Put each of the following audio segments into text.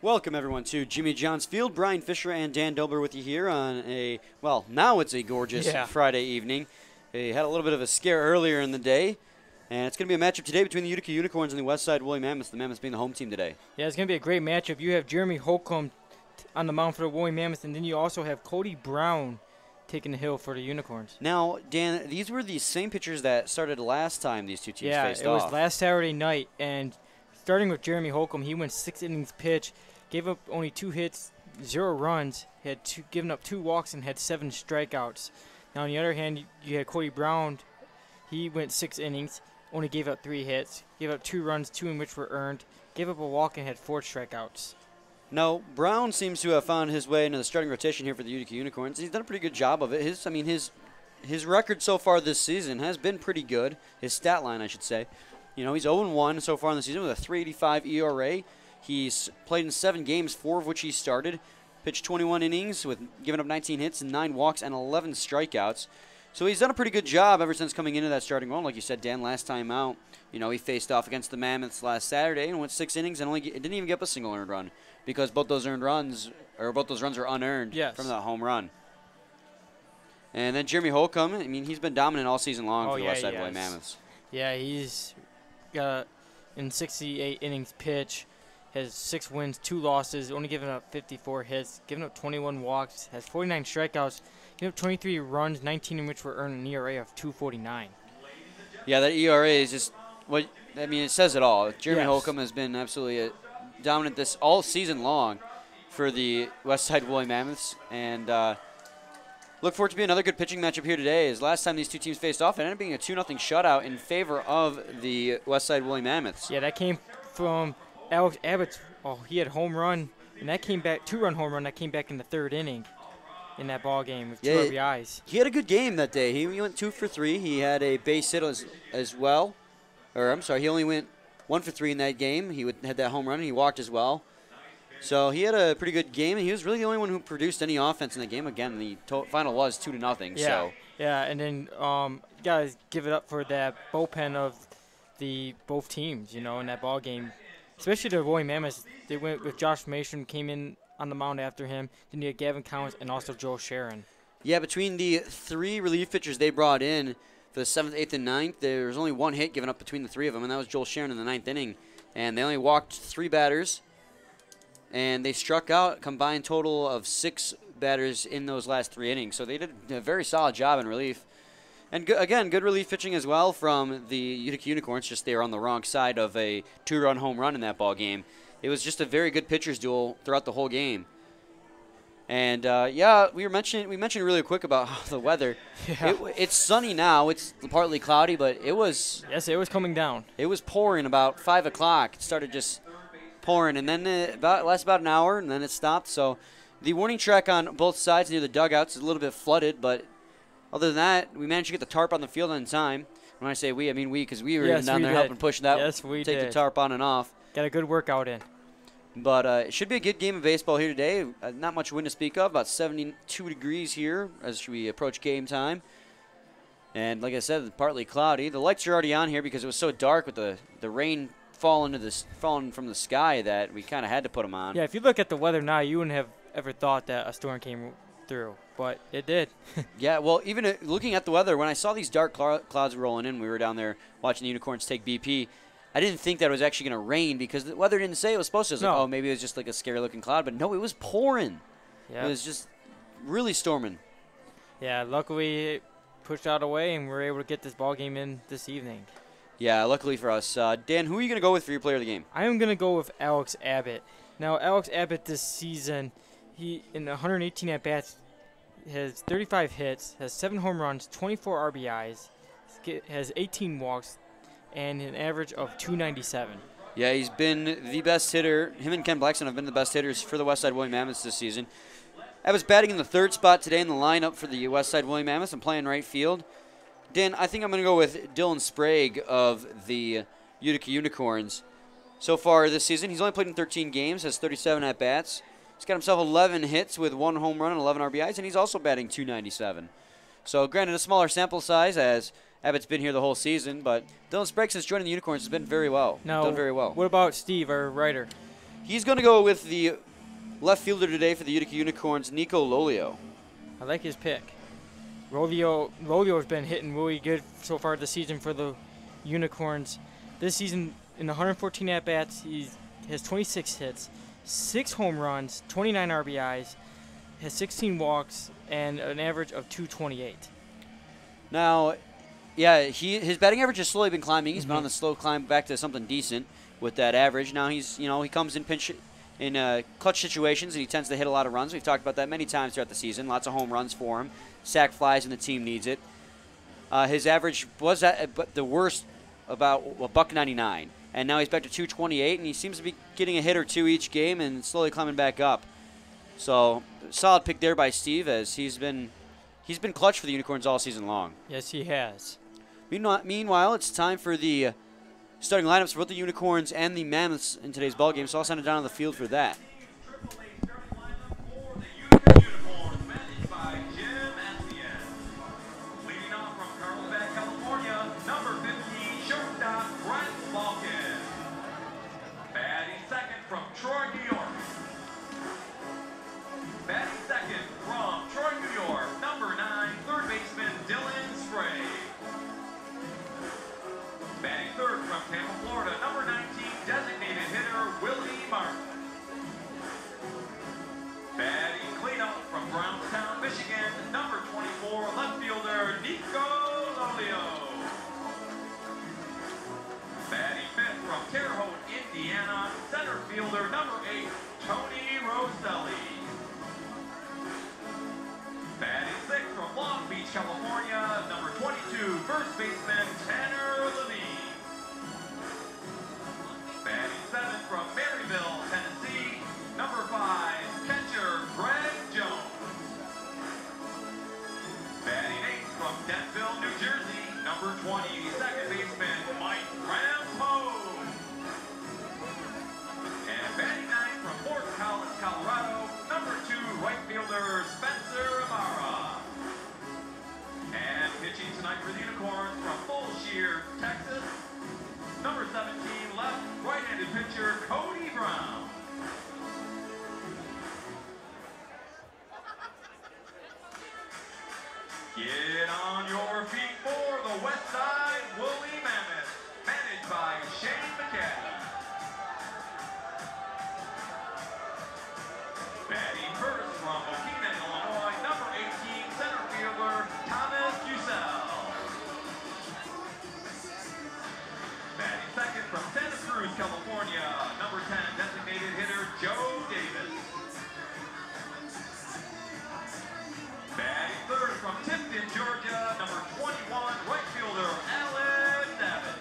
Welcome, everyone, to Jimmy John's Field. Brian Fisher and Dan Dober with you here on a, well, now it's a gorgeous Friday evening. They had a little bit of a scare earlier in the day, and it's going to be a matchup today between the Utica Unicorns and the Westside Woolly Mammoths, the Mammoths being the home team today. Yeah, it's going to be a great matchup. You have Jeremy Holcomb on the mound for the Woolly Mammoths, and then you also have Cody Brown taking the hill for the Unicorns. Now, Dan, these were the same pitchers that started last time these two teams faced off. Yeah, it was last Saturday night, and starting with Jeremy Holcomb, he went 6 innings pitch, gave up only 2 hits, 0 runs, had given up 2 walks, and had 7 strikeouts. Now, on the other hand, you had Cody Brown. He went 6 innings, only gave up 3 hits, gave up 2 runs, 2 in which were earned, gave up a walk, and had 4 strikeouts. Now, Brown seems to have found his way into the starting rotation here for the Utica Unicorns. He's done a pretty good job of it. His record so far this season has been pretty good. His stat line, I should say. You know, he's 0-1 so far in the season with a 3.85 ERA. He's played in 7 games, 4 of which he started. Pitched 21 innings with giving up 19 hits and 9 walks and 11 strikeouts. So he's done a pretty good job ever since coming into that starting role. Like you said, Dan, last time out, you know, he faced off against the Mammoths last Saturday and went 6 innings and didn't even give up a single earned run because both those runs were unearned from that home run. And then Jeremy Holcomb, I mean, he's been dominant all season long for the Westside Woolly Mammoths. Yeah, he's got in 68 innings pitch, has 6 wins, 2 losses, only giving up 54 hits, giving up 21 walks, has 49 strikeouts, giving up 23 runs, 19 in which were earned an ERA of 2.49. Yeah, that ERA is just it says it all. Jeremy Holcomb has been absolutely dominant this all season long for the Westside Woolly Mammoths, and look forward to be another good pitching matchup here today. As last time these two teams faced off, it ended up being a 2-0 shutout in favor of the Westside Woolly Mammoths. Yeah, that came from Alex Abbott. Oh, he had home run, and that came back, 2-run home run that came back in the 3rd inning in that ball game with 2 RBIs. He had a good game that day. He went 2 for 3. He had a base hit as well. Or I'm sorry, he only went 1 for 3 in that game. He had that home run and he walked as well. So he had a pretty good game, and he was really the only one who produced any offense in the game. Again, the final was 2-0. Yeah, so. Yeah, and then you guys give it up for that bullpen of both teams, you know, in that ball game. Especially the Woolly Mammoths, they went with Josh Mason, came in on the mound after him. Then you had Gavin Counts and also Joel Sharon. Yeah, between the 3 relief pitchers they brought in for the 7th, 8th, and 9th, there was only 1 hit given up between the 3 of them, and that was Joel Sharon in the 9th inning. And they only walked 3 batters, and they struck out a combined total of 6 batters in those last 3 innings. So they did a very solid job in relief. And again, good relief pitching as well from the Utica Unicorns, just they were on the wrong side of a 2-run home run in that ball game. It was just a very good pitcher's duel throughout the whole game. And, we mentioned really quick about the weather. Yeah. It's sunny now. It's partly cloudy, but it was... Yes, it was coming down. It was pouring about 5 o'clock. It started just pouring, and then it lasted about an hour, and then it stopped. So the warning track on both sides near the dugouts is a little bit flooded, but other than that, we managed to get the tarp on the field on time. When I say we, I mean we, because we were even down there helping push that. Yes, we take the tarp on and off. Got a good workout in. But it should be a good game of baseball here today. Not much wind to speak of, about 72 degrees here as we approach game time. And like I said, it's partly cloudy. The lights are already on here because it was so dark with the rain falling from the sky that we kind of had to put them on. Yeah, if you look at the weather now, you wouldn't have ever thought that a storm came through, but it did. Yeah, well, even looking at the weather, when I saw these dark clouds rolling in, we were down there watching the Unicorns take BP. I didn't think that it was actually going to rain because the weather didn't say it was supposed to. It was like, oh, maybe it was just like a scary-looking cloud. But no, it was pouring. Yeah. It was just really storming. Yeah, luckily it pushed out away, and we were able to get this ball game in this evening. Yeah, luckily for us. Dan, who are you going to go with for your player of the game? I am going to go with Alex Abbott. Now, Alex Abbott this season, he in 118 at-bats, has 35 hits, has 7 home runs, 24 RBIs, has 18 walks, and an average of .297. Yeah, he's been the best hitter. Him and Ken Blackson have been the best hitters for the Westside Woolly Mammoths this season. I was batting in the 3rd spot today in the lineup for the Westside Woolly Mammoths. I'm playing right field. Dan, I think I'm going to go with Dylan Sprague of the Utica Unicorns. So far this season, he's only played in 13 games, has 37 at-bats. He's got himself 11 hits with 1 home run and 11 RBIs, and he's also batting .297. So granted, a smaller sample size as Abbott's been here the whole season, but Dylan Sprague, since joining the Unicorns, has been done very well. What about Steve, our writer? He's going to go with the left fielder today for the Utica Unicorns, Nico Lolio. I like his pick. Lolio's been hitting really good so far this season for the Unicorns. This season, in 114 at-bats, he has 26 hits, 6 home runs, 29 RBIs, has 16 walks, and an average of 228. Now, yeah, his batting average has slowly been climbing. He's been on the slow climb back to something decent with that average. Now he comes in clutch situations, and he tends to hit a lot of runs. We've talked about that many times throughout the season. Lots of home runs for him. Sack flies when the team needs it. His average was at the worst about a $1.99, and now he's back to 228, and he seems to be getting a hit or two each game and slowly climbing back up. So solid pick there by Steve, as he's been clutch for the Unicorns all season long. Yes, he has. Meanwhile, it's time for the starting lineups for both the Unicorns and the Mammoths in today's ballgame, so I'll send it down on the field for that. Get on your feet for the Westside Woolly Mammoths, managed by Shane McCaddy. Batting first from Utica, Illinois, number 18, center fielder Thomas Ducell. Batting second from Santa Cruz, California, number 10, designated hitter Joe Davis. Batting third from Tifton, Georgia, number 21, right fielder Alex Davis.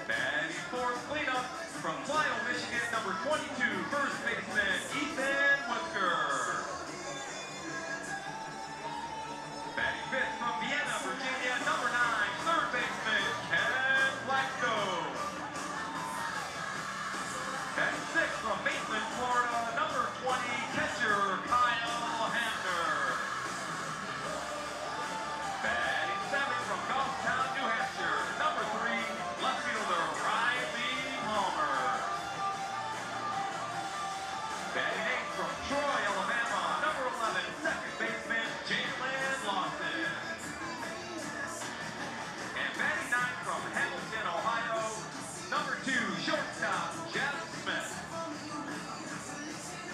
Batting fourth, cleanup from Clio, Michigan, number 22, first baseman Ethan Whisker. Batting fifth from Vienna, Virginia, number 9, third baseman Ken Blackstone. Batting sixth from Maitland, Florida, number 20, catcher Kyle Hamner. Batting seventh from Goffstown, New Hampshire, number 3, left fielder Riley Palmer. Batting eighth from Troy, Alabama, number 11, second baseman Jalen Lawson. And batting ninth from Hamilton, Ohio, number 2, shortstop Jeff Smith.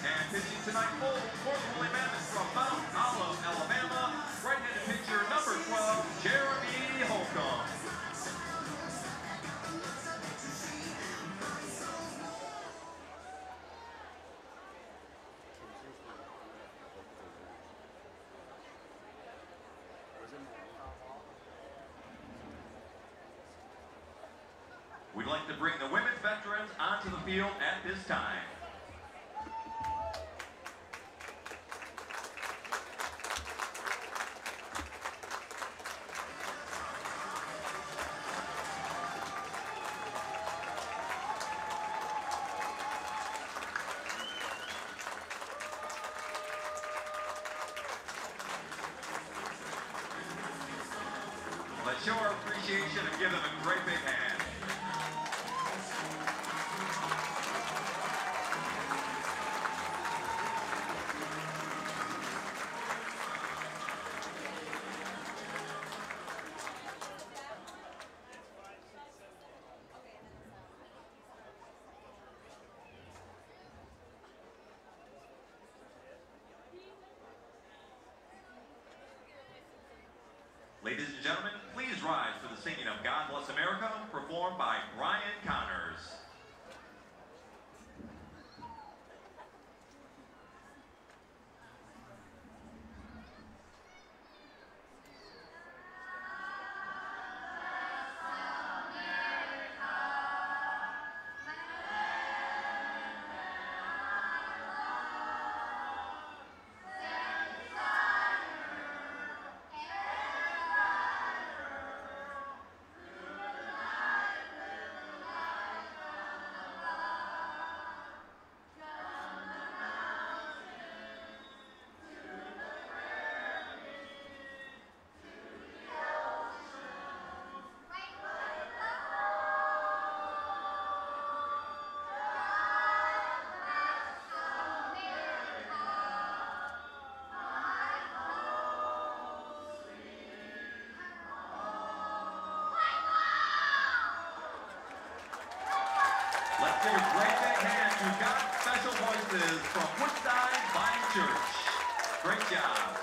And pitching tonight for the Woolly Mammoths from Mount Olive, Alabama, right-handed pitcher number 12, Jeremy Holcomb. We'd like to bring the women's veterans onto the field at this time. Let's show our appreciation and give them a great big hand. Ladies and gentlemen, please rise for the singing of God Bless America, performed by Brian Connors. Let's give a great big hand to God's Special Voices from Westside Bible Church. Great job.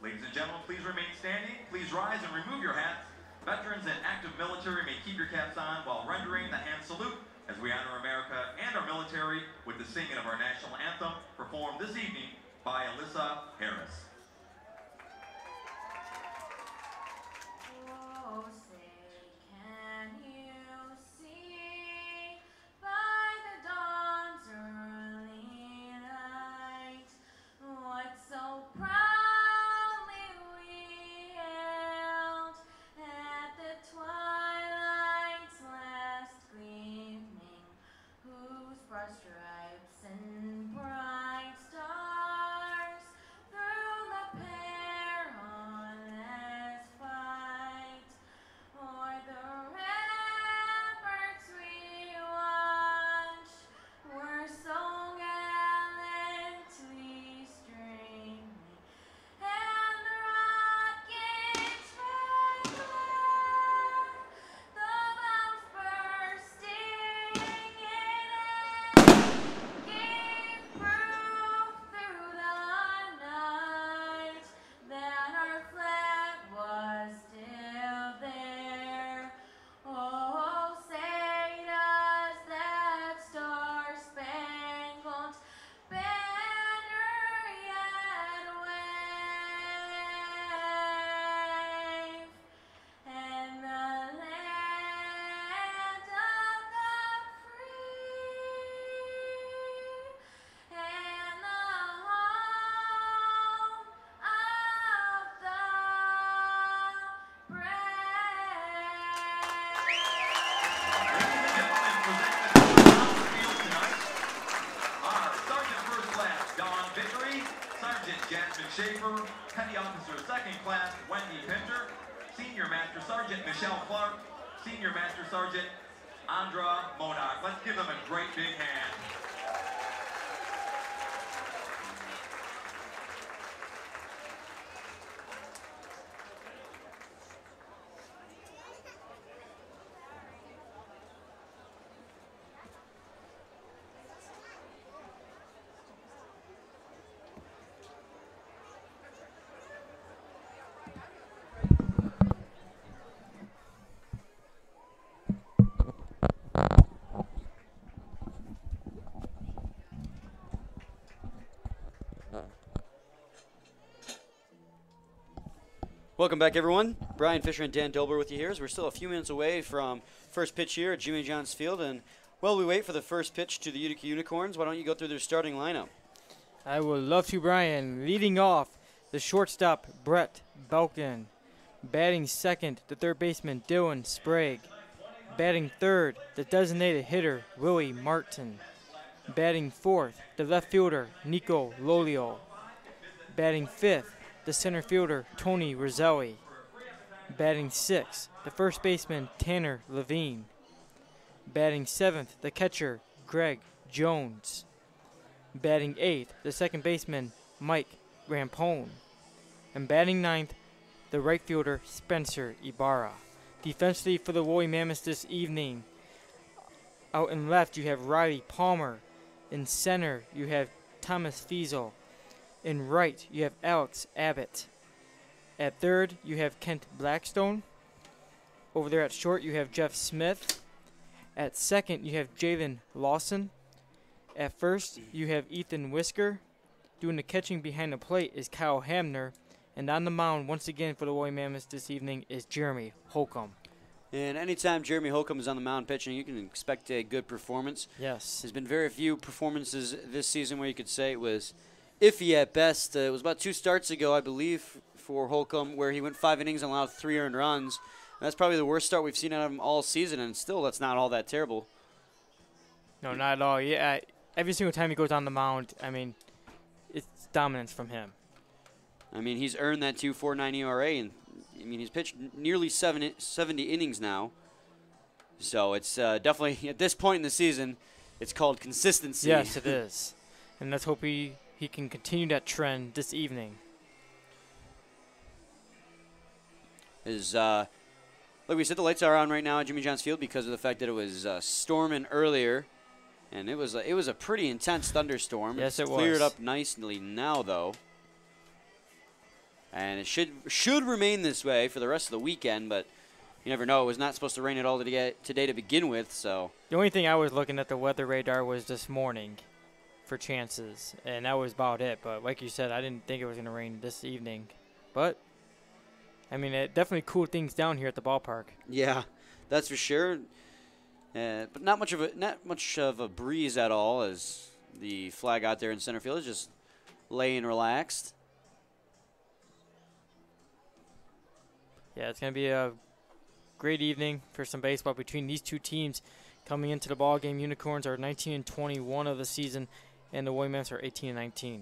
Ladies and gentlemen, please remain standing. Please rise and remove your hats. Veterans and active military may keep your caps on while rendering the hand salute as we honor America and our military with the singing of our national anthem performed this evening by Alyssa Harris. Oh, say, can you see by the dawn's early light what so proudly we hailed at the twilight's last gleaming, whose broad stripes and bright stars through the perilous fight o'er the ramparts we watched were so gallantly streaming, and the rocket's red glare, the bombs bursting in gave proof through the night that our flag was still there. Oh, say does that star-spangled banner yet wave, and the land of the free and the home of the Sergeant Jasmine Schaefer, Petty Officer Second Class Wendy Pinter, Senior Master Sergeant Michelle Clark, Senior Master Sergeant Andra Modoc. Let's give them a great big hand. Welcome back, everyone. Brian Fisher and Dan Dolber with you here as we're still a few minutes away from first pitch here at Jimmy John's Field. And while we wait for the first pitch to the Utica Unicorns, why don't you go through their starting lineup? I would love to, Brian. Leading off, the shortstop, Brett Belkin. Batting second, the third baseman, Dylan Sprague. Batting third, the designated hitter, Willie Martin. Batting fourth, the left fielder, Nico Lolio. Batting fifth, the center fielder, Tony Roselli. Batting sixth, the first baseman, Tanner Levine. Batting seventh, the catcher, Greg Jones. Batting eighth, the second baseman, Mike Rampone. And batting ninth, the right fielder, Spencer Ibarra. Defensively for the Woolly Mammoths this evening, out in left you have Riley Palmer. In center you have Thomas Fiesel. In right, you have Alex Abbott. At third, you have Kent Blackstone. Over there at short, you have Jeff Smith. At second, you have Jalen Lawson. At first, you have Ethan Whisker. Doing the catching behind the plate is Kyle Hamner. And on the mound, once again for the Woolly Mammoths this evening, is Jeremy Holcomb. And anytime Jeremy Holcomb is on the mound pitching, you can expect a good performance. Yes. There's been very few performances this season where you could say it was iffy at best. It was about 2 starts ago, I believe, for Holcomb, where he went 5 innings and allowed 3 earned runs. That's probably the worst start we've seen out of him all season, and still that's not all that terrible. No, not at all. Yeah, every single time he goes on the mound, I mean, it's dominance from him. I mean, he's earned that 2.49 ERA, and I mean, he's pitched nearly 70 innings now. So it's definitely, at this point in the season, it's called consistency. Yes, it is. And let's hope he can continue that trend this evening. Like we said, the lights are on right now at Jimmy John's Field because of the fact that it was storming earlier. And it was a pretty intense thunderstorm. Yes, it was. Cleared up nicely now, though. And it should remain this way for the rest of the weekend, but you never know. It was not supposed to rain at all today to begin with, so. The only thing I was looking at the weather radar was this morning for chances, and that was about it. But like you said, I didn't think it was going to rain this evening. But, I mean, it definitely cooled things down here at the ballpark. Yeah, that's for sure. But not much of a breeze at all, as the flag out there in center field is just laying relaxed. Yeah, it's going to be a great evening for some baseball between these two teams coming into the ball game. Unicorns are 19-21 of the season, and the Woolly Mammoths are 18-19.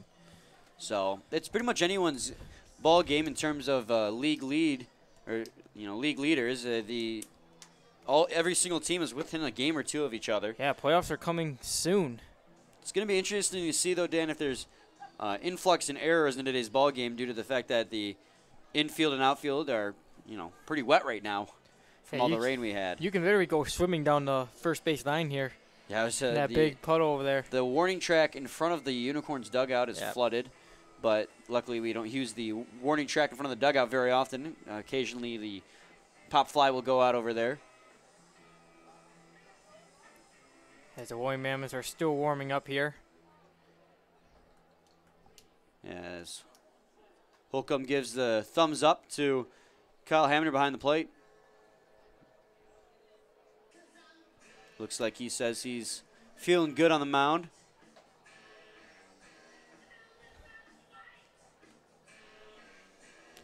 So it's pretty much anyone's ball game in terms of league lead, or league leaders. Every single team is within a game or two of each other. Yeah, playoffs are coming soon. It's going to be interesting to see, though, Dan, if there's influx in errors in today's ball game due to the fact that the infield and outfield are pretty wet right now from all the rain we had. You can literally go swimming down the first base line here. Yeah, it was, that big puddle over there. The warning track in front of the Unicorns dugout is flooded, but luckily we don't use the warning track in front of the dugout very often. Occasionally the pop fly will go out over there. As the Woolly Mammoths are still warming up here. As Holcomb gives the thumbs up to Kyle Hamner behind the plate. Looks like he says he's feeling good on the mound.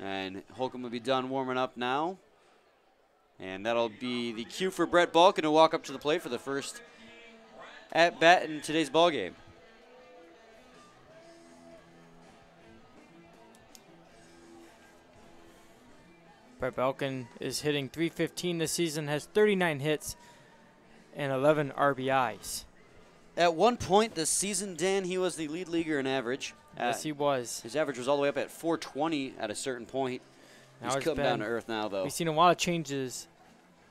And Holcomb will be done warming up now. And that'll be the cue for Brett Balkin to walk up to the plate for the first at bat in today's ball game. Brett Balkin is hitting .315 this season, has 39 hits and 11 RBIs. At one point this season, Dan, he was the lead leaguer in average. Yes, he was. His average was all the way up at 420 at a certain point. He's come down to earth now, though. We've seen a lot of changes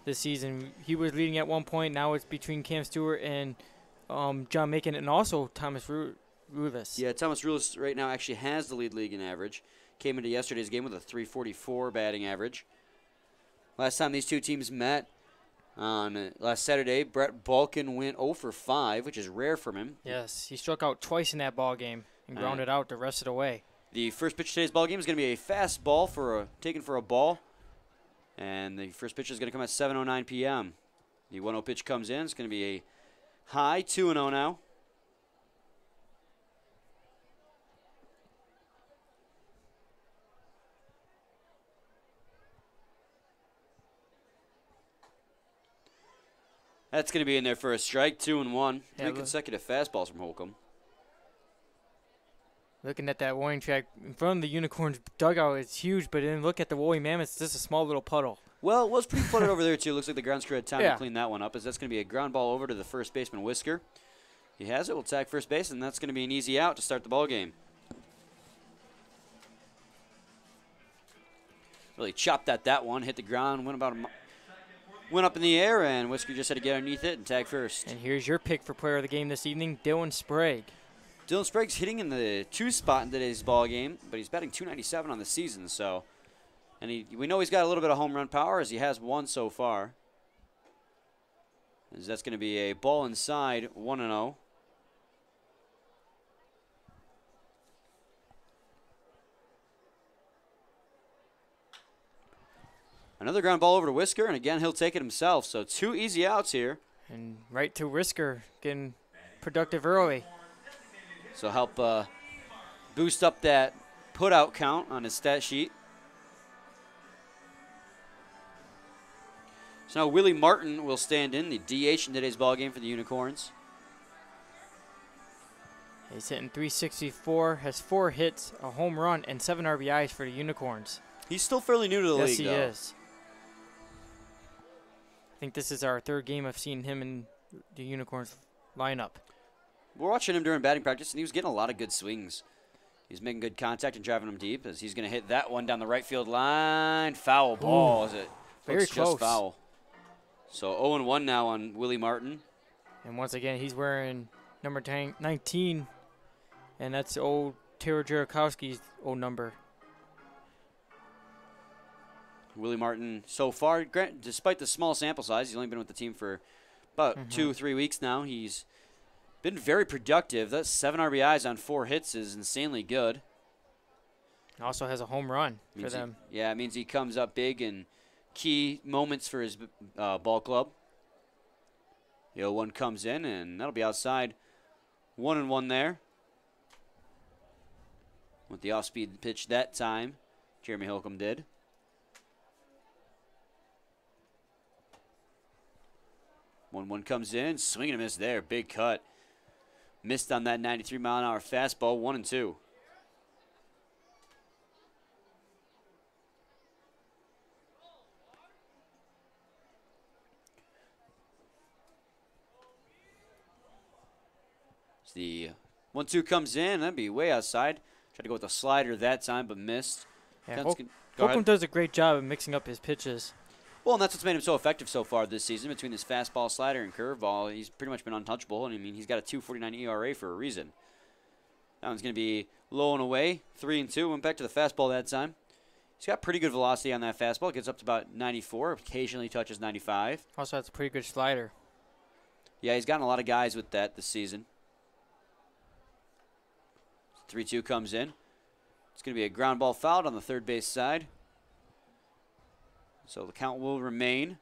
this season. He was leading at one point. Now it's between Cam Stewart and John Macon and also Thomas Rulis. Yeah, Thomas Rulis right now actually has the lead league in average. Came into yesterday's game with a .344 batting average. Last time these two teams met on last Saturday, Brett Balkin went 0 for 5, which is rare from him. Yes, he struck out twice in that ball game and grounded out the rest of the way. The first pitch of today's ball game is going to be a fastball taken for a ball, and the first pitch is going to come at 7:09 p.m. The 1-0 pitch comes in. It's going to be a high 2-0 now. That's going to be in there for a strike, 2-1. Yeah, 3 consecutive fastballs from Holcomb. Looking at that warning track in front of the Unicorns dugout, it's huge, but then look at the Woolly Mammoths, it's just a small little puddle. Well, it was pretty flooded over there, too. Looks like the grounds crew had time to clean that one up, as that's going to be a ground ball over to the first baseman, Whisker. He has it. Will tag first base, and that's going to be an easy out to start the ball game. Really chopped at that one, hit the ground, went up in the air, and Whisker just had to get underneath it and tag first. And here's your pick for player of the game this evening, Dylan Sprague. Dylan Sprague's hitting in the 2 spot in today's ball game, but he's batting .297 on the season. So, and we know he's got a little bit of home run power, as he has one so far. As that's going to be a ball inside, 1-0. Another ground ball over to Whisker, and again he'll take it himself. So 2 easy outs here. And right to Whisker, getting productive early. So help boost up that put-out count on his stat sheet. So now Willie Martin will stand in, the DH in today's ball game for the Unicorns. He's hitting .364, has 4 hits, a home run, and 7 RBIs for the Unicorns. He's still fairly new to the Yes, league, he though. is. I think this is our 3rd game of seeing him in the Unicorns lineup. We're watching him during batting practice, and he was getting a lot of good swings. He's making good contact and driving them deep, as he's going to hit that one down the right field line. Foul ball, as it very looks close. just foul. So 0-1 now on Willie Martin. And once again, he's wearing number 19, and that's old Taylor Jarakowski's old number. Willie Martin, so far, despite the small sample size, he's only been with the team for about 2-3 weeks now. He's been very productive. That's 7 RBIs on 4 hits is insanely good. Also has a home run for them. Yeah, it means he comes up big in key moments for his ball club. The 0-1 comes in, and that'll be outside. 1-1 there. With the off-speed pitch that time, Jeremy Holcomb did. 1-1 comes in, swing and a miss there, big cut. Missed on that 93-mile-an-hour fastball, 1-2. So the 1-2 comes in, that'd be way outside. Tried to go with a slider that time, but missed. Yeah, Go Holcomb ahead. does a great job of mixing up his pitches. Well, and that's what's made him so effective so far this season. Between this fastball, slider, and curveball, he's pretty much been untouchable. And I mean, he's got a 2.49 ERA for a reason. That one's going to be low and away, 3-2. Went back to the fastball that time. He's got pretty good velocity on that fastball. Gets up to about 94. Occasionally touches 95. Also has a pretty good slider. Yeah, he's gotten a lot of guys with that this season. 3-2 comes in. It's going to be a ground ball fouled on the third base side. So the count will remain.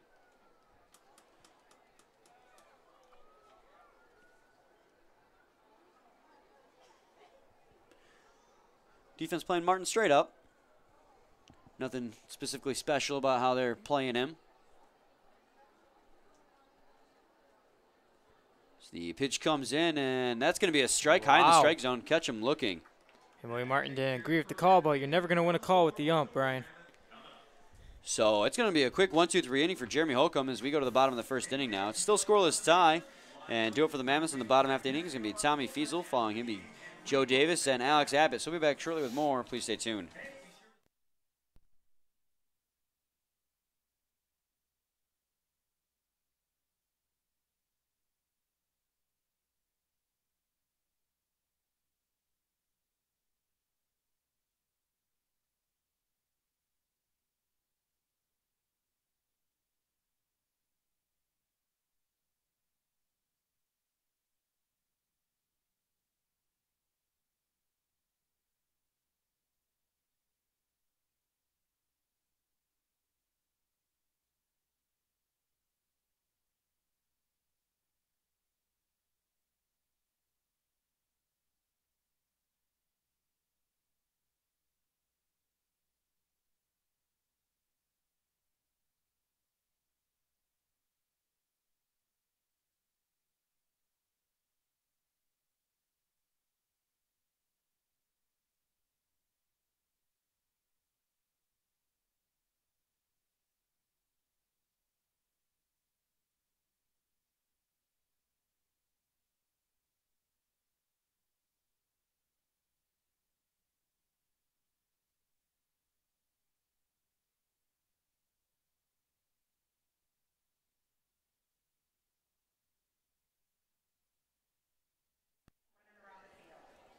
Defense playing Martin straight up. Nothing specifically special about how they're playing him. So the pitch comes in, and that's going to be a strike high in the Wow. strike zone. Catch him looking. And Willie Martin didn't agree with the call, but you're never going to win a call with the ump, Brian. So it's going to be a quick 1-2-3 inning for Jeremy Holcomb as we go to the bottom of the first inning now. It's still scoreless tie. And do it for the Mammoths in the bottom half of the inning is going to be Tommy Fiesel. Following him be Joe Davis and Alex Abbott. So we'll be back shortly with more. Please stay tuned.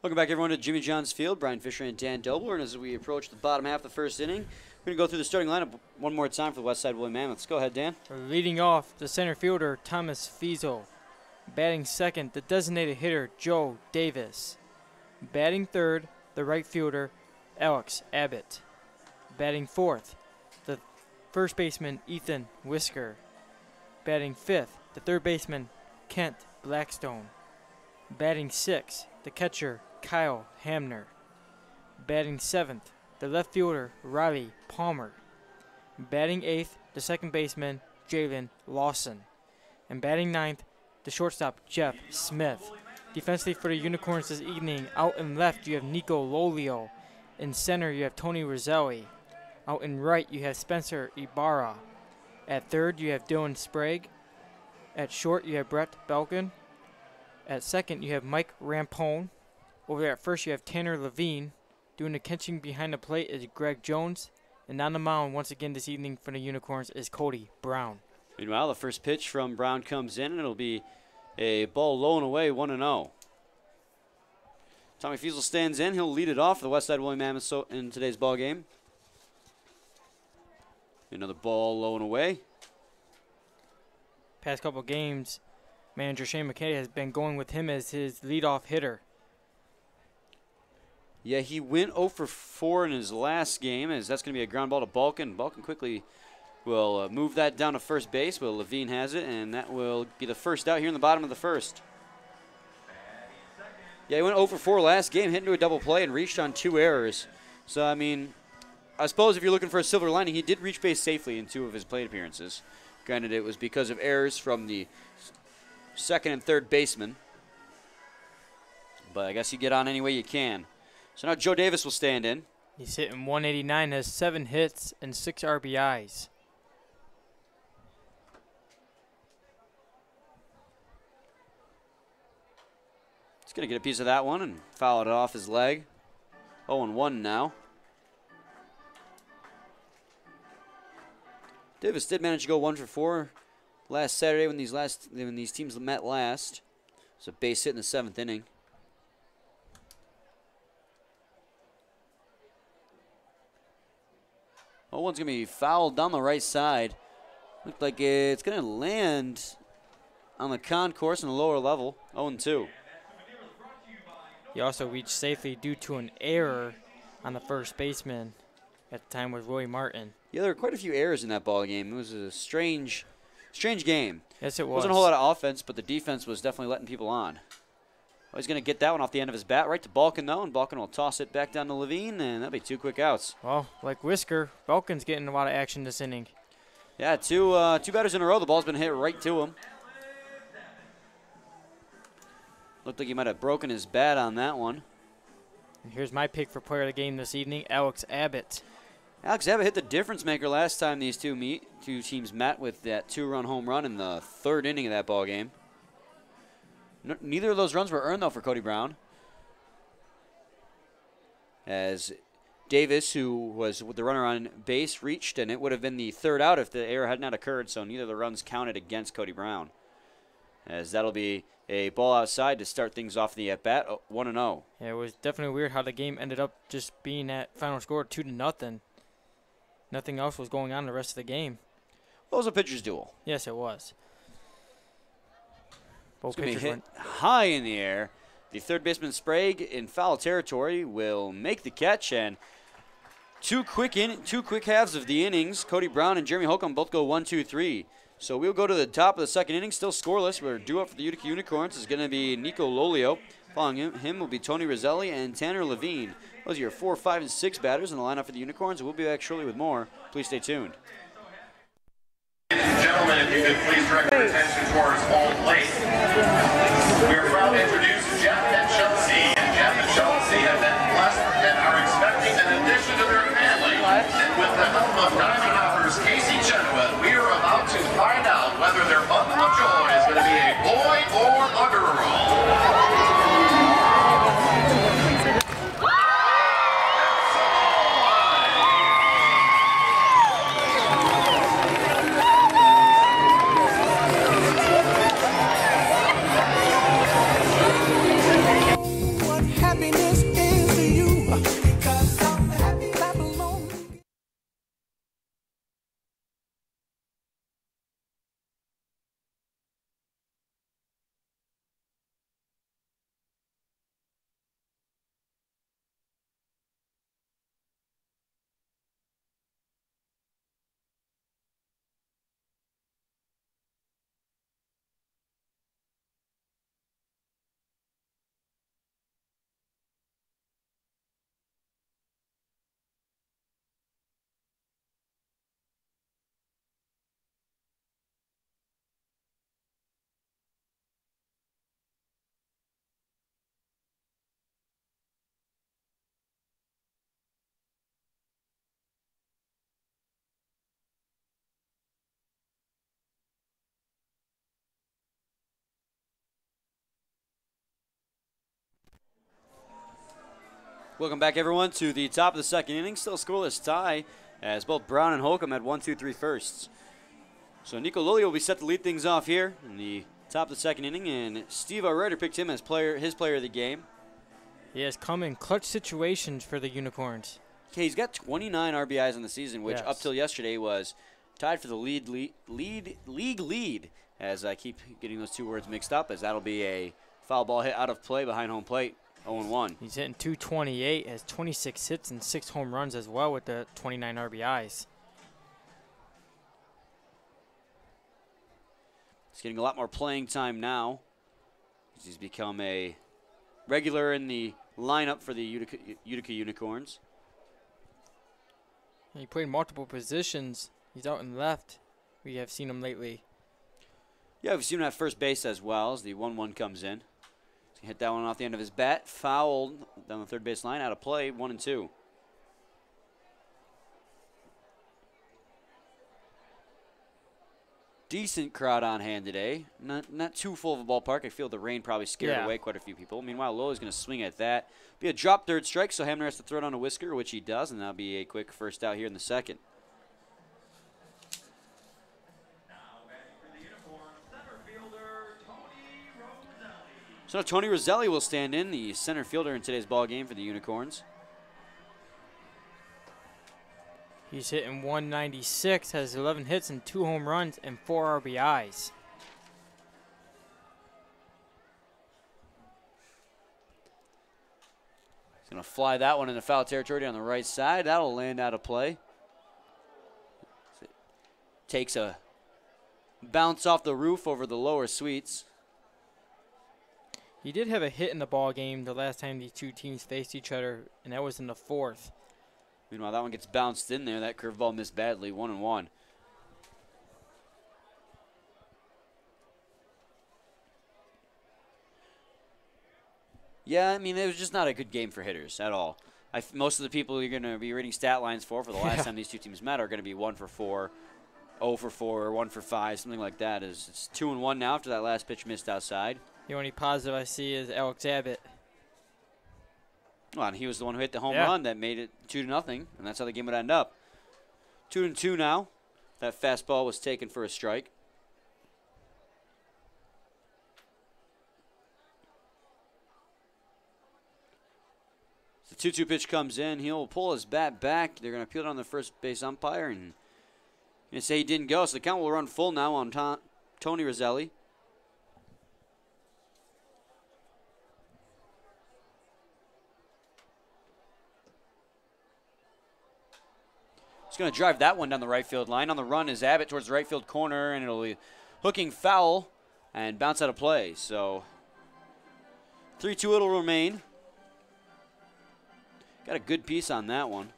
Welcome back, everyone, to Jimmy John's Field. Brian Fisher and Dan Dobler. And as we approach the bottom half of the first inning, we're going to go through the starting lineup one more time for the Westside Woolly Mammoths. Go ahead, Dan. Leading off, the center fielder, Thomas Fiesel. Batting second, the designated hitter, Joe Davis. Batting third, the right fielder, Alex Abbott. Batting fourth, the first baseman, Ethan Whisker. Batting fifth, the third baseman, Kent Blackstone. Batting sixth, the catcher, Kyle Hamner. Batting seventh, the left fielder, Riley Palmer. Batting eighth, the second baseman, Jalen Lawson. And batting ninth, the shortstop, Jeff Smith. Defensively for the Unicorns this evening, out in left you have Nico Lolio. In center you have Tony Roselli. Out in right you have Spencer Ibarra. At third you have Dylan Sprague. At short you have Brett Belkin. At second you have Mike Rampone. Over there at first you have Tanner Levine. Doing the catching behind the plate is Greg Jones. And on the mound once again this evening for the Unicorns is Cody Brown. Meanwhile, the first pitch from Brown comes in, and it'll be a ball low and away, 1-0. Tommy Fiesel stands in. He'll lead it off for the Westside Woolly Mammoths in today's ball game. Another ball low and away. Past couple games, manager Shane McKay has been going with him as his leadoff hitter. Yeah, he went 0 for 4 in his last game, as that's going to be a ground ball to Balkin. Balkin quickly will move that down to first base. Well, Levine has it, and that will be the first out here in the bottom of the first. Yeah, he went 0 for 4 last game, hit into a double play, and reached on 2 errors. So, I mean, I suppose if you're looking for a silver lining, he did reach base safely in 2 of his plate appearances. Granted, it was because of errors from the second and third baseman. But I guess you get on any way you can. So now Joe Davis will stand in. He's hitting 189, has 7 hits and 6 RBIs. He's going to get a piece of that one and foul it off his leg. 0-1 now. Davis did manage to go 1 for 4 last Saturday when these teams met last. It's a base hit in the 7th inning. One's going to be fouled down the right side. Looked like it's going to land on the concourse in the lower level. 0-2. He also reached safely due to an error on the first baseman at the time with Roy Martin. Yeah, there were quite a few errors in that ball game. It was a strange game. Yes, it was. Wasn't a whole lot of offense, but the defense was definitely letting people on. Oh, he's going to get that one off the end of his bat right to Balkin, though, and Balkin will toss it back down to Levine, and that'll be 2 quick outs. Well, like Whisker, Balkin's getting a lot of action this inning. Yeah, two batters in a row. The ball's been hit right to him. Looked like he might have broken his bat on that one. And here's my pick for player of the game this evening, Alex Abbott. Alex Abbott hit the difference maker last time these two teams met with that 2-run home run in the 3rd inning of that ball game. Neither of those runs were earned, though, for Cody Brown. As Davis, who was with the runner on base, reached, and it would have been the 3rd out if the error had not occurred, so neither of the runs counted against Cody Brown. As that'll be a ball outside to start things off the at-bat, 1-0. Yeah, it was definitely weird how the game ended up just being at final score 2-0. Nothing else was going on the rest of the game. Well, it was a pitcher's duel. Yes, it was. Both It's going to be pitchers hit high in the air. The third baseman Sprague in foul territory will make the catch, and two quick halves of the innings. Cody Brown and Jeremy Holcomb both go 1-2-3. So we'll go to the top of the 2nd inning, still scoreless. We're due up for the Utica Unicorns is going to be Nico Lolio. Following him will be Tony Roselli and Tanner Levine. Those are your 4, 5, and 6 batters in the lineup for the Unicorns. We'll be back shortly with more. Please stay tuned. Ladies and gentlemen, if you could please direct your attention towards home plate. We are proud to introduce Jeff and Chelsea. And Jeff and Chelsea have been blessed and are expecting an addition to their family. And with the help of Diamond Hoppers Casey Chenoweth, we are about to find out whether their bundle of joy is going to be a boy or a girl. What happiness Welcome back, everyone, to the top of the second inning. Still scoreless tie as both Brown and Holcomb had 1, 2, 3 firsts. So Nico Lilly will be set to lead things off here in the top of the second inning, and Steve Ryder picked him as his player of the game. He has come in clutch situations for the Unicorns. Okay, he's got 29 RBIs in the season, which up till yesterday was tied for the league lead, as I keep getting those two words mixed up, as that'll be a foul ball hit out of play behind home plate, 0-1. He's hitting .228, has 26 hits and 6 home runs as well with the 29 RBIs. He's getting a lot more playing time now. He's become a regular in the lineup for the Utica Unicorns. He played multiple positions. He's out in left. We have seen him lately. Yeah, we've seen him at first base as well as the 1-1 comes in. He hit that one off the end of his bat, fouled down the third base line, out of play, 1-2. Decent crowd on hand today. Not too full of a ballpark. I feel the rain probably scared away quite a few people. Meanwhile, Lowell's going to swing at that. Be a drop third strike, so Hamner has to throw it on a whisker, which he does, and that'll be a quick first out here in the second. So now Tony Roselli will stand in, the center fielder in today's ball game for the Unicorns. He's hitting .196, has 11 hits and 2 home runs and 4 RBIs. He's going to fly that one into foul territory on the right side. That'll land out of play. Takes a bounce off the roof over the lower suites. He did have a hit in the ball game the last time these two teams faced each other, and that was in the 4th. Meanwhile, that one gets bounced in there. That curveball missed badly, 1-1. Yeah, I mean, it was just not a good game for hitters at all. Most of the people you're going to be reading stat lines for the last time these two teams met are going to be 1 for 4, 0 for 4, or 1 for 5, something like that. It's 2-1 now after that last pitch missed outside. The only positive I see is Alex Abbott. Well, and he was the one who hit the home run that made it 2-0, and that's how the game would end up. 2-2 now. That fastball was taken for a strike. The 2-2 pitch comes in. He'll pull his bat back. They're going to appeal it on the first base umpire and say he didn't go. So the count will run full now on Tony Roselli. He's going to drive that one down the right field line. On the run is Abbott towards the right field corner, and it'll be hooking foul and bounce out of play. So 3-2 it'll remain. Got a good piece on that one.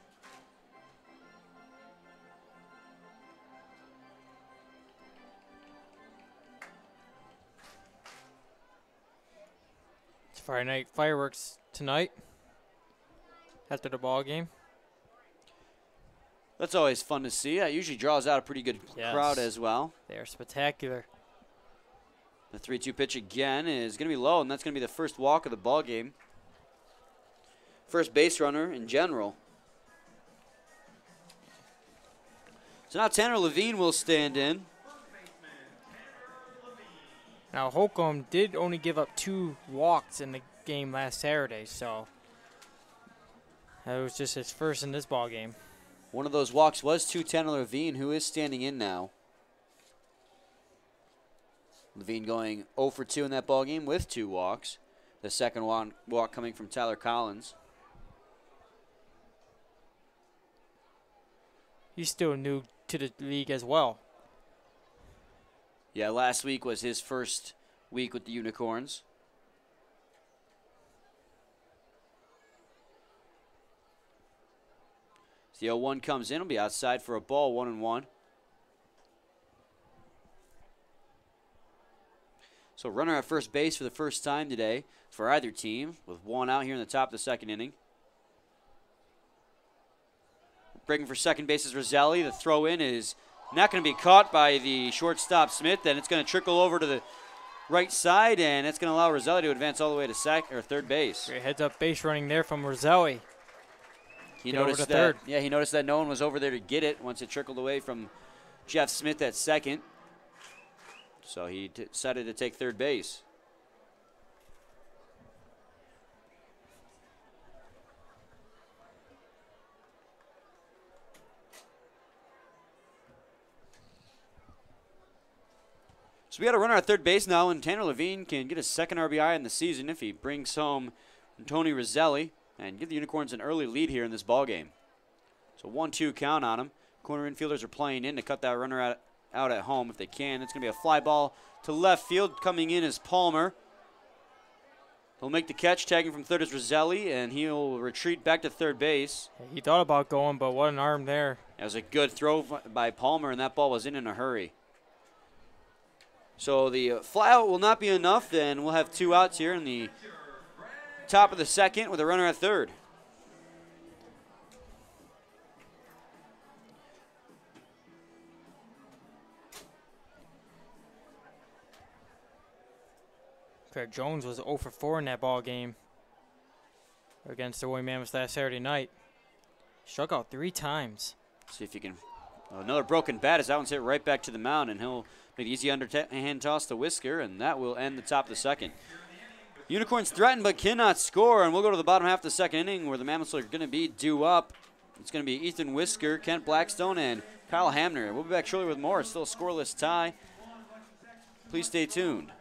It's Friday night fireworks tonight after the ball game. That's always fun to see. That usually draws out a pretty good crowd as well. They are spectacular. The 3-2 pitch again is going to be low, and that's going to be the first walk of the ball game. First base runner in general. So now Tanner Levine will stand in. Now Holcomb did only give up 2 walks in the game last Saturday, so that was just his first in this ball game. One of those walks was to Tanner Levine, who is standing in now. Levine going 0 for 2 in that ball game with 2 walks. The second walk coming from Tyler Collins. He's still new to the league as well. Yeah, last week was his first week with the Unicorns. The 0-1 comes in. Will be outside for a ball, 1-1. So runner at first base for the first time today for either team, with 1 out here in the top of the second inning. Breaking for second base is Roselli. The throw in is not going to be caught by the shortstop Smith, and it's going to trickle over to the right side, and it's going to allow Roselli to advance all the way to third base. Great heads-up base running there from Roselli. He Get over noticed to that. third. Yeah, he noticed that no one was over there to get it once it trickled away from Jeff Smith at second. So he decided to take third base. So we got a runner at third base now, and Tanner Levine can get his second RBI in the season if he brings home Tony Roselli and give the Unicorns an early lead here in this ball game. So 1-2 count on him. Corner infielders are playing in to cut that runner out at home if they can. It's going to be a fly ball to left field. Coming in is Palmer. He'll make the catch. Tagging from third is Roselli, and he'll retreat back to third base. He thought about going, but what an arm there. That was a good throw by Palmer, and that ball was in a hurry. So the fly out will not be enough, then we'll have 2 outs here in the top of the second with a runner at third. Craig Jones was 0 for 4 in that ball game against the Roy Mammoths last Saturday night. Struck out 3 times. See if he can. Another broken bat as that one's hit right back to the mound, and he'll make the easy underhand toss to Whisker, and that will end the top of the second. Unicorns threaten but cannot score, and we'll go to the bottom half of the second inning where the Mammoths are going to be due up. It's going to be Ethan Whisker, Kent Blackstone, and Kyle Hamner. We'll be back shortly with more. It's still a scoreless tie. Please stay tuned.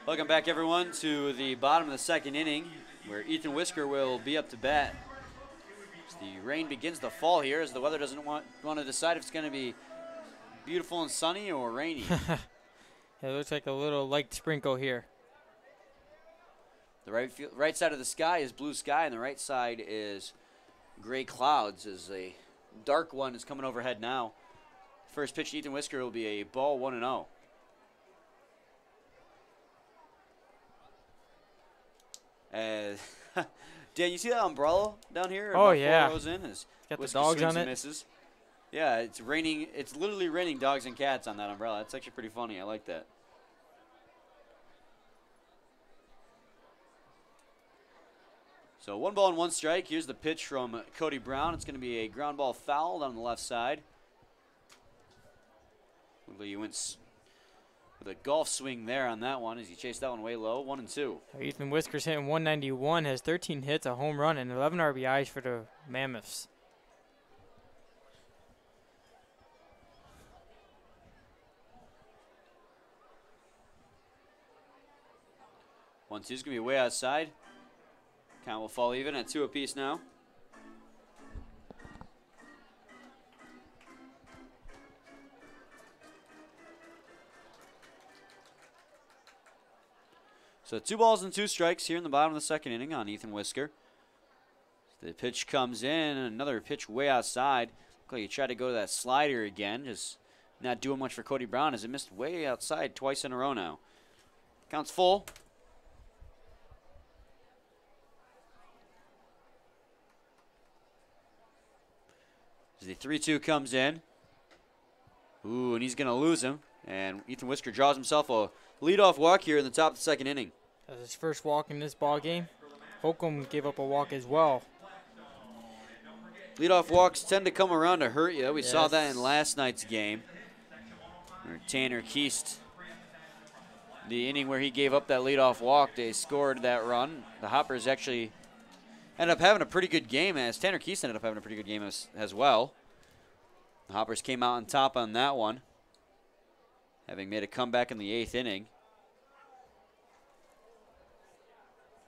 Welcome back, everyone, to the bottom of the second inning, where Ethan Whisker will be up to bat. As the rain begins to fall here, as the weather doesn't want to decide if it's going to be beautiful and sunny or rainy. It looks like a little light sprinkle here. The right side of the sky is blue sky, and the right side is gray clouds, as a dark one is coming overhead now. First pitch to Ethan Whisker will be a ball 1-0. Dan, you see that umbrella down here? Oh, about yeah. 4 rows in? Got the Whisker dogs swings on and it. misses. Yeah, it's raining. It's literally raining dogs and cats on that umbrella. That's actually pretty funny. I like that. So 1 ball and 1 strike. Here's the pitch from Cody Brown. It's going to be a ground ball foul down the left side. He went with a golf swing there on that one as he chased that one way low. 1-2. Ethan Whisker's hitting 191, has 13 hits, a home run, and 11 RBIs for the Mammoths. One two's gonna be way outside. Count will fall even at 2 apiece now. So 2 balls and 2 strikes here in the bottom of the second inning on Ethan Whisker. The pitch comes in, another pitch way outside. Look like he tried to go to that slider again, just not doing much for Cody Brown as it missed way outside twice in a row now. Counts full. As the 3-2 comes in. Ooh, and he's going to lose him. And Ethan Whisker draws himself a leadoff walk here in the top of the second inning. That's his first walk in this ball game. Holcomb gave up a walk as well. Leadoff walks tend to come around to hurt you. We saw Yes. that in last night's game. Where Tanner Keast, the inning where he gave up that leadoff walk, they scored that run. The Hoppers actually ended up having a pretty good game, as Tanner Keast ended up having a pretty good game as well. The Hoppers came out on top on that one, having made a comeback in the 8th inning.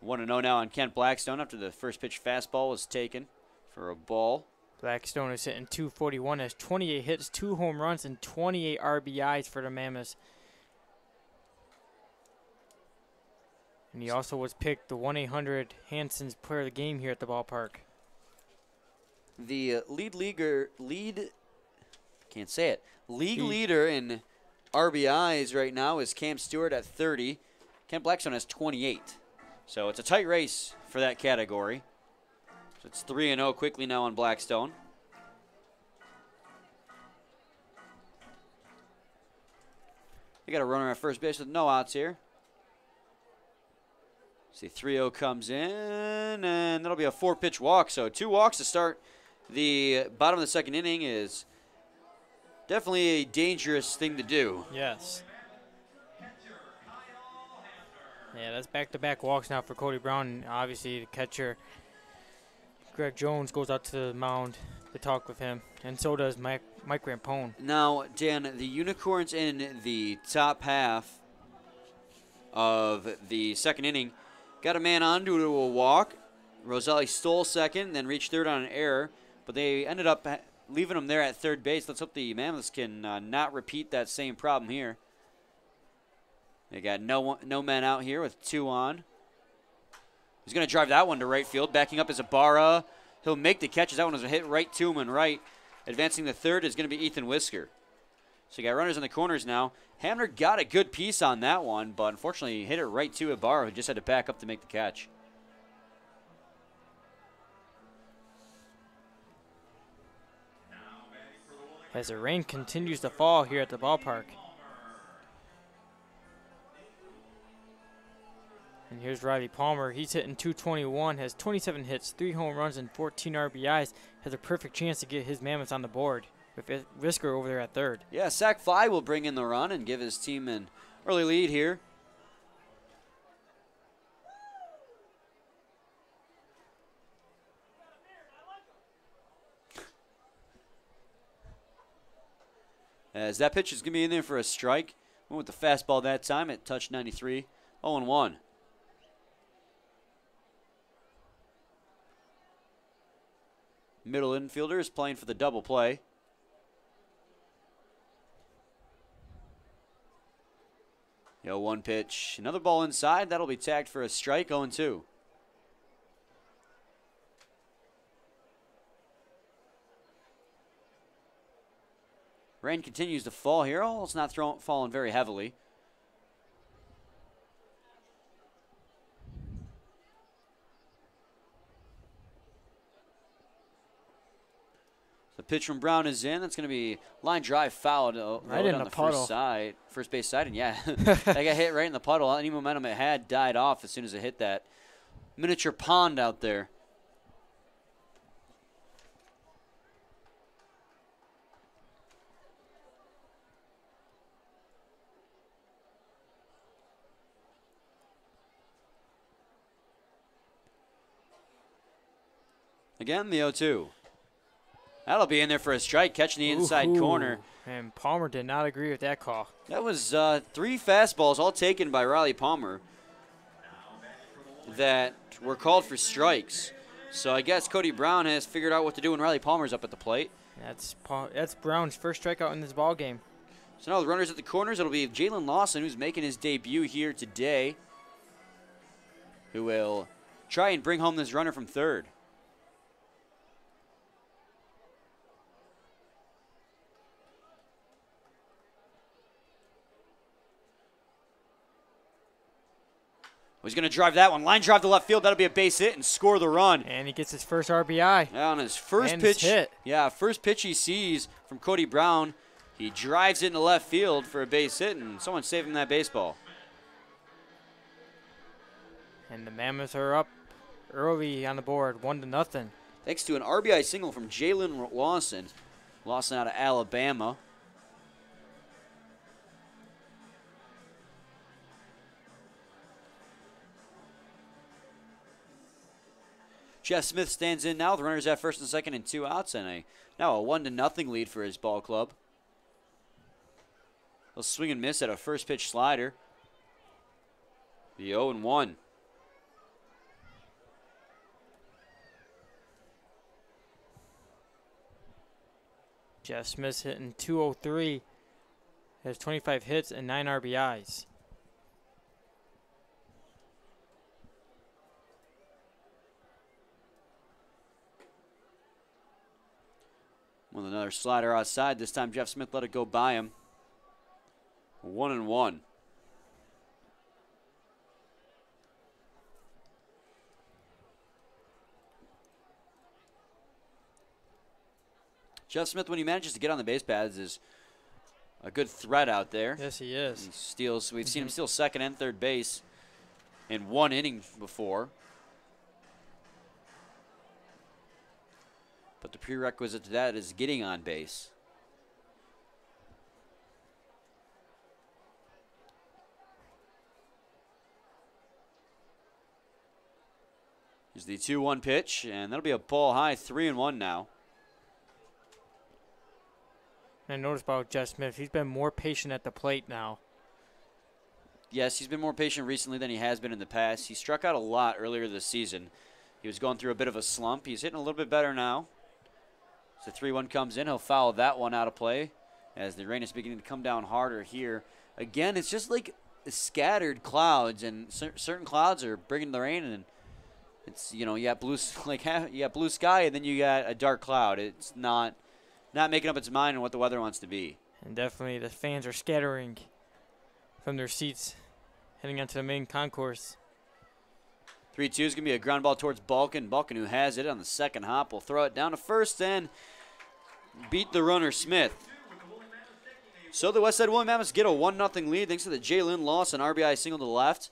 1-0 now on Kent Blackstone after the first pitch fastball was taken for a ball. Blackstone is hitting 241, has 28 hits, 2 home runs, and 28 RBIs for the Mammoths. And he also was picked the 1-800 Player of the Game here at the ballpark. The league leader in RBIs right now is Cam Stewart at 30. Kent Blackstone has 28. So it's a tight race for that category. So it's 3-0 quickly now on Blackstone. We got a runner at first base with no outs here. See, 3-0 comes in, and that'll be a 4-pitch walk. So 2 walks to start the bottom of the second inning is definitely a dangerous thing to do. Yes. Yeah, that's back-to-back walks now for Cody Brown. And obviously, the catcher, Greg Jones, goes out to the mound to talk with him, and so does Mike Rampone. Now, Dan, the Unicorns in the top half of the second inning got a man on due to a walk. Roselli stole second, then reached third on an error, but they ended up leaving him there at third base. Let's hope the Mammoths can not repeat that same problem here. They got no men out here with 2 on. He's going to drive that one to right field. Backing up is Ibarra. He'll make the catches. That one was a hit right to him and right. Advancing the third is going to be Ethan Whisker. So you got runners in the corners now. Hamner got a good piece on that one, but unfortunately he hit it right to Ibarra, who just had to back up to make the catch. As the rain continues to fall here at the ballpark. And here's Riley Palmer. He's hitting 221, has 27 hits, 3 home runs, and 14 RBIs. Has a perfect chance to get his Mammoths on the board with Whisker over there at third. Yeah, sac fly will bring in the run and give his team an early lead here. As that pitch is going to be in there for a strike. Went with the fastball that time. It touched 93. 0-1. Middle infielder is playing for the double play. Yo, 1 pitch. Another ball inside. That'll be tagged for a strike. 0-2. Rain continues to fall here. Oh, it's not falling very heavily. The pitch from Brown is in. That's going to be line drive fouled Right in on the the puddle. first base side. And yeah, that got hit right in the puddle. Any momentum it had died off as soon as it hit that miniature pond out there. Again, the 0-2. That'll be in there for a strike, catching the inside corner. And Palmer did not agree with that call. That was 3 fastballs, all taken by Riley Palmer, that were called for strikes. So I guess Cody Brown has figured out what to do when Riley Palmer's up at the plate. That's Brown's first strikeout in this ball game. So now the runners at the corners, it'll be Jalen Lawson, who's making his debut here today, who will try and bring home this runner from third. He's going to drive that one. Line drive to left field. That'll be a base hit and score the run. And he gets his first RBI. Yeah, on his first and pitch. hit. Yeah, first pitch he sees from Cody Brown. He drives it into left field for a base hit, and someone saved him that baseball. And the Mammoths are up early on the board, 1-0. Thanks to an RBI single from Jalen Lawson. Lawson out of Alabama. Jeff Smith stands in now. The runners at first and second and 2 outs, and now a 1-0 lead for his ball club. He'll swing and miss at a first pitch slider. The 0-1. Jeff Smith's hitting .203. Has 25 hits and 9 RBIs. With another slider outside. This time Jeff Smith let it go by him. 1-1. Jeff Smith, when he manages to get on the base paths, is a good threat out there. Yes, he is. He steals. We've seen him steal second and third base in 1 inning before. But the prerequisite to that is getting on base. Here's the 2-1 pitch, and that'll be a ball high, 3-1 now. I noticed about Jeff Smith, he's been more patient at the plate now. Yes, he's been more patient recently than he has been in the past. He struck out a lot earlier this season. He was going through a bit of a slump. He's hitting a little bit better now. So 3-1 comes in. He'll foul that one out of play as the rain is beginning to come down harder here. Again, it's just like scattered clouds, and certain clouds are bringing the rain, and it's, you got blue, you got blue sky, and then you got a dark cloud. It's not making up its mind on what the weather wants to be. And definitely the fans are scattering from their seats, heading onto the main concourse. 3-2 is going to be a ground ball towards Balkin. Balkin, who has it on the second hop, will throw it down to first and beat the runner, Smith. So the Westside Woolly Mammoths get a 1-0 lead thanks to the Jalen Lawson RBI single to the left.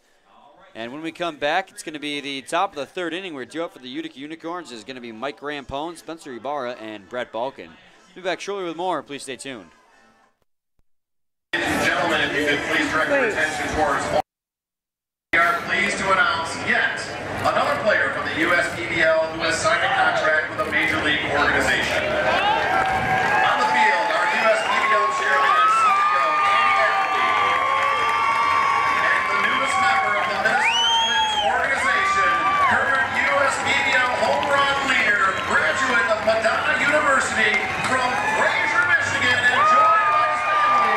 And when we come back, it's going to be the top of the third inning. We're due up for the Utica Unicorns. Is going to be Mike Rampone, Spencer Ibarra, and Brett Balkin. We'll be back shortly with more. Please stay tuned. Ladies and gentlemen, if you could please direct your attention towards home. We are pleased to announce yet another player from the USPBL who has signed a contract with a major league organization. On the field, our USPBL chairman and CEO, Andy Appleby, and the newest member of the Minnesota Twins organization, current USPBL home run leader, graduate of Madonna University from Fraser, Michigan, and joined by his family,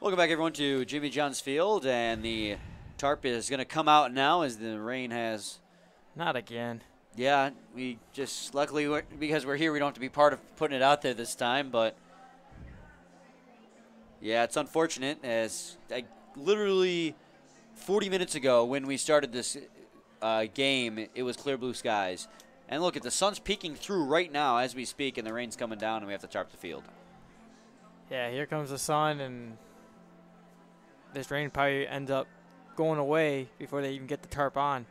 Welcome back, everyone, to Jimmy John's Field, and the tarp is going to come out now as the rain has. Not again. Yeah, we just luckily because we're here, we don't have to be part of putting it out there this time. But yeah, it's unfortunate as literally 40 minutes ago when we started this game, it was clear blue skies, and look at the sun's peeking through right now as we speak, and the rain's coming down, and we have to tarp the field. Yeah, here comes the sun, and this rain probably ends up going away before they even get the tarp on.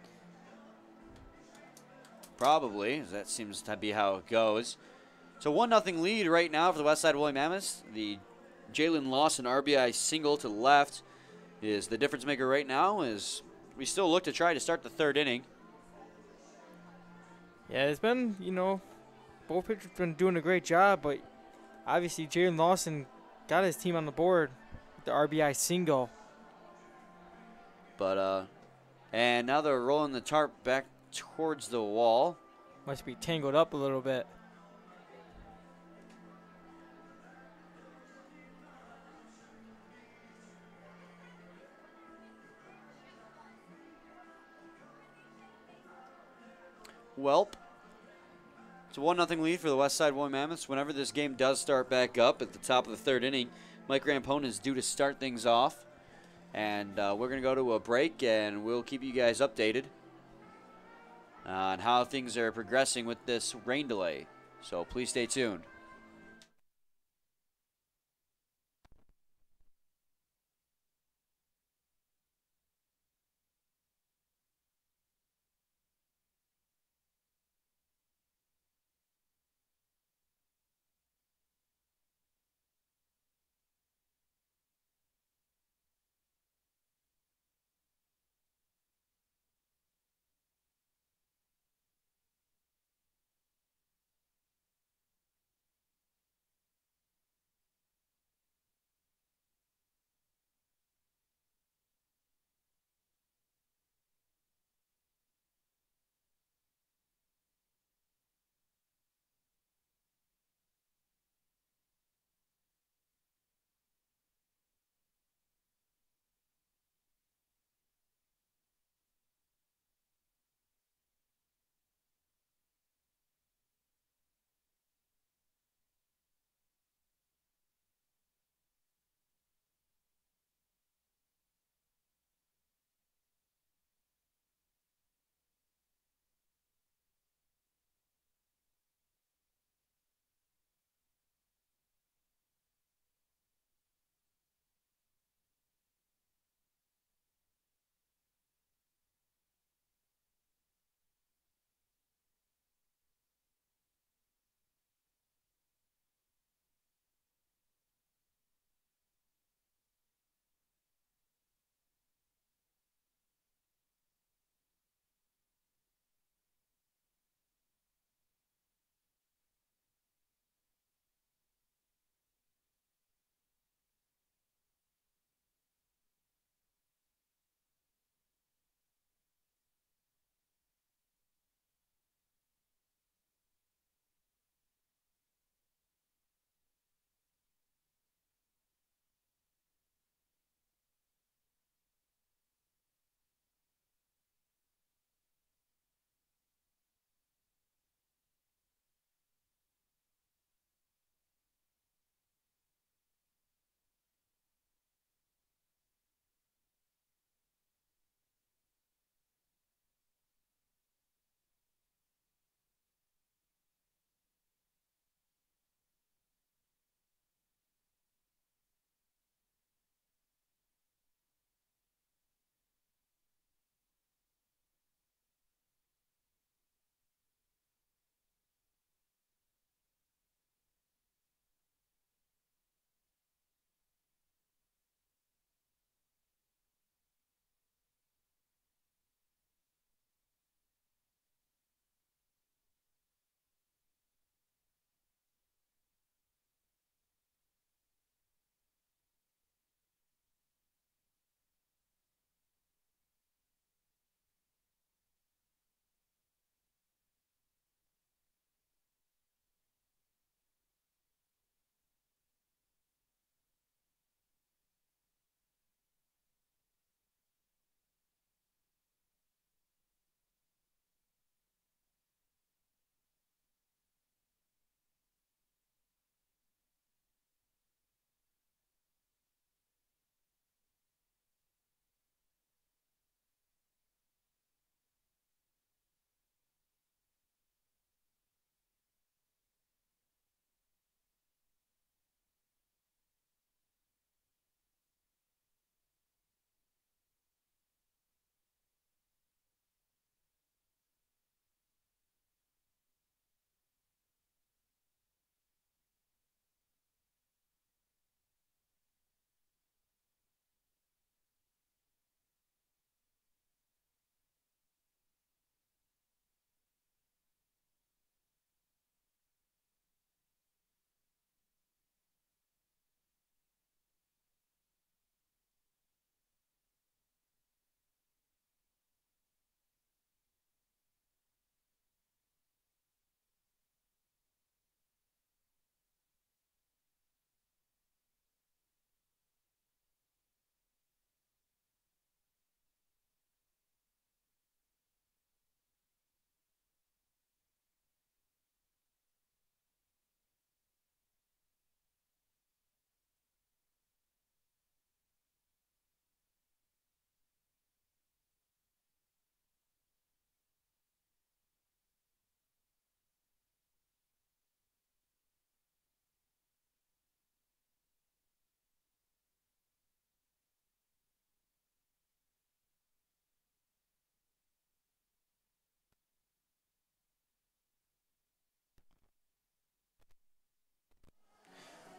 Probably. That seems to be how it goes. So 1-0 lead right now for the Westside Woolly Mammoths. The Jalen Lawson RBI single to the left is the difference maker right now as we still look to try to start the third inning. Yeah, it's been, both pitchers been doing a great job, but obviously Jalen Lawson got his team on the board with the RBI single. But, and now they're rolling the tarp back towards the wall. Must be tangled up a little bit. Welp. It's a 1-0 lead for the Westside Woolly Mammoths. Whenever this game does start back up at the top of the third inning, Mike Rampone is due to start things off. And we're going to go to a break, and we'll keep you guys updated on how things are progressing with this rain delay. So please stay tuned.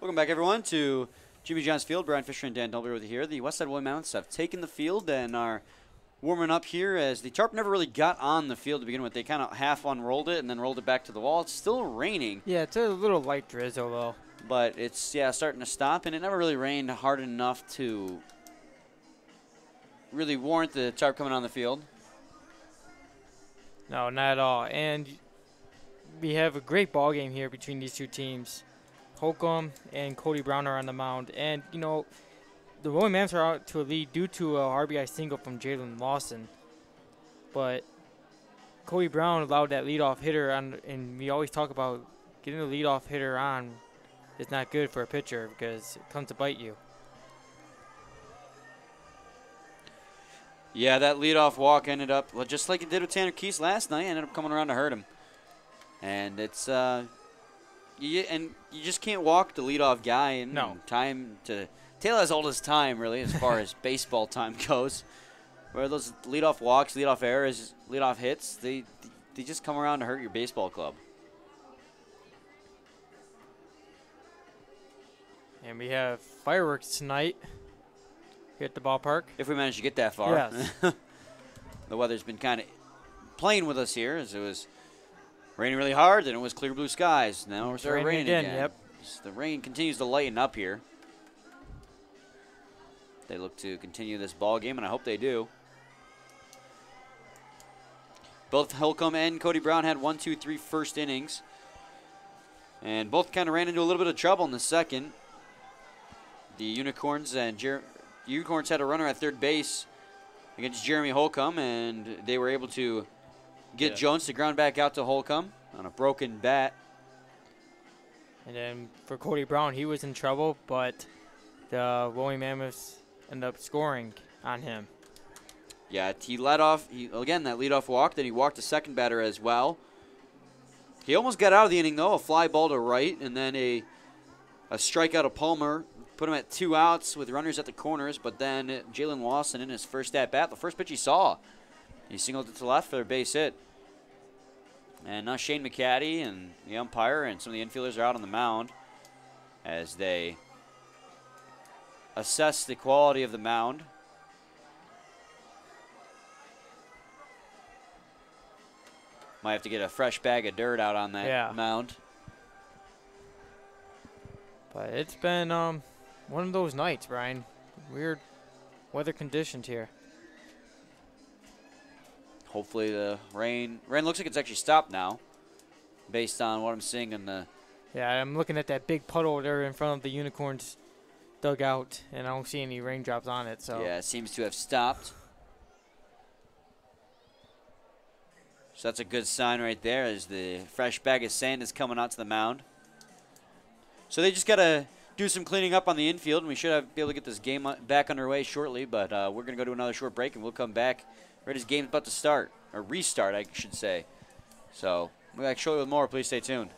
Welcome back, everyone, to Jimmy John's Field. Brian Fisher and Dan Dolby with you here. The Westside Woolly Mammoths have taken the field and are warming up here as the tarp never really got on the field to begin with. They kind of half unrolled it and then rolled it back to the wall. It's still raining. Yeah, it's a little light drizzle, though. But it's, starting to stop, and it never really rained hard enough to really warrant the tarp coming on the field. No, not at all. And we have a great ball game here between these two teams. Holcomb and Cody Brown are on the mound. And, the Woolly Mammoths are out to a lead due to a RBI single from Jalen Lawson. But Cody Brown allowed that leadoff hitter on, and we always talk about getting a leadoff hitter on is not good for a pitcher because it comes to bite you. Yeah, that leadoff walk ended up, just like it did with Tanner Keese last night, ended up coming around to hurt him. And it's, you just can't walk the leadoff guy in time to Taylor has all his time, really, as far as baseball time goes. Where those leadoff walks, leadoff errors, leadoff hits, they just come around to hurt your baseball club. And we have fireworks tonight here at the ballpark. If we manage to get that far. Yes. The weather's been kind of playing with us here as it was raining really hard, then it was clear blue skies. Now it's raining again. Yep. The rain continues to lighten up here. They look to continue this ball game, and I hope they do. Both Holcomb and Cody Brown had 1, 2, 3 first innings. And both kind of ran into a little bit of trouble in the second. The Unicorns Unicorns had a runner at third base against Jeremy Holcomb, and they were able to get Jones to ground back out to Holcomb on a broken bat. And then for Cody Brown, he was in trouble, but the Woolly Mammoths ended up scoring on him. Yeah, he led off, again, that leadoff walk. Then he walked the second batter as well. He almost got out of the inning, though. A fly ball to right, and then a strikeout of Palmer. Put him at 2 outs with runners at the corners, but then Jalen Lawson in his first at-bat, the first pitch he saw, he singled it to left for a base hit. And now Shane McCaddy and the umpire and some of the infielders are out on the mound as they assess the quality of the mound. Might have to get a fresh bag of dirt out on that mound. But it's been one of those nights, Brian. Weird weather conditions here. Hopefully the rain looks like it's actually stopped now based on what I'm seeing in the... Yeah, I'm looking at that big puddle there in front of the Unicorns dugout, and I don't see any raindrops on it. So yeah, it seems to have stopped. So that's a good sign right there as the fresh bag of sand is coming out to the mound. So they just got to do some cleaning up on the infield, and we should be able to get this game back underway shortly. But we're going to go to another short break, and we'll come back right as game's about to start, or restart, I should say. So we'll be back shortly with more. Please stay tuned.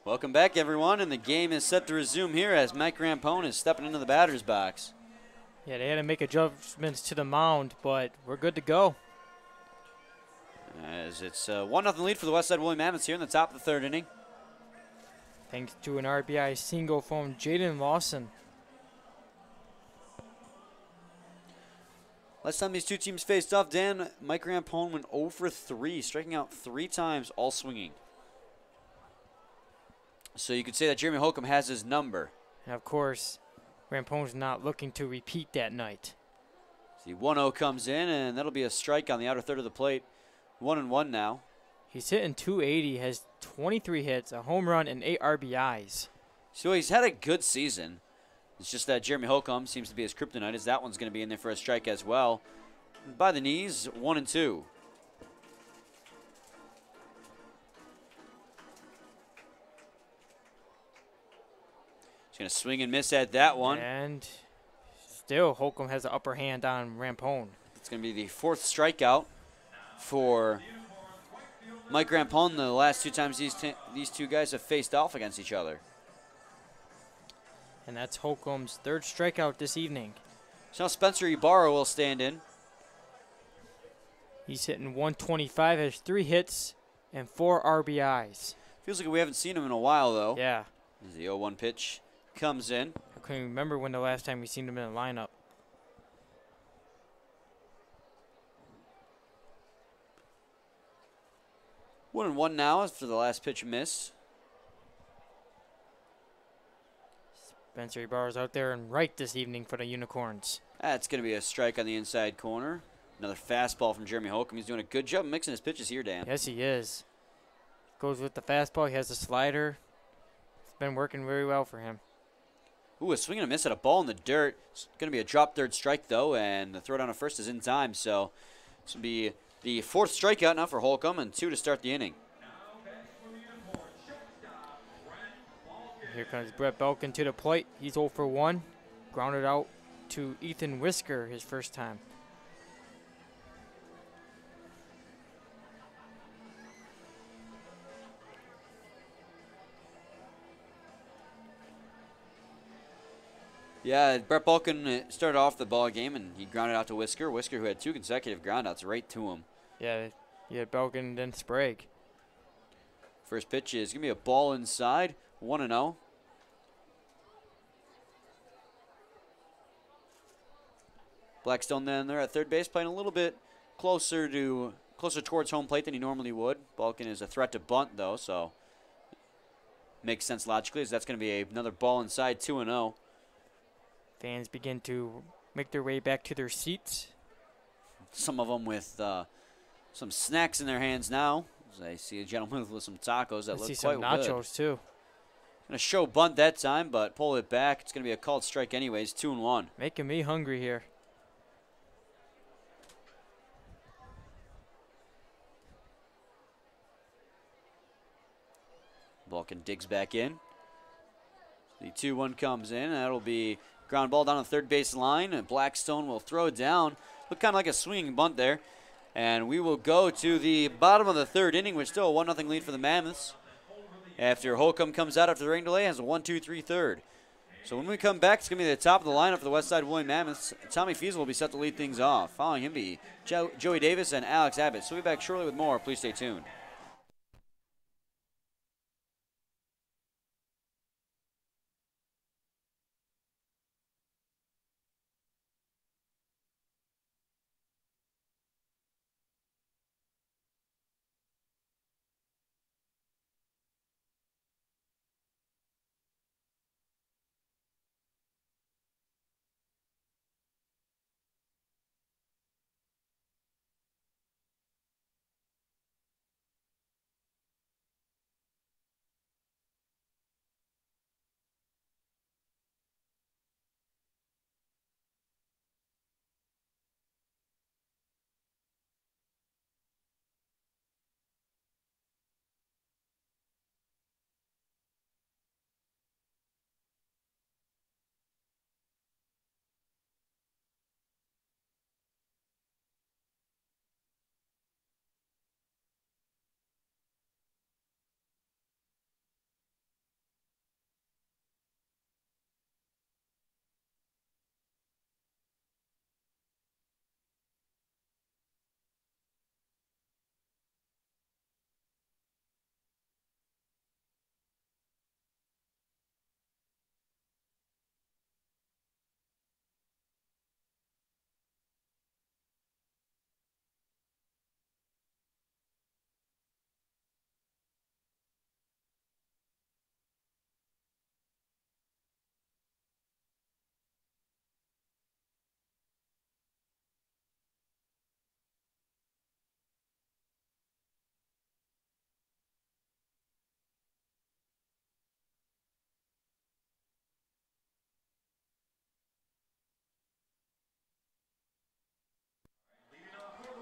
Welcome back, everyone, and the game is set to resume here as Mike Rampone is stepping into the batter's box. Yeah, they had to make adjustments to the mound, but we're good to go. As it's a 1-0 lead for the Westside Woolly Mammoths here in the top of the third inning. Thanks to an RBI single from Jaden Lawson. Last time these two teams faced off, Dan, Mike Rampone went 0 for 3, striking out 3 times, all swinging. So you could say that Jeremy Holcomb has his number. And of course, Rampone's not looking to repeat that night. The 1-0 comes in, and that'll be a strike on the outer third of the plate. 1-1 now. He's hitting .280, has 23 hits, a home run, and 8 RBIs. So he's had a good season. It's just that Jeremy Holcomb seems to be his kryptonite, as that one's going to be in there for a strike as well. By the knees, 1-2. Going to swing and miss at that one. And still, Holcomb has the upper hand on Rampone. It's going to be the 4th strikeout for Mike Rampone the last 2 times these two guys have faced off against each other. And that's Holcomb's 3rd strikeout this evening. So now Spencer Ibarra will stand in. He's hitting .125, has 3 hits and 4 RBIs. Feels like we haven't seen him in a while, though. Yeah. As the 0-1 pitch comes in. I couldn't remember when the last time we seen him in a lineup. One and one now after the last pitch missed. Spencer Ibarra's out there and right this evening for the Unicorns. That's going to be a strike on the inside corner. Another fastball from Jeremy Holcomb. He's doing a good job mixing his pitches here, Dan. Yes, he is. Goes with the fastball. He has a slider. It's been working very well for him. Ooh, a swing and a miss at a ball in the dirt. It's going to be a drop 3rd strike, though, and the throw down to first is in time. So this will be the 4th strikeout now for Holcomb and 2 to start the inning. Here comes Brett Belkin to the plate. He's 0 for 1. Grounded out to Ethan Whisker his first time. Yeah, Brett Balkin started off the ball game, and he grounded out to Whisker. Whisker, who had 2 consecutive groundouts right to him. Yeah, you had Belkin and then Sprague. First pitch is going to be a ball inside, 1-0. Blackstone then there at third base, playing a little bit closer towards home plate than he normally would. Balkin is a threat to bunt, though, so makes sense logically, as that's going to be another ball inside, 2-0. Fans begin to make their way back to their seats. Some of them with some snacks in their hands now. As I see a gentleman with some tacos that look see quite some good. nachos too. Going to show bunt that time, but pull it back. It's going to be a called strike anyways, 2-1. Making me hungry here. Balkin digs back in. The 2-1 comes in, and that'll be ground ball down the third base line, and Blackstone will throw it down. Look kind of like a swinging bunt there. And we will go to the bottom of the third inning, with still a 1-0 lead for the Mammoths. After Holcomb comes out after the rain delay, has a 1-2-3 third. So when we come back, it's going to be the top of the lineup for the Westside Woolly Mammoths. Tommy Fiesel will be set to lead things off. Following him be Joey Davis and Alex Abbott. So we'll be back shortly with more. Please stay tuned.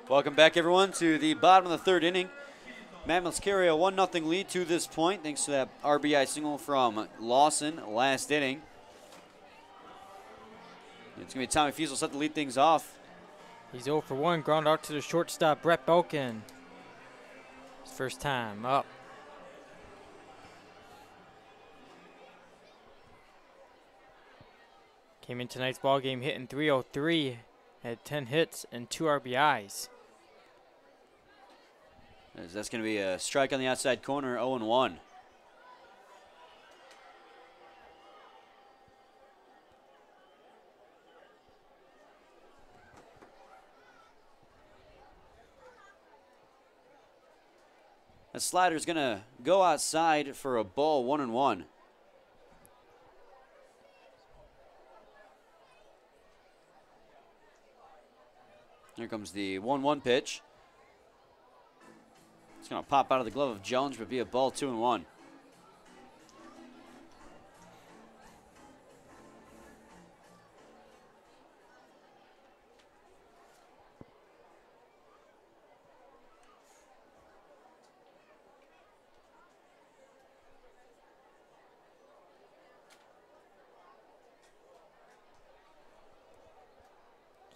Welcome back, everyone, to the bottom of the third inning. Mammoths carry a 1-0 lead to this point, thanks to that RBI single from Lawson last inning. It's going to be Tommy Fiesel set to lead things off. He's 0 for 1, ground out to the shortstop, Brett Belkin. His first time up. Came in tonight's ball game hitting .303, had 10 hits and 2 RBIs. As that's going to be a strike on the outside corner, 0-1. The slider's going to go outside for a ball, 1-1. Here comes the 1-1 pitch. It's going to pop out of the glove of Jones, but be a ball, 2-1.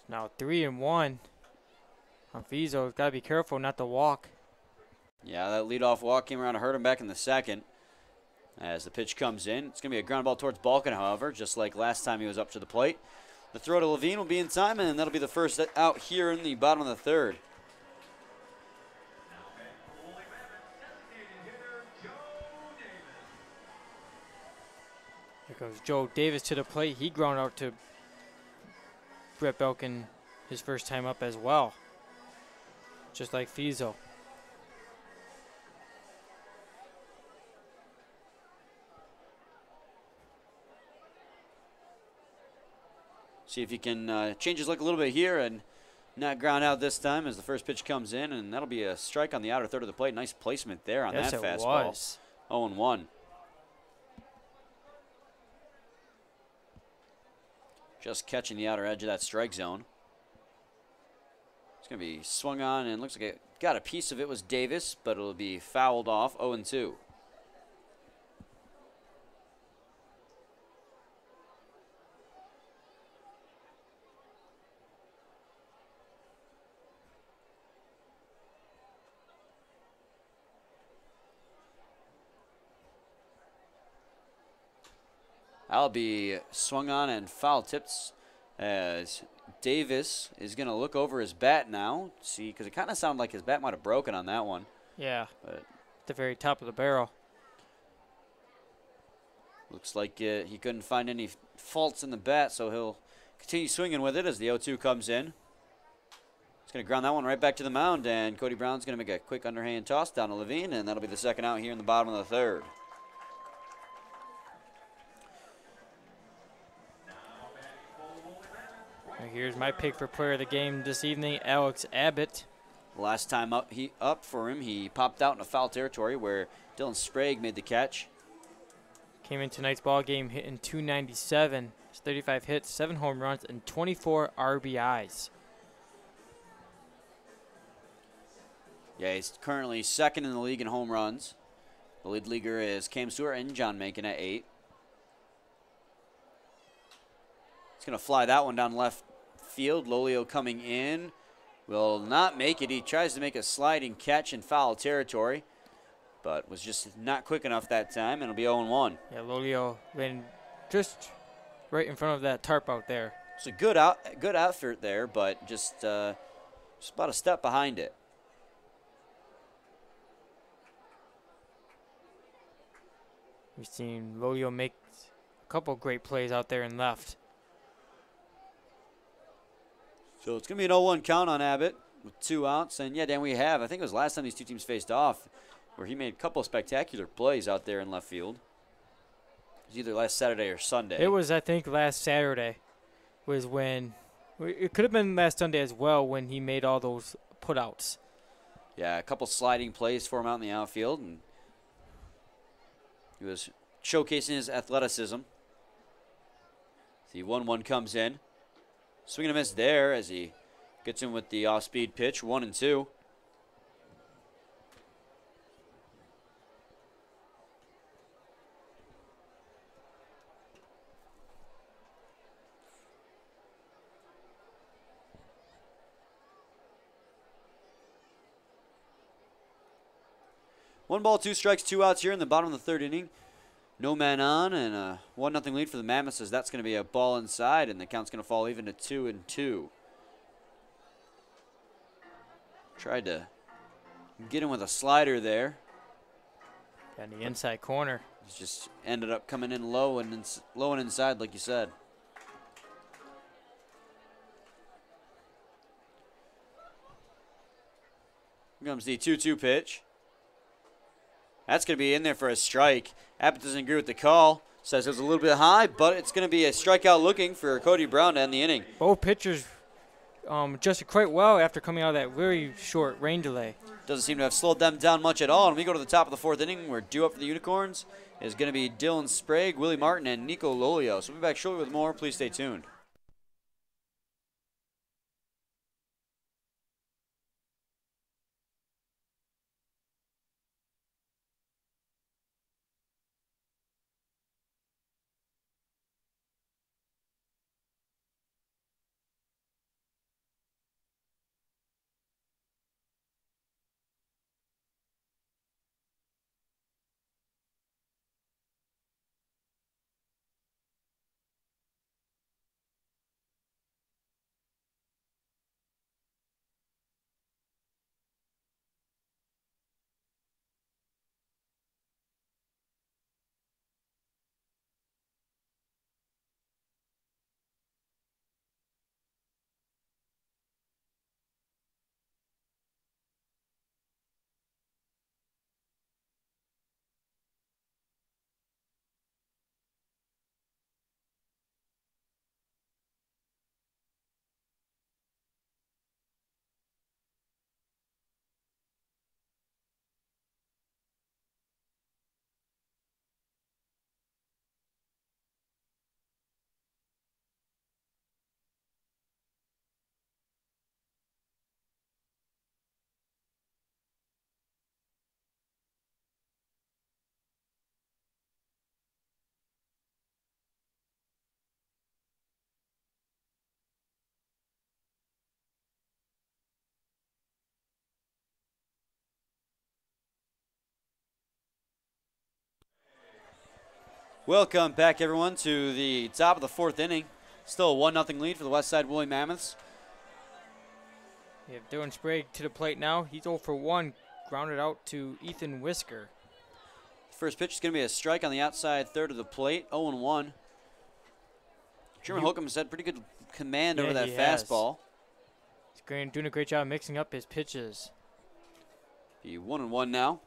Now 3-1 on Fiesel. He's got to be careful not to walk. Yeah, that leadoff walk came around to hurt him back in the second. As the pitch comes in, it's going to be a ground ball towards Balkin, however, just like last time he was up to the plate. The throw to Levine will be in time, and that'll be the first out here in the bottom of the third. Here goes Joe Davis to the plate. He ground out to Brett Belkin his first time up as well, just like Fiesel. See if he can change his look a little bit here and not ground out this time as the first pitch comes in, and that'll be a strike on the outer third of the plate. Nice placement there on Yes, that it fastball. was. 0-1. Just catching the outer edge of that strike zone. It's going to be swung on, and looks like it got a piece of it was Davis, but it'll be fouled off, 0-2. That'll be swung on and foul tipped as Davis is going to look over his bat now. See, because it kind of sounded like his bat might have broken on that one. Yeah, But at the very top of the barrel. looks like he couldn't find any faults in the bat, so he'll continue swinging with it as the 0-2 comes in. He's going to ground that one right back to the mound, and Cody Brown's going to make a quick underhand toss down to Levine, and that'll be the second out here in the bottom of the third. Here's my pick for player of the game this evening, Alex Abbott. Last time up for him, he popped out in a foul territory where Dylan Sprague made the catch. Came in tonight's ball game hitting .297, 35 hits, 7 home runs, and 24 RBIs. Yeah, he's currently second in the league in home runs. The lead leaguer is Cam Stewart and John Mankin at 8. He's going to fly that one down left field. Lolio coming in. Will not make it. He tries to make a sliding catch in foul territory, but was just not quick enough that time, and it'll be 0-1. Yeah, Lolio ran just right in front of that tarp out there. It's a good effort there, but just about a step behind it. We've seen Lolio make a couple great plays out there in left. So it's going to be an 0-1 count on Abbott with 2 outs. And, yeah, Dan, we have. I think it was last time these two teams faced off where he made a couple of spectacular plays out there in left field. It was either last Saturday or Sunday. It was, I think, last Saturday was when – it could have been last Sunday as well when he made all those putouts. Yeah, a couple sliding plays for him out in the outfield. And he was showcasing his athleticism. The 1-1 comes in. Swing and a miss there as he Gets in with the off-speed pitch, 1-2. One ball, 2 strikes, 2 outs here in the bottom of the 3rd inning. No man on, and a 1-0 lead for the Mammoths, as that's going to be a ball inside, and the count's going to fall even to 2-2. Tried to get him with a slider there. Got in the inside corner. He's just ended up coming in low and inside, like you said. Here comes the 2-2 pitch. That's going to be in there for a strike. Abbott doesn't agree with the call. Says it was a little bit high, but it's going to be a strikeout looking for Cody Brown to end the inning. Both pitchers adjusted quite well after coming out of that very short rain delay. Doesn't seem to have slowed them down much at all. And we go to the top of the 4th inning. We're due up for the Unicorns. Is going to be Dylan Sprague, Willie Martin, and Nico Lolio. So we'll be back shortly with more. Please stay tuned. Welcome back, everyone, to the top of the 4th inning. Still a 1-0 lead for the Westside Woolly Mammoths. We have Dylan Sprague to the plate now. He's 0 for 1, grounded out to Ethan Whisker. First pitch is going to be a strike on the outside 3rd of the plate, 0-1. Truman Holcomb has had pretty good command over that fastball. He's doing a great job mixing up his pitches. Be 1-1 now.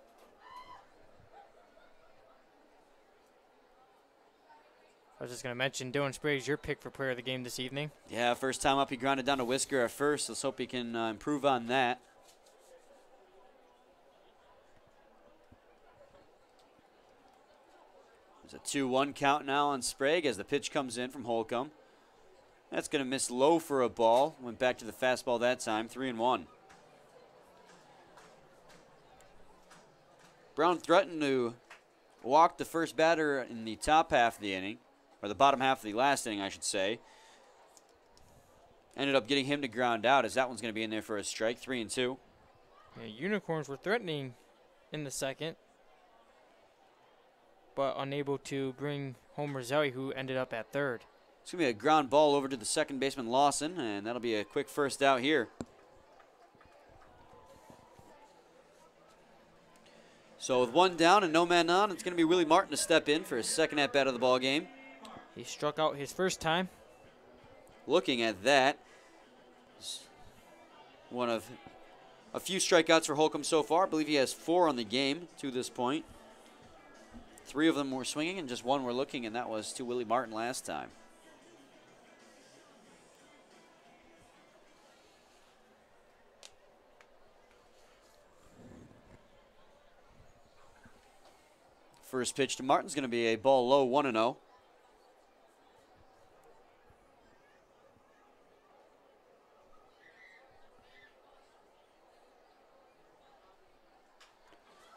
I was just going to mention Dylan Sprague's your pick for player of the game this evening. Yeah, first time up, he grounded down to Whisker at first. Let's hope he can improve on that. There's a 2-1 count now on Sprague as the pitch comes in from Holcomb. That's going to miss low for a ball. Went back to the fastball that time, 3-1. Brown threatened to walk the first batter in the top half of the inning, or the bottom half of the last inning, I should say. Ended up getting him to ground out, as that one's going to be in there for a strike, 3-2. Yeah, Unicorns were threatening in the second, but unable to bring home Roselli, who ended up at 3rd. It's going to be a ground ball over to the second baseman, Lawson, and that'll be a quick first out here. So with 1 down and no man on, it's going to be Willie Martin to step in for his second at-bat of the ball game. He struck out his first time. Looking at that, one of a few strikeouts for Holcomb so far. I believe he has 4 on the game to this point. 3 of them were swinging and just 1 were looking, and that was to Willie Martin last time. First pitch to Martin's going to be a ball low, 1-0.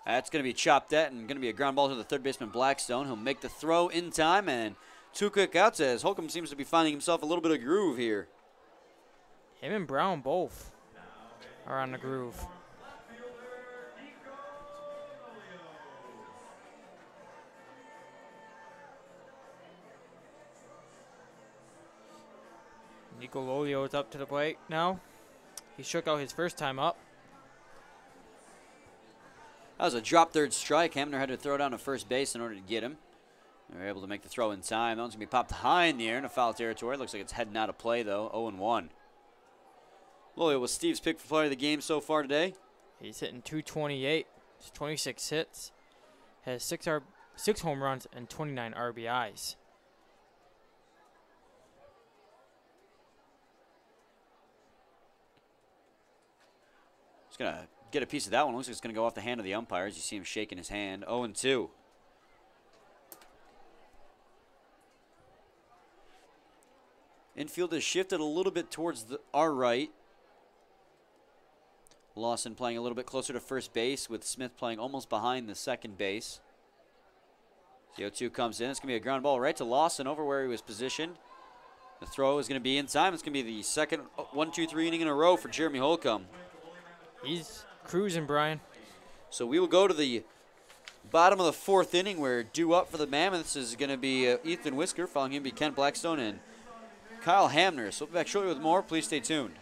That's going to be chopped at and going to be a ground ball to the third baseman Blackstone. He'll make the throw in time, and 2 quick outs as Holcomb seems to be finding himself a little bit of groove here. Him and Brown both are on the groove. Nico Lolio is up to the plate now. He shook out his first time up. That was a drop third strike. Hamner had to throw down to first base in order to get him. They were able to make the throw in time. That one's going to be popped high in the air into foul territory. Looks like it's heading out of play, though. 0-1. Lolio was Steve's pick for player of the game so far today. He's hitting 228. He's 26 hits. Has 6 home runs and 29 RBIs. He's going to get a piece of that one. Looks like it's going to go off the hand of the umpires. You see him shaking his hand. 0-2. Infield has shifted a little bit towards our right. Lawson playing a little bit closer to first base with Smith playing almost behind the second base. The 0-2 comes in. It's going to be a ground ball right to Lawson over where he was positioned. The throw is going to be in time. It's going to be the second 1-2-3 inning in a row for Jeremy Holcomb. He's cruising, Brian. So we will go to the bottom of the 4th inning where due up for the Mammoths is going to be Ethan Whisker. Following him will be Kent Blackstone and Kyle Hamner. So we'll be back shortly with more. Please stay tuned.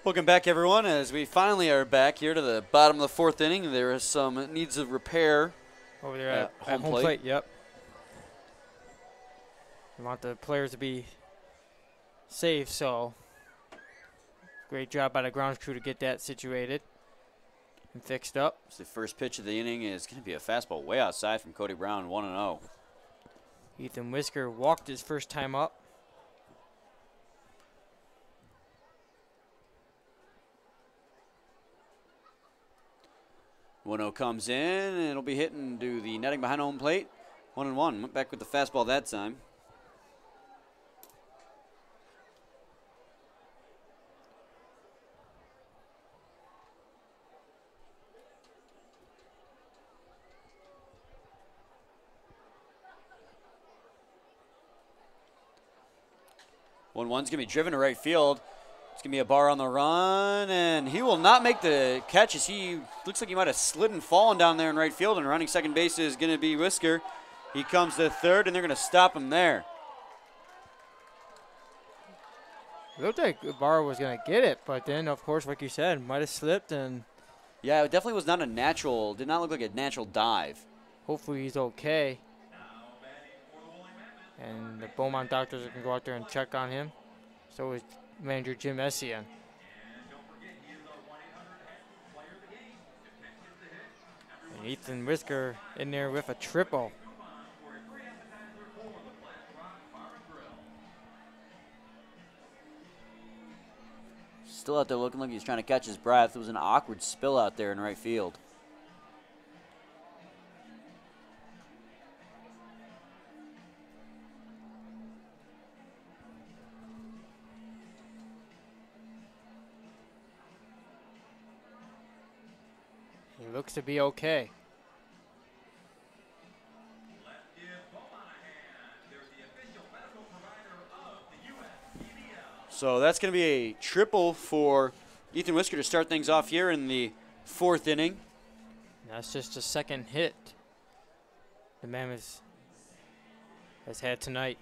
Welcome back, everyone, as we finally are back here to the bottom of the fourth inning. There is some needs of repair Over there at at home home plate. Yep. We want the players to be safe, so great job by the grounds crew to get that situated and fixed up. So the first pitch of the inning is going to be a fastball way outside from Cody Brown, 1-0. Ethan Whisker walked his first time up. One-0 comes in, and it'll be hitting to the netting behind home plate. 1-1. Went back with the fastball that time. One's going to be driven to right field. It's going to be a bar on the run, and he will not make the catch as he looks like he might have slid and fallen down there in right field, and running second base is going to be Whisker. He comes to third, and they're going to stop him there. It looked like Ibarra was going to get it, but then, of course, like you said, might have slipped, and Yeah, it definitely was not a natural, did not look like a natural dive. hopefully he's okay. And the Beaumont doctors can go out there and check on him. So is manager Jim Essien. And Ethan Whisker in there with a triple. Still out there looking like he's trying to catch his breath. It was an awkward spill out there in right field. He looks to be okay. Let's give Beaumont a hand. They're the official medical provider of the USPBL. So that's going to be a triple for Ethan Whisker to start things off here in the fourth inning. That's just a second hit the Mammoths has had tonight.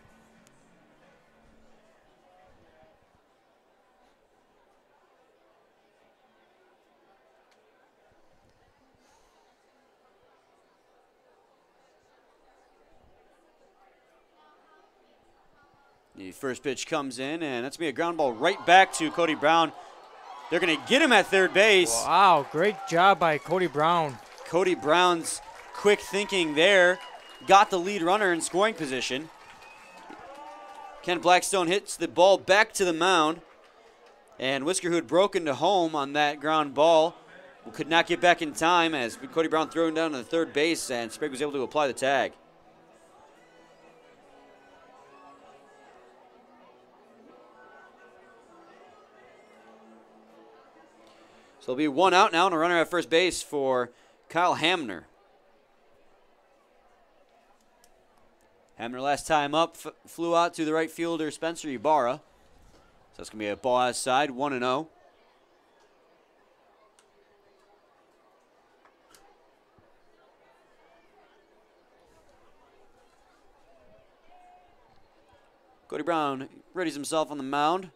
The first pitch comes in, and that's going to be a ground ball right back to Cody Brown. They're going to get him at third base. Wow, great job by Cody Brown. Cody Brown's quick thinking there got the lead runner in scoring position. Ken Blackstone hits the ball back to the mound, and Whisker, who had broken to home on that ground ball, could not get back in time as Cody Brown threw him down to the third base, and Sprague was able to apply the tag. So it'll be one out now and a runner at first base for Kyle Hamner. Hamner last time up flew out to the right fielder Spencer Ibarra. So it's going to be a ball outside, 1-0. Cody Brown readies himself on the mound.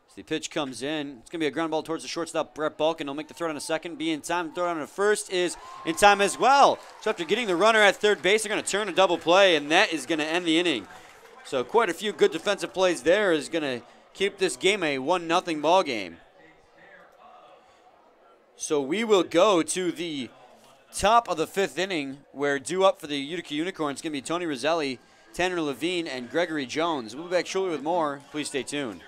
As the pitch comes in, it's going to be a ground ball towards the shortstop, Brett Balkin. He'll make the throw on a second, be in time. The throw on a first is in time as well. So after getting the runner at third base, they're going to turn a double play, and that is going to end the inning. So quite a few good defensive plays there is going to keep this game a 1-0 ball game. So we will go to the top of the fifth inning, where due up for the Utica Unicorns is going to be Tony Roselli, Tanner Levine, and Gregory Jones. We'll be back shortly with more. Please stay tuned.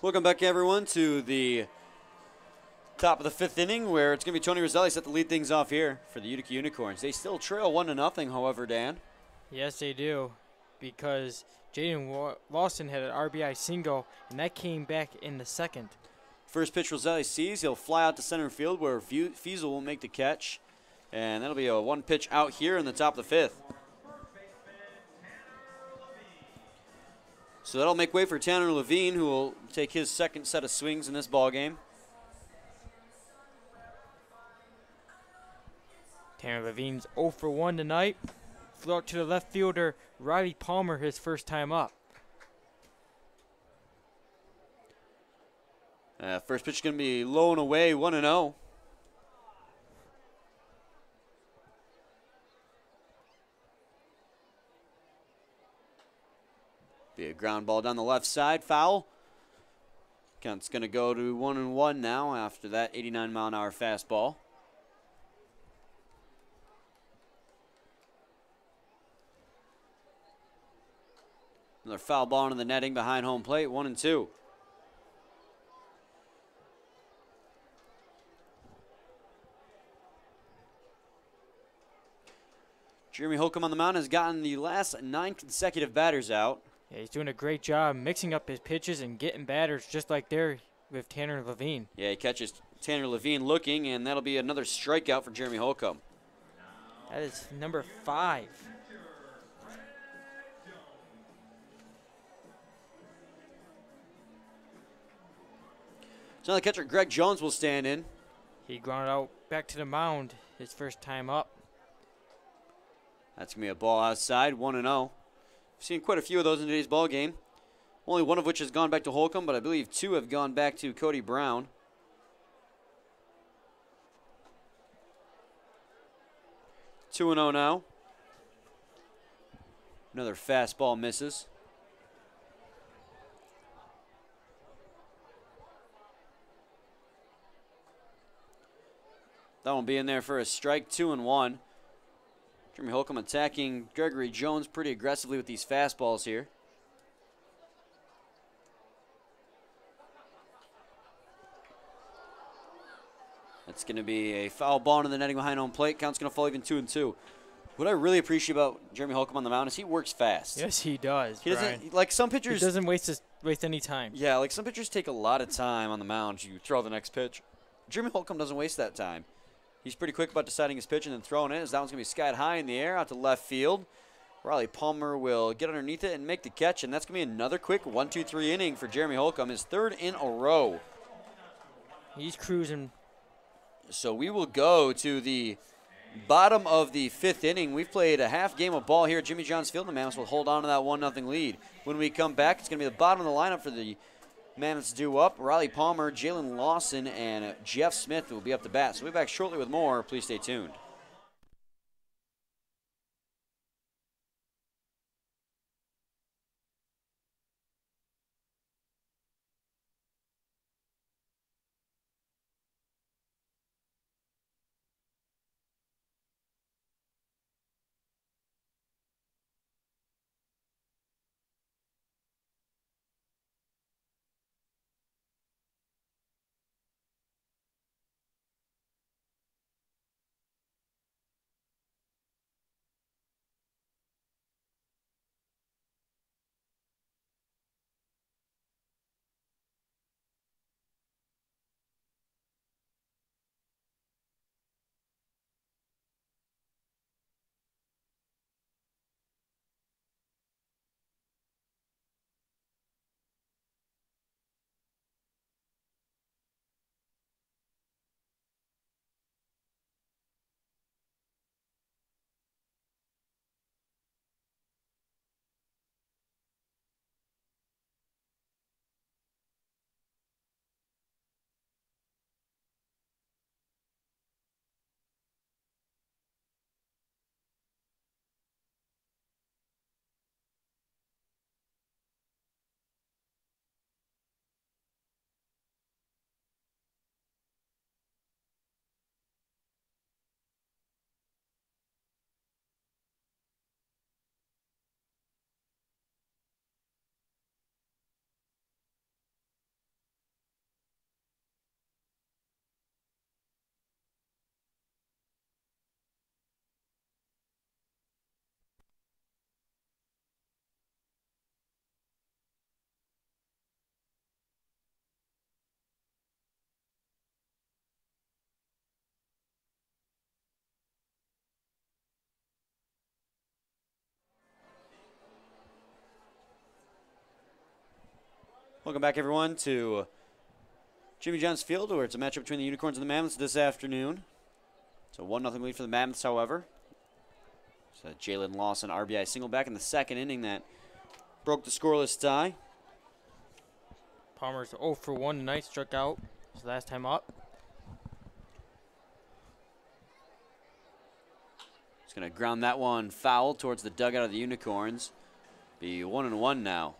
Welcome back, everyone, to the top of the 5th inning, where it's going to be Tony Roselli set to lead things off here for the Utica Unicorns. They still trail 1-0, however, Dan. Yes, they do, because Jaden Lawson had an RBI single, and that came back in the second. First pitch Roselli sees. He'll fly out to center field where Fiesel will make the catch. And that'll be a 1 pitch out here in the top of the 5th. So that'll make way for Tanner Levine, who will take his second set of swings in this ball game. Tanner Levine's 0 for 1 tonight. Flew out to the left fielder, Riley Palmer, his first time up. First pitch is going to be low and away, 1-0. Be a ground ball down the left side, foul. Count's going to go to 1-1 now after that 89-mile-an-hour fastball. Another foul ball into the netting behind home plate, 1-2. Jeremy Holcomb on the mound has gotten the last 9 consecutive batters out. Yeah, he's doing a great job mixing up his pitches and getting batters just like there with Tanner Levine. Yeah, he catches Tanner Levine looking, and that'll be another strikeout for Jeremy Holcomb. That is number 5. So now the catcher Greg Jones will stand in. He grounded out back to the mound his first time up. That's going to be a ball outside, 1-0. We've seen quite a few of those in today's ball game. Only one of which has gone back to Holcomb, but I believe 2 have gone back to Cody Brown. Two and 0 now. Another fastball misses. That won't be in there for a strike, 2-1. Jeremy Holcomb attacking Gregory Jones pretty aggressively with these fastballs here. That's going to be a foul ball into the netting behind home plate. Count's going to fall even 2-2. What I really appreciate about Jeremy Holcomb on the mound is he works fast. Yes, he does. He doesn't, like some pitchers. He doesn't waste any time. Yeah, like some pitchers take a lot of time on the mound to throw the next pitch. Jeremy Holcomb doesn't waste that time. He's pretty quick about deciding his pitch and then throwing it, as that one's going to be skied high in the air out to left field. Riley Palmer will get underneath it and make the catch, and that's going to be another quick 1-2-3 inning for Jeremy Holcomb, his 3rd in a row. He's cruising. So we will go to the bottom of the 5th inning. We've played a half game of ball here at Jimmy John's Field. The Mammoths will hold on to that 1-0 lead. When we come back, it's going to be the bottom of the lineup for the Mammoths due up. Riley Palmer, Jalen Lawson, and Jeff Smith will be up to bat. So we'll be back shortly with more. Please stay tuned. Welcome back, everyone, to Jimmy John's Field, where it's a matchup between the Unicorns and the Mammoths this afternoon. So 1-0 lead for the Mammoths, however. So Jalen Lawson RBI single back in the second inning that broke the scoreless tie. Palmer's 0 for 1 tonight, struck out his last time up. He's going to ground that one foul towards the dugout of the Unicorns. Be 1-1 now.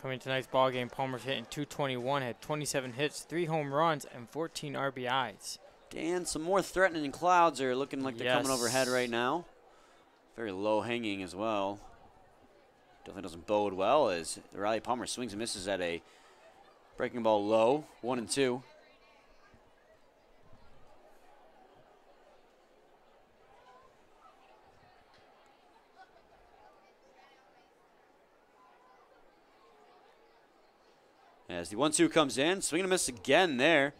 Coming to tonight's ball game, Palmer's hitting .221, had 27 hits, 3 home runs, and 14 RBIs. Dan, some more threatening clouds are looking like they're coming overhead right now. Very low hanging as well. Definitely doesn't bode well as Riley Palmer swings and misses at a breaking ball low, 1-2. As the 1-2 comes in, swing and a miss again there.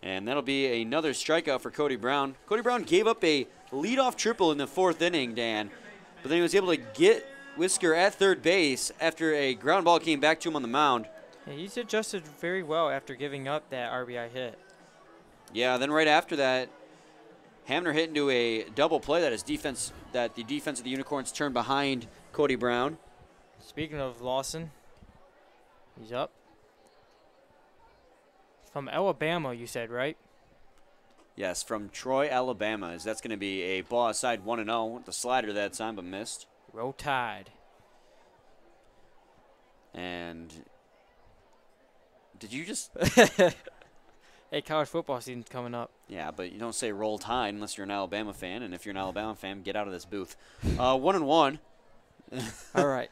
And that'll be another strikeout for Cody Brown. Cody Brown gave up a leadoff triple in the 4th inning, Dan. But then he was able to get Whisker at third base after a ground ball came back to him on the mound. Yeah, he's adjusted very well after giving up that RBI hit. Yeah, then right after that, Hamner hit into a double play that the defense of the Unicorns turned behind Cody Brown. Speaking of Lawson, he's up. From Alabama, you said, right? Yes, from Troy, Alabama. That's going to be a ball outside 1-0 with the slider that time, but missed. Roll Tide. And did you just... Hey, college football season's coming up. Yeah, but you don't say Roll Tide unless you're an Alabama fan, and if you're an Alabama fan, get out of this booth. 1-1. All right.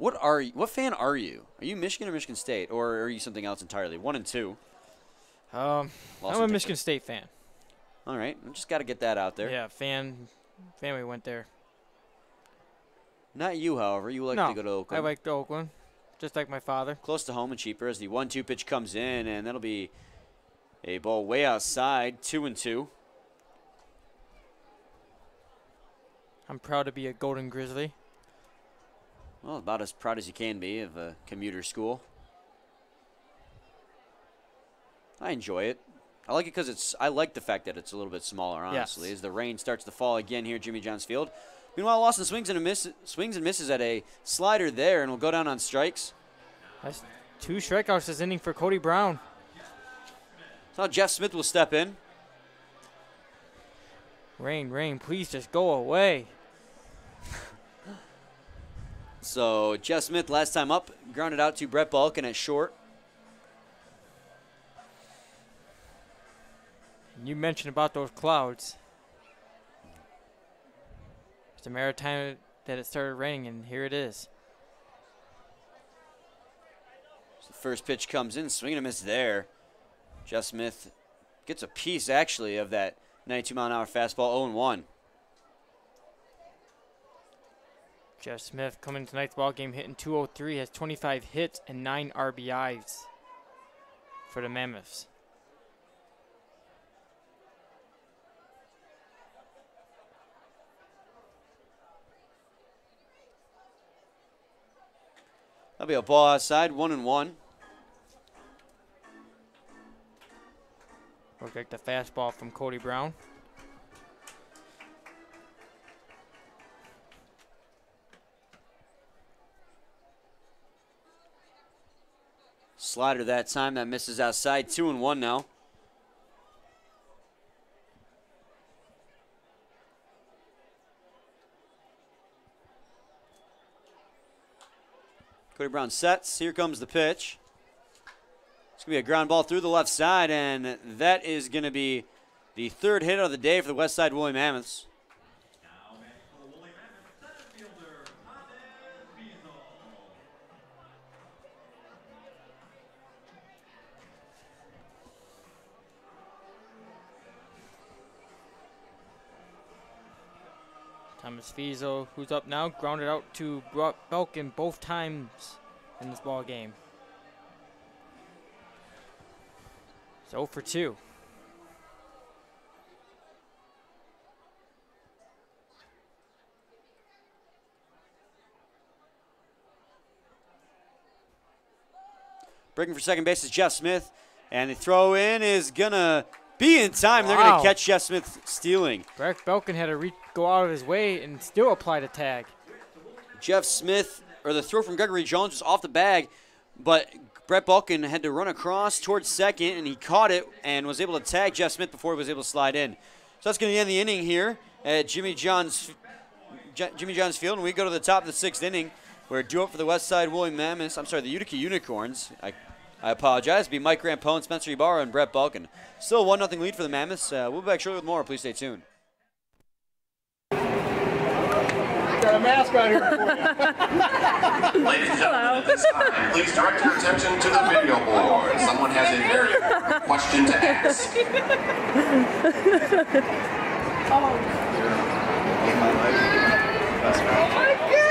What fan are you? Are you Michigan or Michigan State, or are you something else entirely? 1-2. I'm a Michigan State fan. All right, just got to get that out there. Yeah, family went there. Not you, however. You like to go to Oakland. I like Oakland, just like my father. Close to home and cheaper as the 1-2 pitch comes in, and that'll be a ball way outside, 2-2. I'm proud to be a Golden Grizzly. Well, about as proud as you can be of a commuter school. I enjoy it. I like it because I like the fact that it's a little bit smaller, honestly. Yes. As the rain starts to fall again here at Jimmy John's Field. Meanwhile, Lawson swings and misses at a slider there, and will go down on strikes. That's 2 strikeouts this inning for Cody Brown. So Jeff Smith will step in. Rain, please just go away. So Jeff Smith, last time up, grounded out to Brett Balkin at short. You mentioned about those clouds. It's a matter of time that it started raining, and here it is. So the first pitch comes in, swing and a miss there. Jeff Smith gets a piece, actually, of that 92-mile-an-hour fastball, 0-1. Jeff Smith coming to tonight's ball game hitting .203, has 25 hits and 9 RBIs for the Mammoths. That'll be a ball outside, 1-1. Looks like the fastball from Cody Brown. Slider that time, that misses outside, 2-1 now. Cody Brown sets. Here comes the pitch. It's going to be a ground ball through the left side, and that is going to be the 3rd hit of the day for the Westside Woolly Mammoths. Now batting for the Woolly Mammoths, center fielder, Weasel. Thomas Fiesel, who's up now, grounded out to Belkin both times in this ball game. It's 0 for 2. Breaking for second base is Jeff Smith. And the throw in is going to be in time. Wow. They're going to catch Jeff Smith stealing. Brett Belkin had to go out of his way and still apply the tag. Jeff Smith, or the throw from Gregory Jones was off the bag, but Brett Belkin had to run across towards second, and he caught it and was able to tag Jeff Smith before he was able to slide in. So that's going to end the inning here at Jimmy John's Field, and we go to the top of the 6th inning, where duel for the Westside Woolly Mammoths, the Utica Unicorns, I apologize, it'll be Mike Rampone, Spencer Ibarra, and Brett Belkin. Still 1-0 lead for the Mammoths. We'll be back shortly with more. Please stay tuned. Got a mask on here for you. Ladies and gentlemen, at this time, please direct your attention to the video board. Someone has a very important question to ask. Oh my goodness!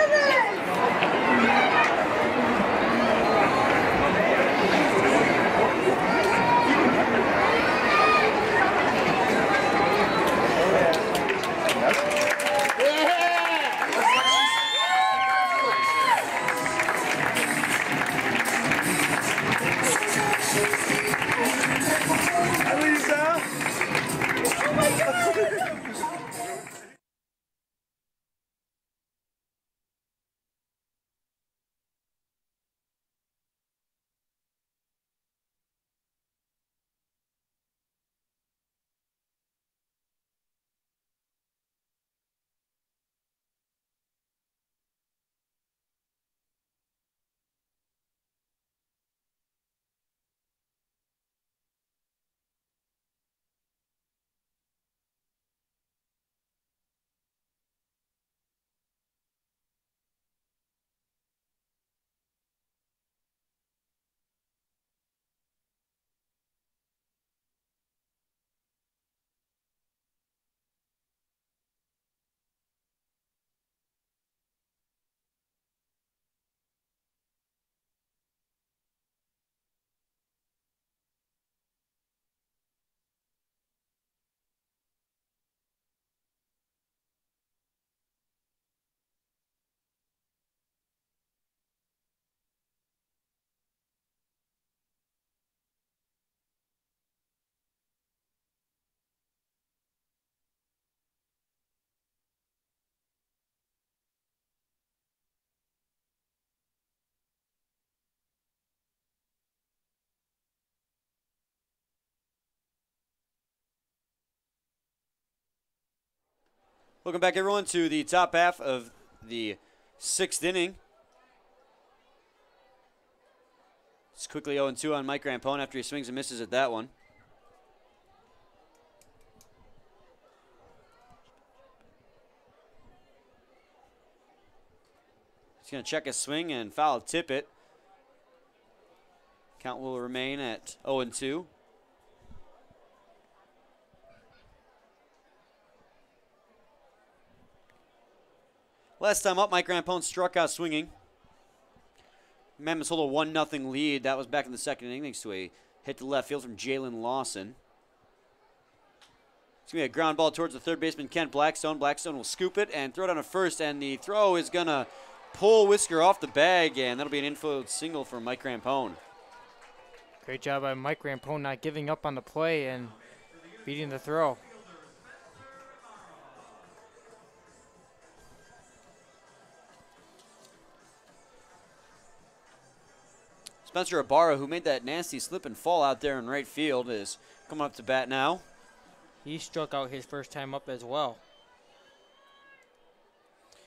Welcome back, everyone, to the top half of the 6th inning. It's quickly 0-2 on Mike Rampone after he swings and misses at that one. He's going to check his swing and foul tip it. Count will remain at 0-2. Last time up, Mike Rampone struck out swinging. Mammoths hold a 1-0 lead. That was back in the 2nd inning thanks to a hit to left field from Jalen Lawson. It's going to be a ground ball towards the third baseman, Kent Blackstone. Blackstone will scoop it and throw it on a first, and the throw is going to pull Whisker off the bag, and that'll be an infield single for Mike Rampone. Great job by Mike Rampone not giving up on the play and beating the throw. Spencer Ibarra, who made that nasty slip and fall out there in right field, is coming up to bat now. He struck out his first time up as well.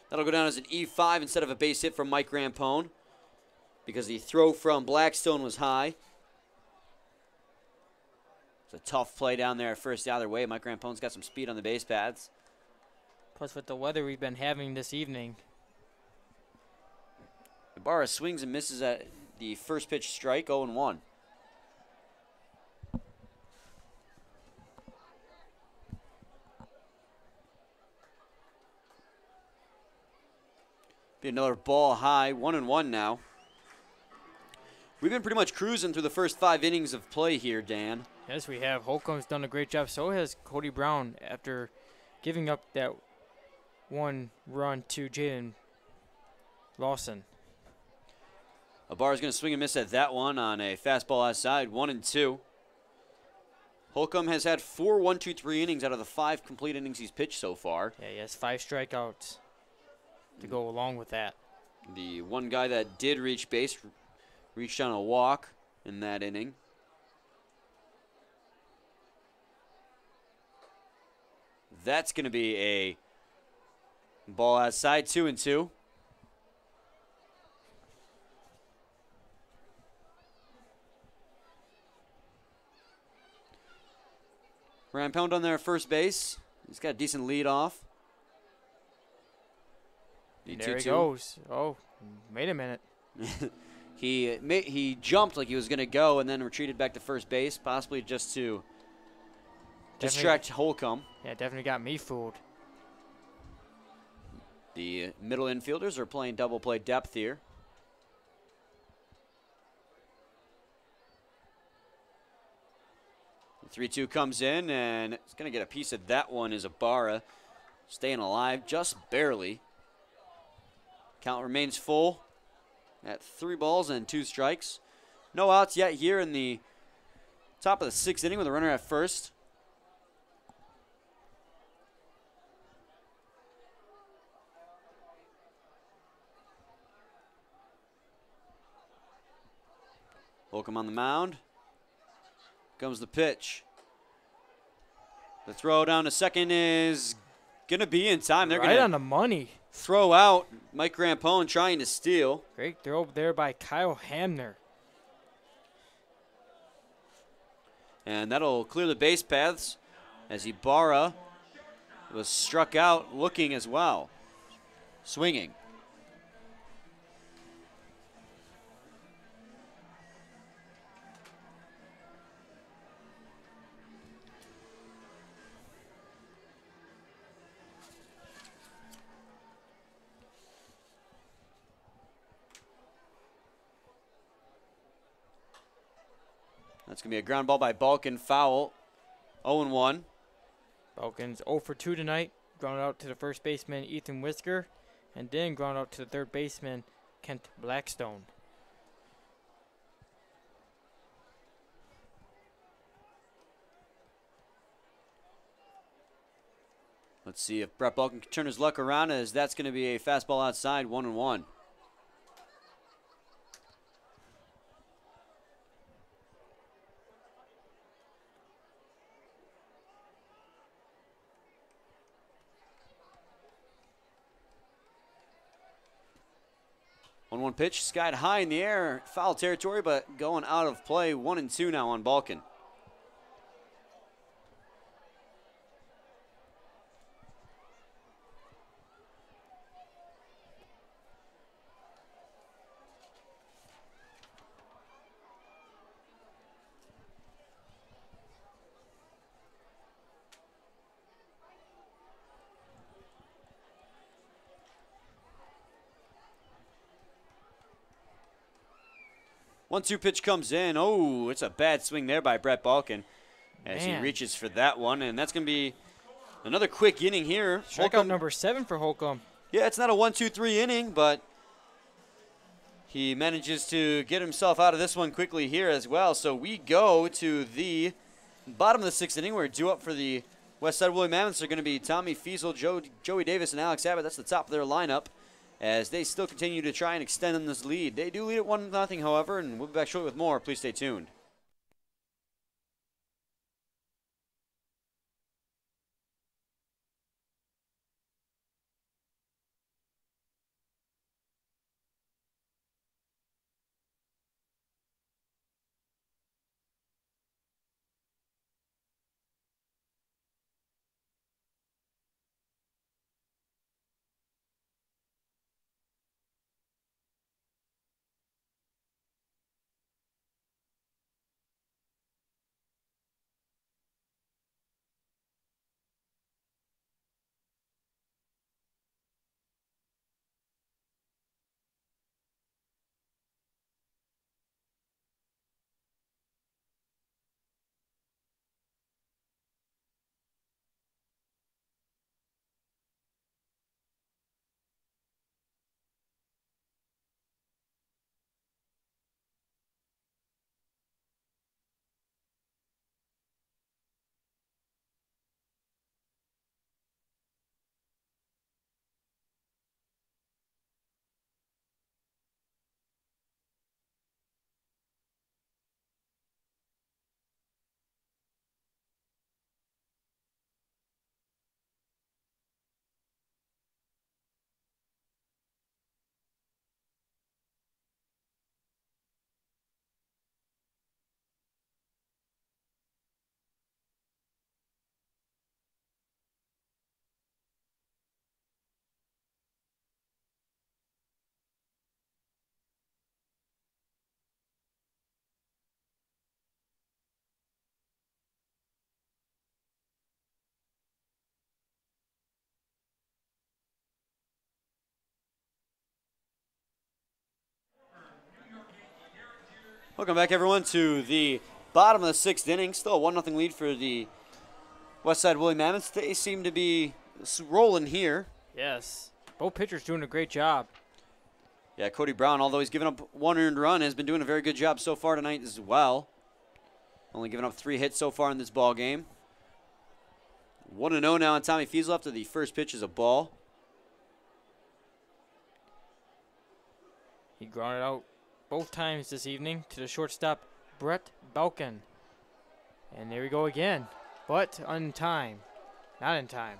That'll go down as an E5 instead of a base hit from Mike Rampone because the throw from Blackstone was high. It's a tough play down there at first the other way. Mike Rampone's got some speed on the base paths. Plus with the weather we've been having this evening. Ibarra swings and misses at the first pitch strike, 0-1. Be another ball high, 1-1 now. We've been pretty much cruising through the first 5 innings of play here, Dan. Yes, we have. Holcomb's done a great job. So has Cody Brown after giving up that 1 run to Jalen Lawson. Ibarra's going to swing and miss at that one on a fastball outside, 1-2. Holcomb has had 4 1-2-3 innings out of the 5 complete innings he's pitched so far. Yeah, he has 5 strikeouts to go along with that. The one guy that did reach base reached on a walk in that inning. That's going to be a ball outside, 2-2. Rampone on there at first base. He's got a decent lead off. There he goes. Oh, wait a minute. He jumped like he was going to go and then retreated back to first base, possibly just to distract Holcomb. Yeah, definitely got me fooled. The middle infielders are playing double play depth here. The 3-2 comes in, and it's going to get a piece of that one is Ibarra. Staying alive just barely. Count remains full at 3 balls and 2 strikes. No outs yet here in the top of the 6th inning with a runner at first. Holcomb on the mound. Comes the pitch. The throw down to second is going to be in time. They're right on the money. Throw out. Mike Rampone trying to steal. Great throw there by Kyle Hamner. And that'll clear the base paths as Ibarra was struck out looking as well. Swinging. That's going to be a ground ball by Balkin, foul, 0-1. Balkin's 0 for 2 tonight. Grounded out to the first baseman, Ethan Whisker, and then grounded out to the third baseman, Kent Blackstone. Let's see if Brett Balkin can turn his luck around, as that's going to be a fastball outside, 1-1. 1-1 pitch, skied high in the air, foul territory, but going out of play. 1-2 now on Balkin. One-two pitch comes in. Oh, it's a bad swing there by Brett Balkin as he reaches for that one. And that's going to be another quick inning here. Strikeout number 7 for Holcomb. Yeah, it's not a 1-2-3 inning, but he manages to get himself out of this one quickly here as well. So we go to the bottom of the 6th inning. We're due up for the Westside Woolly Mammoths. They're going to be Tommy Fiesel, Joey Davis, and Alex Abbott. That's the top of their lineup, as they still continue to try and extend in this lead. They do lead at 1-0, however, and we'll be back shortly with more. Please stay tuned. Welcome back, everyone, to the bottom of the 6th inning. Still a 1-0 lead for the Westside Woolly Mammoths. They seem to be rolling here. Yes. Both pitchers doing a great job. Yeah, Cody Brown, although he's given up 1 earned run, has been doing a very good job so far tonight as well. Only given up 3 hits so far in this ball game. 1-0 now on Tommy Fiesel after the first pitch is a ball. He grounded out both times this evening to the shortstop, Brett Belkin. And there we go again, but on time. Not in time.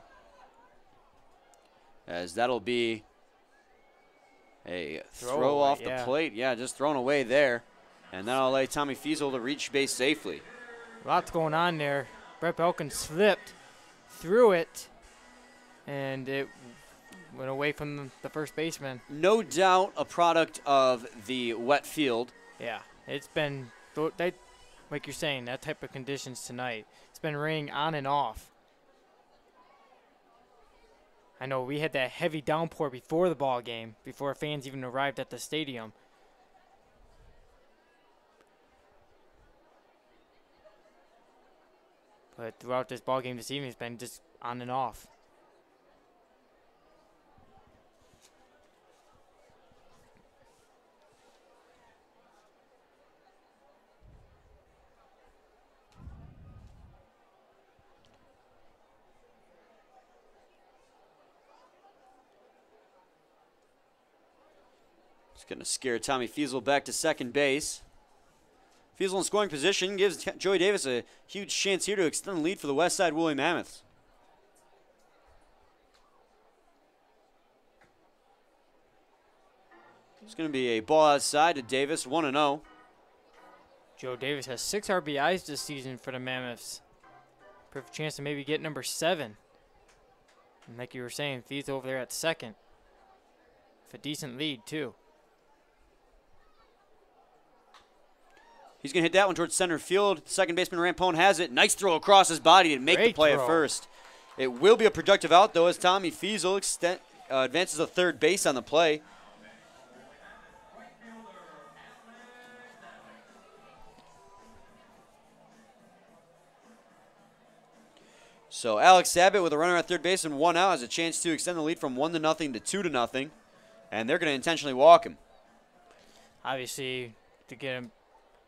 As that'll be a throw away, off the plate. Yeah, just thrown away there. And that'll allow Tommy Fiesel to reach base safely. Lots going on there. Brett Belkin slipped, threw it, and it went away from the first baseman. No doubt a product of the wet field. Yeah, it's been, like you're saying, that type of conditions tonight. It's been raining on and off. I know we had that heavy downpour before the ball game, before fans even arrived at the stadium. But throughout this ball game this evening, it's been just on and off. It's going to scare Tommy Fiesel back to second base. Fiesel in scoring position gives Joey Davis a huge chance here to extend the lead for the Westside Woolly Mammoths. It's going to be a ball outside to Davis, 1-0. Joe Davis has 6 RBIs this season for the Mammoths. Perfect chance to maybe get number 7. And like you were saying, Fiesel over there at second. With a decent lead, too. He's going to hit that one towards center field. Second baseman Rampone has it. Nice throw across his body to make the play at first. It will be a productive out, though, as Tommy Fiesel advances to third base on the play. So Alex Sabat with a runner at third base and 1 out has a chance to extend the lead from 1-0 to 2-0. And they're going to intentionally walk him. Obviously, to get him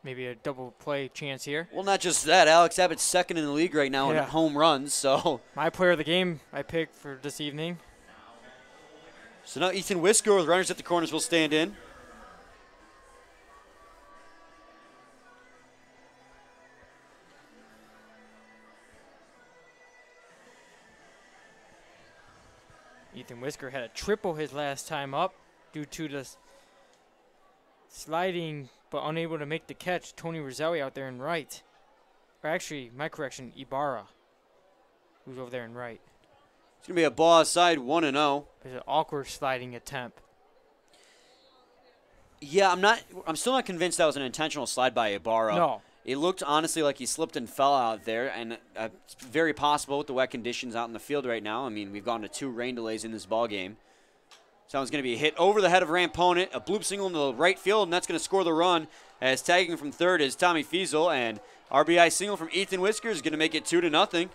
maybe a double play chance here. Well, not just that. Alex Abbott's second in the league right now in home runs. So my player of the game I picked for this evening. So now Ethan Whisker with runners at the corners will stand in. Ethan Whisker had a triple his last time up due to the sliding but unable to make the catch. Tony Roselli out there in right. Or actually, my correction, Ibarra, who's over there in right. It's going to be a ball outside, 1-0. It's an awkward sliding attempt. Yeah, I'm still not convinced that was an intentional slide by Ibarra. No. It looked honestly like he slipped and fell out there, and it's very possible with the wet conditions out in the field right now. I mean, we've gone to 2 rain delays in this ball game. So it's going to be hit over the head of Rampone, a bloop single into the right field, and that's going to score the run. As tagging from third is Tommy Fiesel, and RBI single from Ethan Whisker is going to make it 2-0.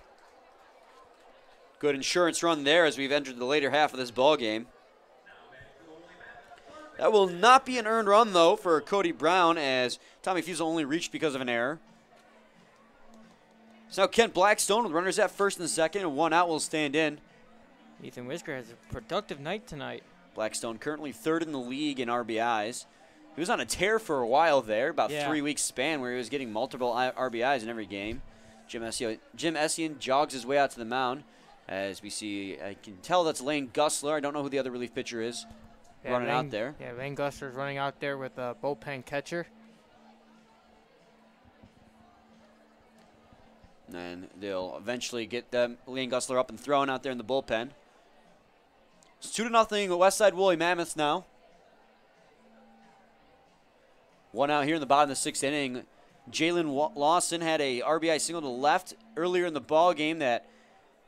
Good insurance run there as we've entered the later half of this ball game. That will not be an earned run, though, for Cody Brown, as Tommy Fiesel only reached because of an error. So now Kent Blackstone with runners at first and second, and 1 out will stand in. Ethan Whisker has a productive night tonight. Blackstone currently third in the league in RBIs. He was on a tear for a while there, about 3 weeks span, where he was getting multiple RBIs in every game. Jim Essien jogs his way out to the mound. As we see, I can tell that's Lane Gussler. I don't know who the other relief pitcher is running out there. Yeah, Lane Gussler's running out there with a bullpen catcher. And they'll eventually get Lane Gussler up and thrown out there in the bullpen. It's 2-0 Westside Woolly Mammoths now. 1 out here in the bottom of the 6th inning. Jalen Lawson had a RBI single to the left earlier in the ball game that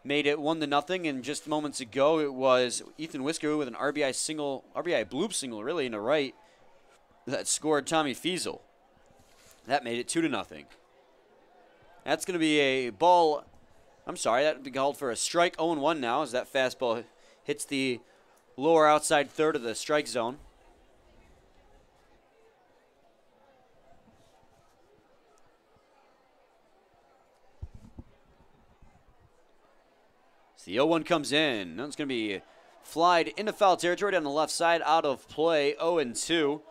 made it 1-0, and just moments ago it was Ethan Whisker with an RBI bloop single really in the right that scored Tommy Fiesel. That made it 2-0. That's going to be a ball. I'm sorry, that would be called for a strike. 0-1 now as that fastball hits the lower outside third of the strike zone. So the 0-1 comes in. That's going to be flied into foul territory down the left side, out of play. 0-2.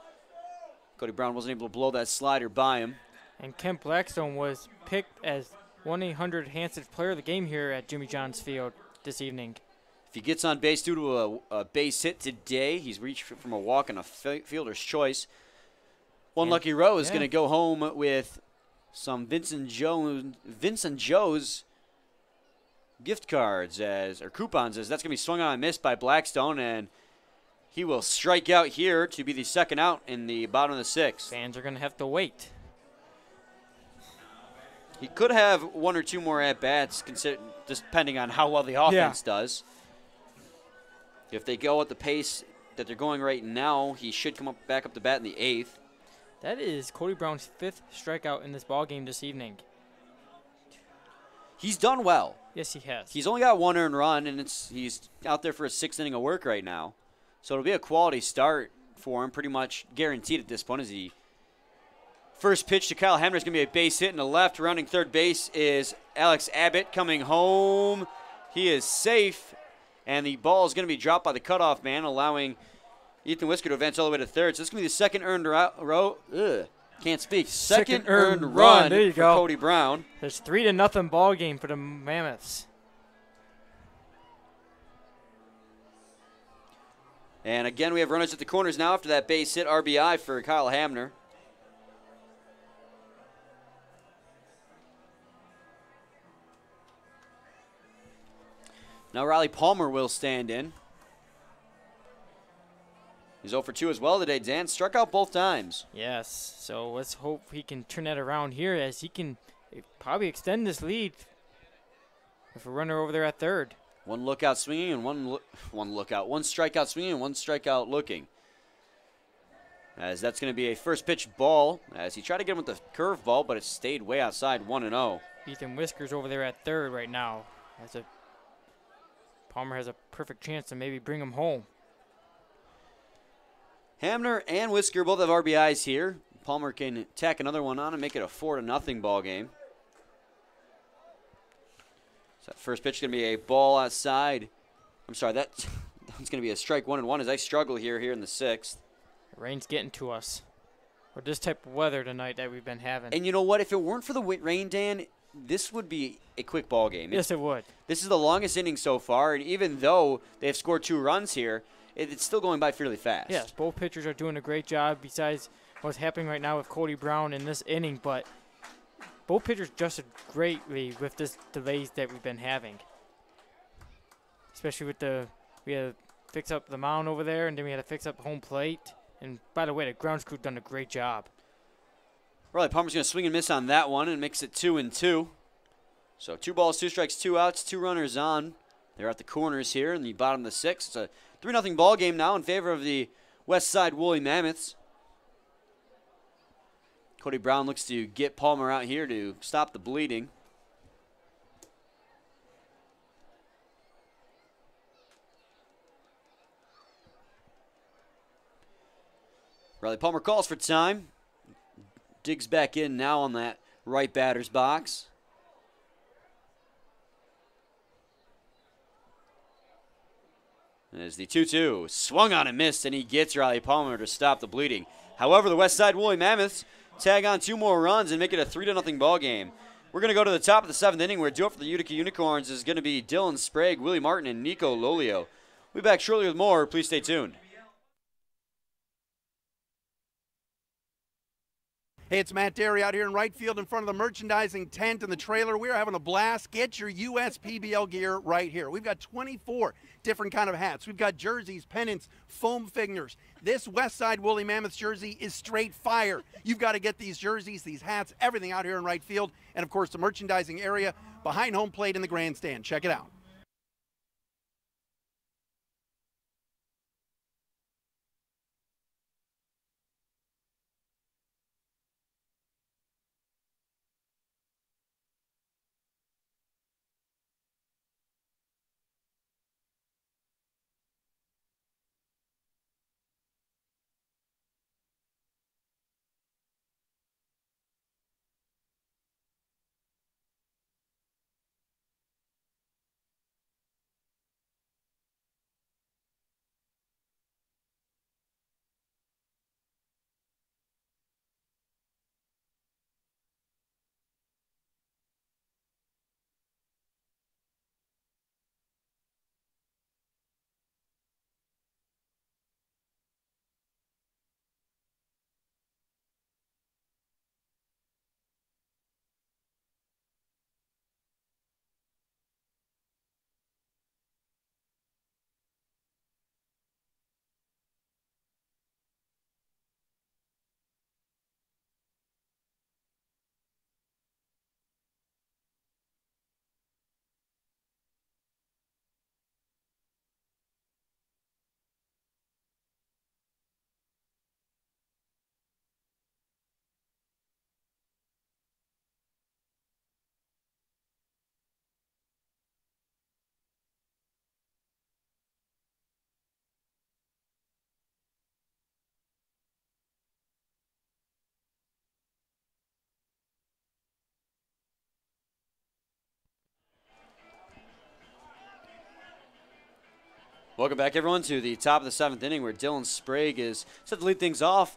Cody Brown wasn't able to blow that slider by him. And Kent Blackstone was picked as 1-800 Player of the Game here at Jimmy John's Field this evening. If he gets on base due to a base hit today, he's reached from a walk and a fielder's choice. One lucky row is going to go home with some Vincent Joe's gift cards or coupons, as that's going to be swung on and missed by Blackstone, and he will strike out here to be the second out in the bottom of the sixth. Fans are going to have to wait. He could have one or two more at-bats, just depending on how well the offense does. If they go at the pace that they're going right now, he should come back up to bat in the eighth. That is Cody Brown's 5th strikeout in this ballgame this evening. He's done well. Yes, he has. He's only got 1 earned run, and he's out there for a 6th inning of work right now. So it'll be a quality start for him, pretty much guaranteed at this point. As the first pitch to Kyle Hamner is going to be a base hit in the left. Rounding third base is Alex Abbott coming home. He is safe, and the ball is going to be dropped by the cutoff man, allowing Ethan Whisker to advance all the way to third. So this is going to be the second earned Can't speak. Second earned run there you for go. Cody Brown. There's 3-0 ball game for the Mammoths. And again, we have runners at the corners now after that base hit RBI for Kyle Hamner. Now Riley Palmer will stand in. He's 0 for 2 as well today. Dan struck out both times. Yes, so let's hope he can turn that around here, as he can probably extend this lead with a runner over there at third. One lookout swinging and one strikeout swinging and one strikeout looking. As that's going to be a first pitch ball, as he tried to get him with the curveball, but it stayed way outside, 1-0. Ethan Whiskers over there at third right now. Palmer has a perfect chance to maybe bring him home. Hamner and Whisker both have RBIs here. Palmer can tack another one on and make it a 4-0 ball game. So that first pitch is going to be a ball outside. I'm sorry, that's going to be a strike 1-1 as I struggle here in the sixth. The rain's getting to us. Or this type of weather tonight that we've been having. And you know what? If it weren't for the rain, Dan, this would be a quick ball game. Yes, it would. This is the longest inning so far, and even though they've scored 2 runs here, it's still going by fairly fast. Yes, both pitchers are doing a great job besides what's happening right now with Cody Brown in this inning, but both pitchers adjusted greatly with this delays that we've been having. Especially with we had to fix up the mound over there, and then we had to fix up home plate. And by the way, the grounds crew done a great job. Riley Palmer's going to swing and miss on that one and makes it 2-2. So 2 balls, 2 strikes, 2 outs, 2 runners on. They're at the corners here in the bottom of the sixth. It's a 3-0 ball game now in favor of the Westside Woolly Mammoths. Cody Brown looks to get Palmer out here to stop the bleeding. Riley Palmer calls for time. Digs back in now on that right batter's box. As the 2-2 swung on and missed, and he gets Riley Palmer to stop the bleeding. However, the Westside Woolly Mammoths tag on 2 more runs and make it a 3-0 ball game. We're going to go to the top of the 7th inning, where duel for the Utica Unicorns is going to be Dylan Sprague, Willie Martin, and Nico Lolio. We'll be back shortly with more. Please stay tuned. Hey, it's Matt Derry out here in right field in front of the merchandising tent and the trailer. We're having a blast. Get your USPBL gear right here. We've got 24 different kind of hats. We've got jerseys, pennants, foam figures. This Westside Woolly Mammoths jersey is straight fire. You've got to get these jerseys, these hats, everything out here in right field. And, of course, the merchandising area behind home plate in the grandstand. Check it out. Welcome back, everyone, to the top of the 7th inning where Dylan Sprague is set to lead things off.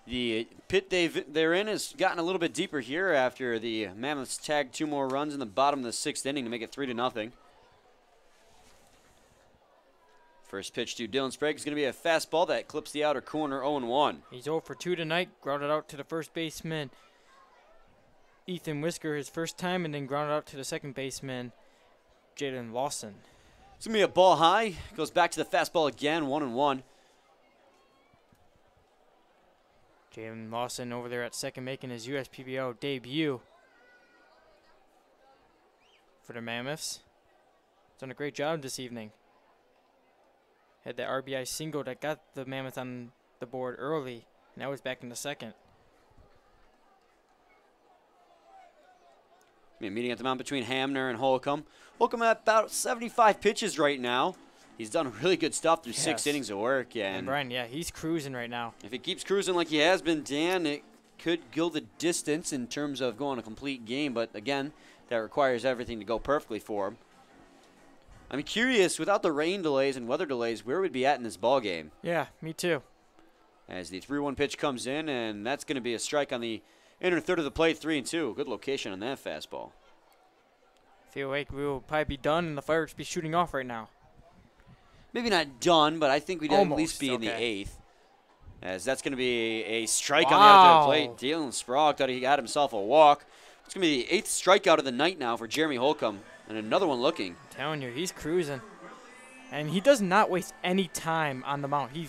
The pit they're in has gotten a little bit deeper here after the Mammoths tagged 2 more runs in the bottom of the 6th inning to make it 3-0. First pitch to Dylan Sprague is going to be a fastball that clips the outer corner, 0-1. He's 0 for 2 tonight. Grounded out to the first baseman, Ethan Whisker, his first time, and then grounded out to the second baseman, Jalen Lawson. It's going to be a ball high. Goes back to the fastball again, 1-1. Jalen Lawson over there at second making his USPBL debut for the Mammoths. Done a great job this evening. Had that RBI single that got the Mammoths on the board early. Now he's back in the second. Meeting at the mound between Hamner and Holcomb. Holcomb at about 75 pitches right now. He's done really good stuff through 6 innings of work. And Brian, yeah, he's cruising right now. If he keeps cruising like he has been, Dan, it could go the distance in terms of going a complete game. But again, that requires everything to go perfectly for him. I'm curious, without the rain delays and weather delays, where we'd be at in this ball game. Yeah, me too. As the 3-1 pitch comes in, and that's going to be a strike on the inner third of the plate, 3-2. Good location on that fastball. Feel like we will probably be done and the fireworks be shooting off right now. Maybe not done, but I think we'd at least be in the okay. 8th. As that's going to be a strike on the outside of the plate. Dylan Sprague thought he got himself a walk. It's going to be the 8th strikeout of the night now for Jeremy Holcomb. And another one looking. I'm telling you, he's cruising. And he does not waste any time on the mound. He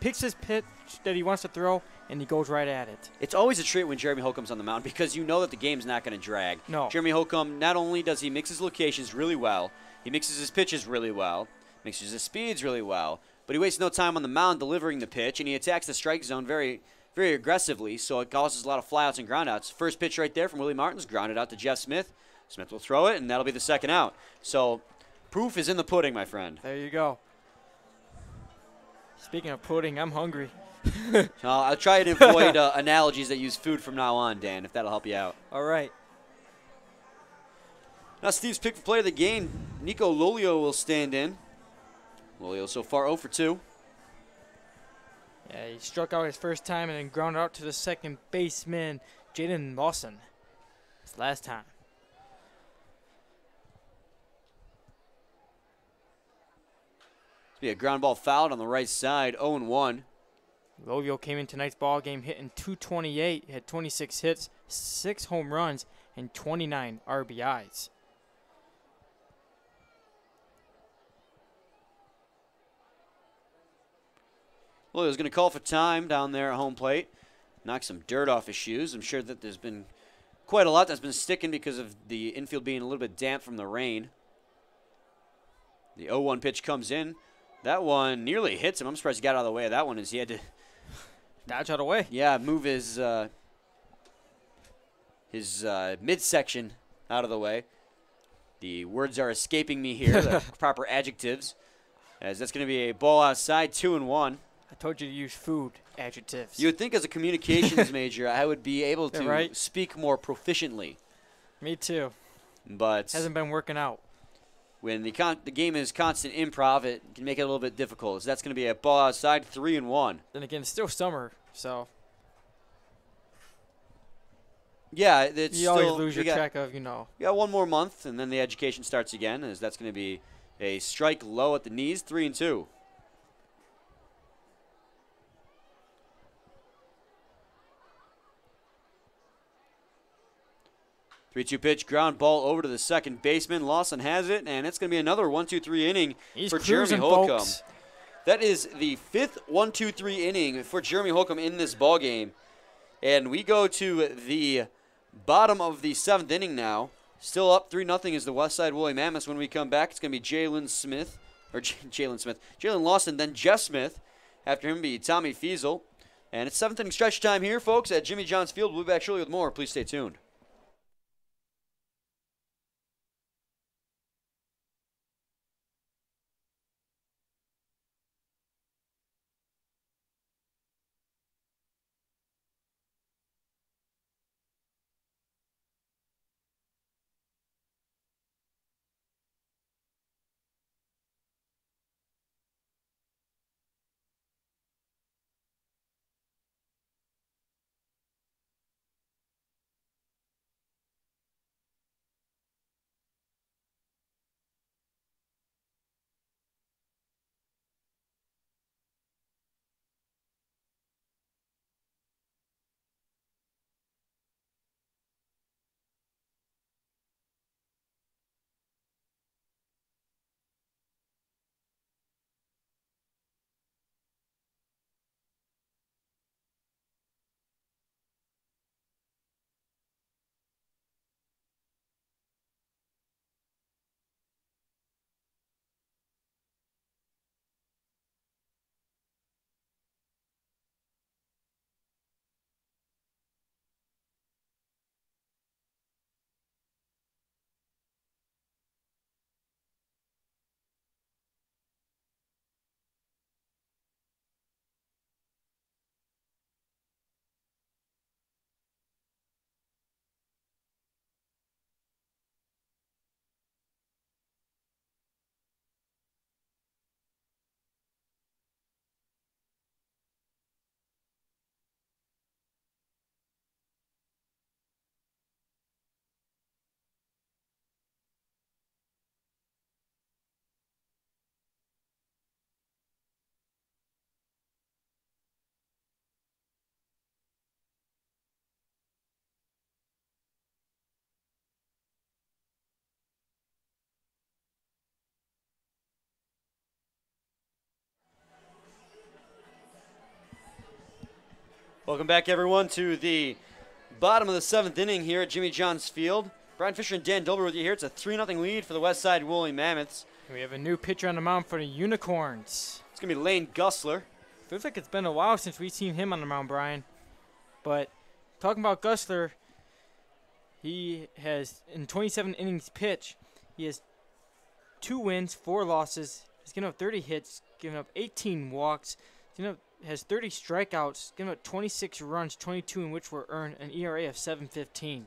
picks his pitch that he wants to throw, and he goes right at it. It's always a treat when Jeremy Holcomb's on the mound because you know that the game's not going to drag. No. Jeremy Holcomb, not only does he mix his locations really well, he mixes his pitches really well, mixes his speeds really well, but he wastes no time on the mound delivering the pitch, and he attacks the strike zone very, very aggressively, so it causes a lot of flyouts and groundouts. First pitch right there from Willie Martins, grounded out to Jeff Smith. Smith will throw it, and that'll be the second out. So proof is in the pudding, my friend. There you go. Speaking of pudding, I'm hungry. I'll try to avoid analogies that use food from now on, Dan, if that'll help you out. All right. Now Steve's pick for player of the game. Nico Lolio will stand in. Lolio so far 0 for 2. Yeah, he struck out his first time and then grounded out to the second baseman, Jaden Lawson. His last time. Be a ground ball fouled on the right side, 0-1. Lolio came in tonight's ball game hitting .228, had 26 hits, 6 home runs, and 29 RBIs. Lolio's going to call for time down there at home plate. Knock some dirt off his shoes. I'm sure that there's been quite a lot that's been sticking because of the infield being a little bit damp from the rain. The 0-1 pitch comes in. That one nearly hits him. I'm surprised he got out of the way of that one as he had to dodge out of the way. Yeah, move his midsection out of the way. The words are escaping me here, the proper adjectives. As that's going to be a ball outside, 2-1. I told you to use food adjectives. You would think as a communications major I would be able to right? speak more proficiently. Me too. But hasn't been working out. When the game is constant improv, it can make it a little bit difficult. So that's going to be a ball outside, 3-1. Then again, it's still summer, so. Yeah, it's you always lose your track of, You got one more month, and then the education starts again, as that's going to be a strike low at the knees, 3-2. 3-2 pitch, ground ball over to the second baseman. Lawson has it, and it's going to be another 1-2-3 inning for Jeremy Holcomb. Folks. That is the 5th 1-2-3 inning for Jeremy Holcomb in this ball game. And we go to the bottom of the 7th inning now. Still up 3-0 is the Westside Woolly Mammoths. When we come back, it's going to be Jalen Lawson, then Jeff Smith. After him be Tommy Fiesel. And it's 7th inning stretch time here, folks, at Jimmy John's Field. We'll be back shortly with more. Please stay tuned. Welcome back, everyone, to the bottom of the 7th inning here at Jimmy John's Field. Brian Fisher and Dan Dilber with you here. It's a 3-0 lead for the Westside Woolly Mammoths. We have a new pitcher on the mound for the Unicorns. It's going to be Lane Gusler. Feels like it's been a while since we've seen him on the mound, Brian. But talking about Gusler, he has, in 27 innings pitched, he has 2 wins, 4 losses. He's given up 30 hits, given up 18 walks, has 30 strikeouts, given up 26 runs, 22 in which were earned, an ERA of 7.15.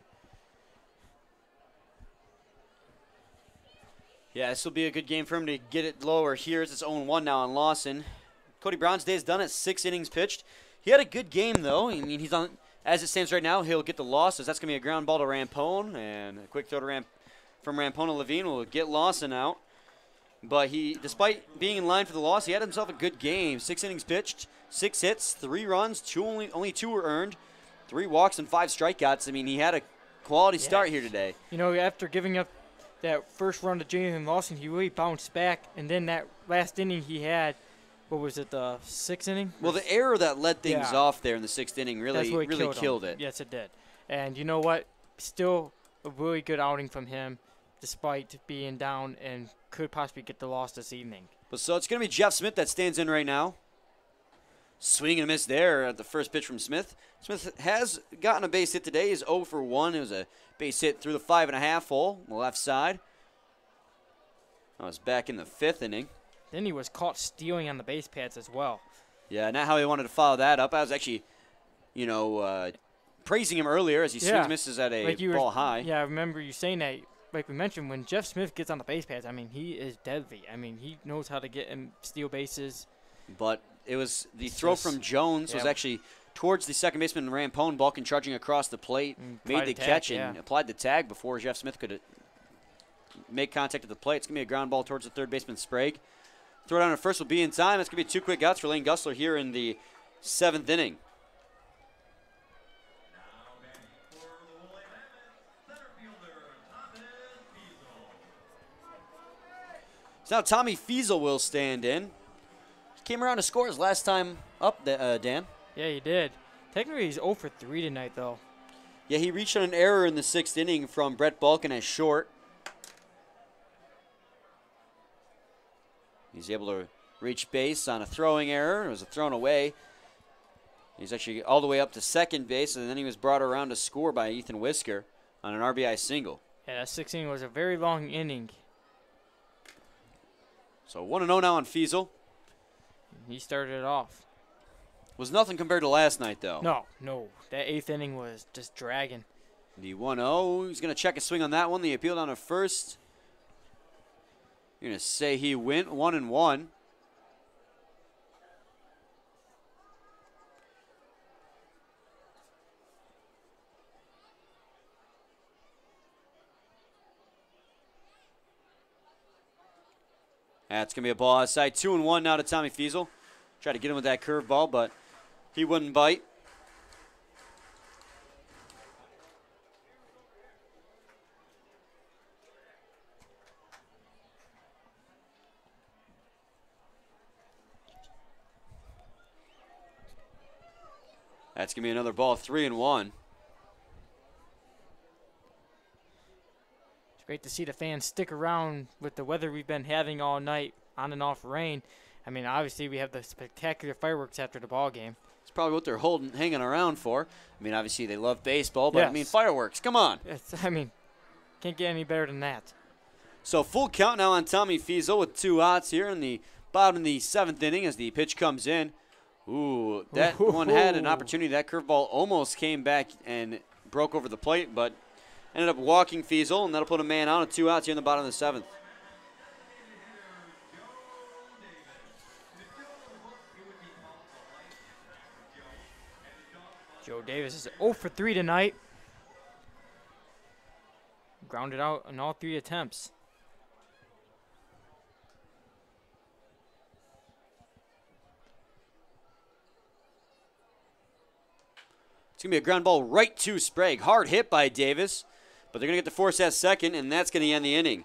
Yeah, this will be a good game for him to get it lower here. It's 0-1 now on Lawson. Cody Brown's day is done at 6 innings pitched. He had a good game, though. I mean, he's on, as it stands right now, he'll get the losses. That's going to be a ground ball to Rampone, and a quick throw to from Rampone to Levine will get Lawson out. But he, despite being in line for the loss, he had himself a good game. 6 innings pitched, 6 hits, 3 runs, only 2 were earned, 3 walks and 5 strikeouts. I mean, he had a quality start here today. You know, after giving up that first run to Jalen Lawson, he really bounced back. And then that last inning he had, what was it, the 6th inning? Well, the error that led things off there in the 6th inning really killed it. Yes, it did. And you know what? Still a really good outing from him, despite being down and could possibly get the loss this evening. But so it's going to be Jeff Smith that stands in right now. Swing and a miss there at the first pitch from Smith. Smith has gotten a base hit today. He's 0 for 1. It was a base hit through the 5.5 hole on the left side. That was back in the 5th inning. Then he was caught stealing on the base pads as well. Yeah, not how he wanted to follow that up. I was actually, praising him earlier as he swings misses at a ball high. Yeah, I remember you saying that. Like we mentioned, when Jeff Smith gets on the base pads, I mean, he is deadly. I mean, he knows how to get him steal bases. But it was the throw from Jones was actually towards the second baseman Rampone, Balkan trudging across the plate, made the catch and applied the tag before Jeff Smith could make contact at the plate. It's going to be a ground ball towards the third baseman Sprague. Throw down at first will be in time. It's going to be 2 quick outs for Lane Gusler here in the 7th inning. So now Tommy Fiesel will stand in. He came around to score his last time up, Dan. Yeah, he did. Technically, he's 0 for 3 tonight, though. Yeah, he reached on an error in the 6th inning from Brett Balkan as short. He's able to reach base on a throwing error. It was a thrown away. He's actually all the way up to second base, and then he was brought around to score by Ethan Whisker on an RBI single. Yeah, that 6th inning was a very long inning. So 1-0 now on Fiesel. He started it off. Was nothing compared to last night, though. No. That 8th inning was just dragging. The 1-0. He's going to check a swing on that one. The appeal down to first. You're going to say he went 1-1. That's going to be a ball outside. 2-1 now to Tommy Fiesel. Tried to get him with that curveball, but he wouldn't bite. That's going to be another ball, 3-1. It's great to see the fans stick around with the weather we've been having all night, on and off rain. I mean, obviously we have the spectacular fireworks after the ball game. It's probably what they're hanging around for. I mean, obviously they love baseball, but I mean, fireworks, come on. Can't get any better than that. So full count now on Tommy Fiesel with 2 outs here in the bottom of the 7th inning as the pitch comes in. Ooh, that one had an opportunity. That curveball almost came back and broke over the plate, but ended up walking Fiesel, and that'll put a man on with 2 outs here in the bottom of the 7th. Joe Davis is 0 for 3 tonight. Grounded out in all 3 attempts. It's going to be a ground ball right to Sprague. Hard hit by Davis, but they're going to get the force at second, and that's going to end the inning.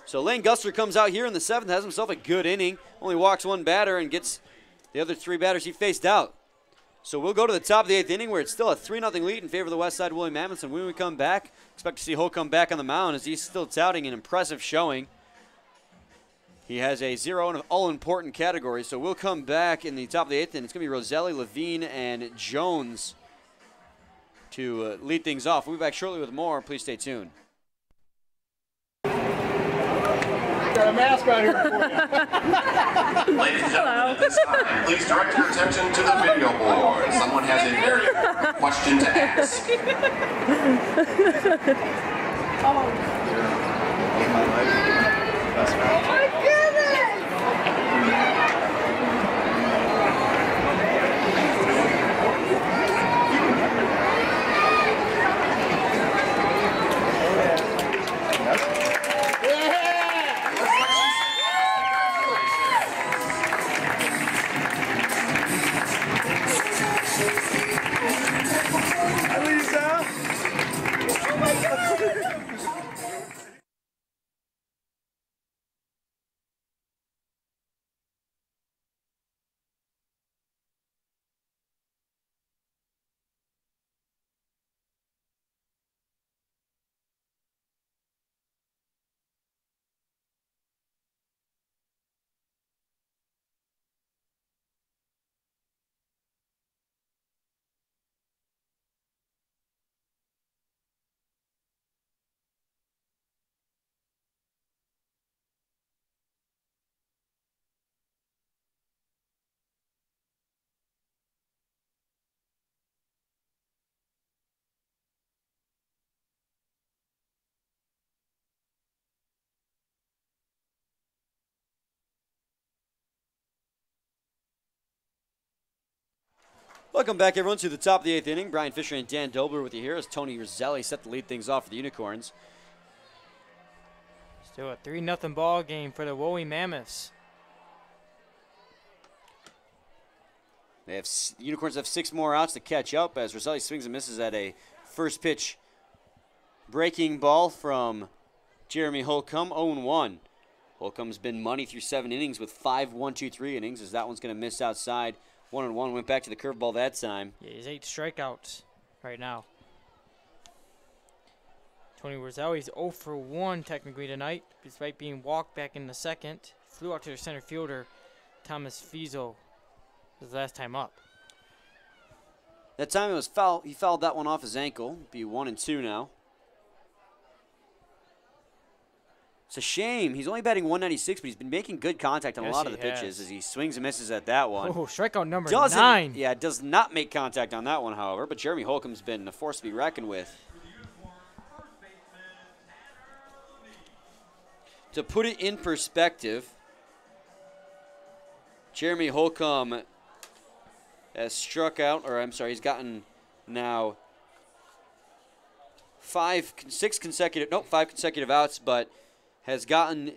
So Lane Gusler comes out here in the 7th, has himself a good inning, only walks 1 batter and gets the other 3 batters he faced out. So we'll go to the top of the 8th inning where it's still a 3-0 lead in favor of the Westside Woolly Mammoths. And when we come back, expect to see Holcomb back on the mound as he's still touting an impressive showing. He has a 0 in all-important categories. So we'll come back in the top of the 8th, and it's going to be Roselli, Levine, and Jones to lead things off. We'll be back shortly with more. Please stay tuned. Got a mascot here for you. Ladies and gentlemen, at this time, please direct your attention to the video board. Someone has a very important question to ask. Welcome back, everyone, to the top of the 8th inning. Brian Fisher and Dan Dobler with you here as Tony Roselli set to lead things off for the Unicorns. Still a 3-0 ball game for the Woolly Mammoths. The Unicorns have 6 more outs to catch up as Roselli swings and misses at a first pitch breaking ball from Jeremy Holcomb, 0-1. Holcomb's been money through 7 innings with 5 1-2-3 innings as that one's going to miss outside. 1-1, went back to the curveball that time. Yeah, he's 8 strikeouts right now. Tony Roselli's 0 for 1 technically tonight, despite being walked back in the second. Flew out to the center fielder, Thomas Fiesel, his last time up. That time it was foul. He fouled that one off his ankle. Be 1-2 now. It's a shame. He's only batting 196, but he's been making good contact on a lot of the pitches as he swings and misses at that one. Oh, strikeout number 9. Yeah, does not make contact on that one, however, but Jeremy Holcomb's been a force to be reckoned with. To put it in perspective, Jeremy Holcomb has struck out, or I'm sorry, he's gotten now 5 consecutive outs, but has gotten,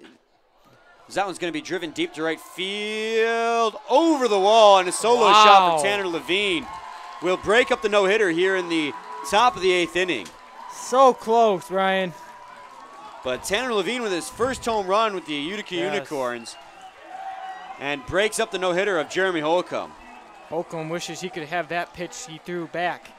that one's going to be driven deep to right field, over the wall, and a solo shot for Tanner Levine will break up the no-hitter here in the top of the 8th inning. So close, Ryan. But Tanner Levine with his first home run with the Utica Unicorns and breaks up the no-hitter of Jeremy Holcomb. Holcomb wishes he could have that pitch he threw back.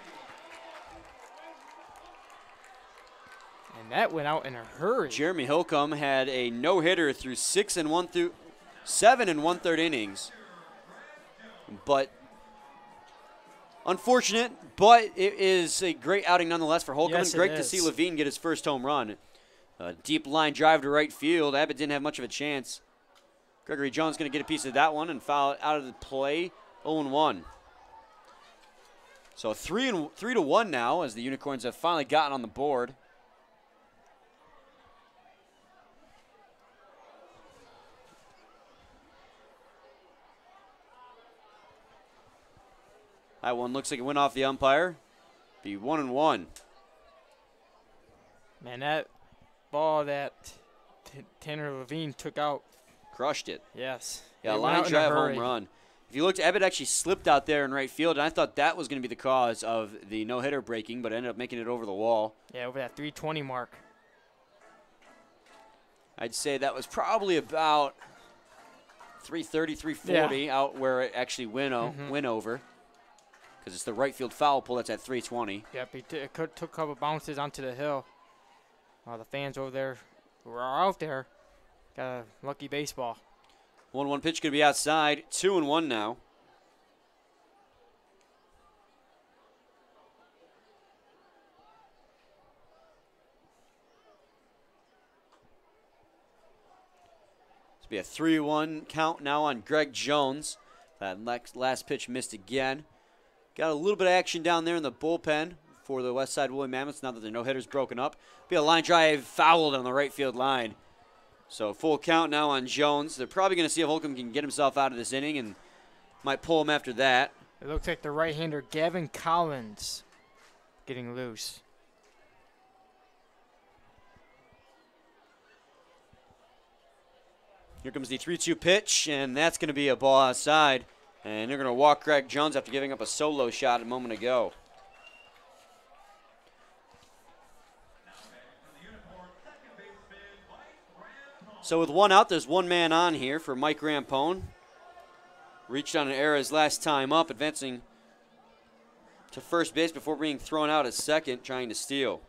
And that went out in a hurry. Jeremy Holcomb had a no-hitter through 7 1/3 innings. But unfortunate, but it is a great outing nonetheless for Holcomb. Yes, and great to see Levine get his first home run. A deep line drive to right field. Abbott didn't have much of a chance. Gregory Jones going to get a piece of that one and foul it out of the play. 0-1. So 3-1 now as the Unicorns have finally gotten on the board. That one looks like it went off the umpire. Be 1-1. Man, that ball that Tanner Levine took out. Crushed it. Yes. Yeah, line drive home run. If you looked, Abbott actually slipped out there in right field, and I thought that was going to be the cause of the no-hitter breaking, but ended up making it over the wall. Yeah, over that 320 mark. I'd say that was probably about 330, 340 out where it actually went over. because it's the right field foul pole that's at 320. Yep, he took a couple bounces onto the hill. The fans over there who are out there got a lucky baseball. 1-1 pitch going to be outside. 2-1 now. Be a 3-1 count now on Greg Jones. That last pitch missed again. Got a little bit of action down there in the bullpen for the Westside Woolly Mammoths now that their no-hitter's broken up. Be a line drive fouled on the right field line. So full count now on Jones. They're probably going to see if Holcomb can get himself out of this inning and might pull him after that. It looks like the right-hander Gavin Collins getting loose. Here comes the 3-2 pitch, and that's going to be a ball outside. And they're going to walk Greg Jones after giving up a solo shot a moment ago. So with one out, there's one man on here for Mike Rampone. Reached on an error his last time up, advancing to first base before being thrown out at second, trying to steal.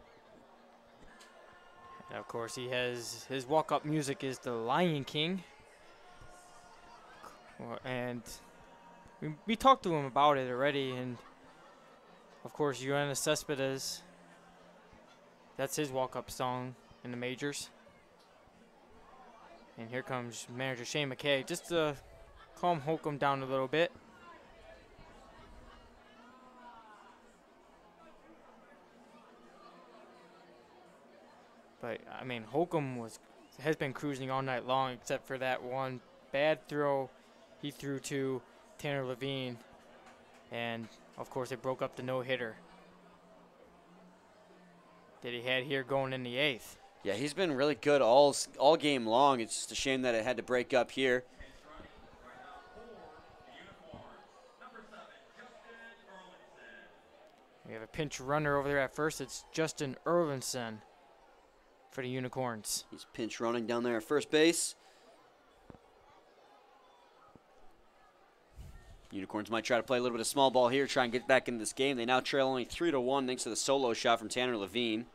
And of course, he has his walk-up music is the Lion King. And we talked to him about it already, and of course, Yoenis Cespedes, that's his walk-up song in the majors. And here comes manager Shane McKay, just to calm Holcomb down a little bit. But I mean, Holcomb has been cruising all night long, except for that one bad throw he threw to Tanner Levine, and of course it broke up the no-hitter that he had here going in the 8th. Yeah, he's been really good all game long. It's just a shame that it had to break up here. We have a pinch runner over there at first. It's Justin Erlinson for the Unicorns. He's pinch running down there at first base. Unicorns might try to play a little bit of small ball here, try and get back into this game. They now trail only 3-1 thanks to the solo shot from Tanner Levine.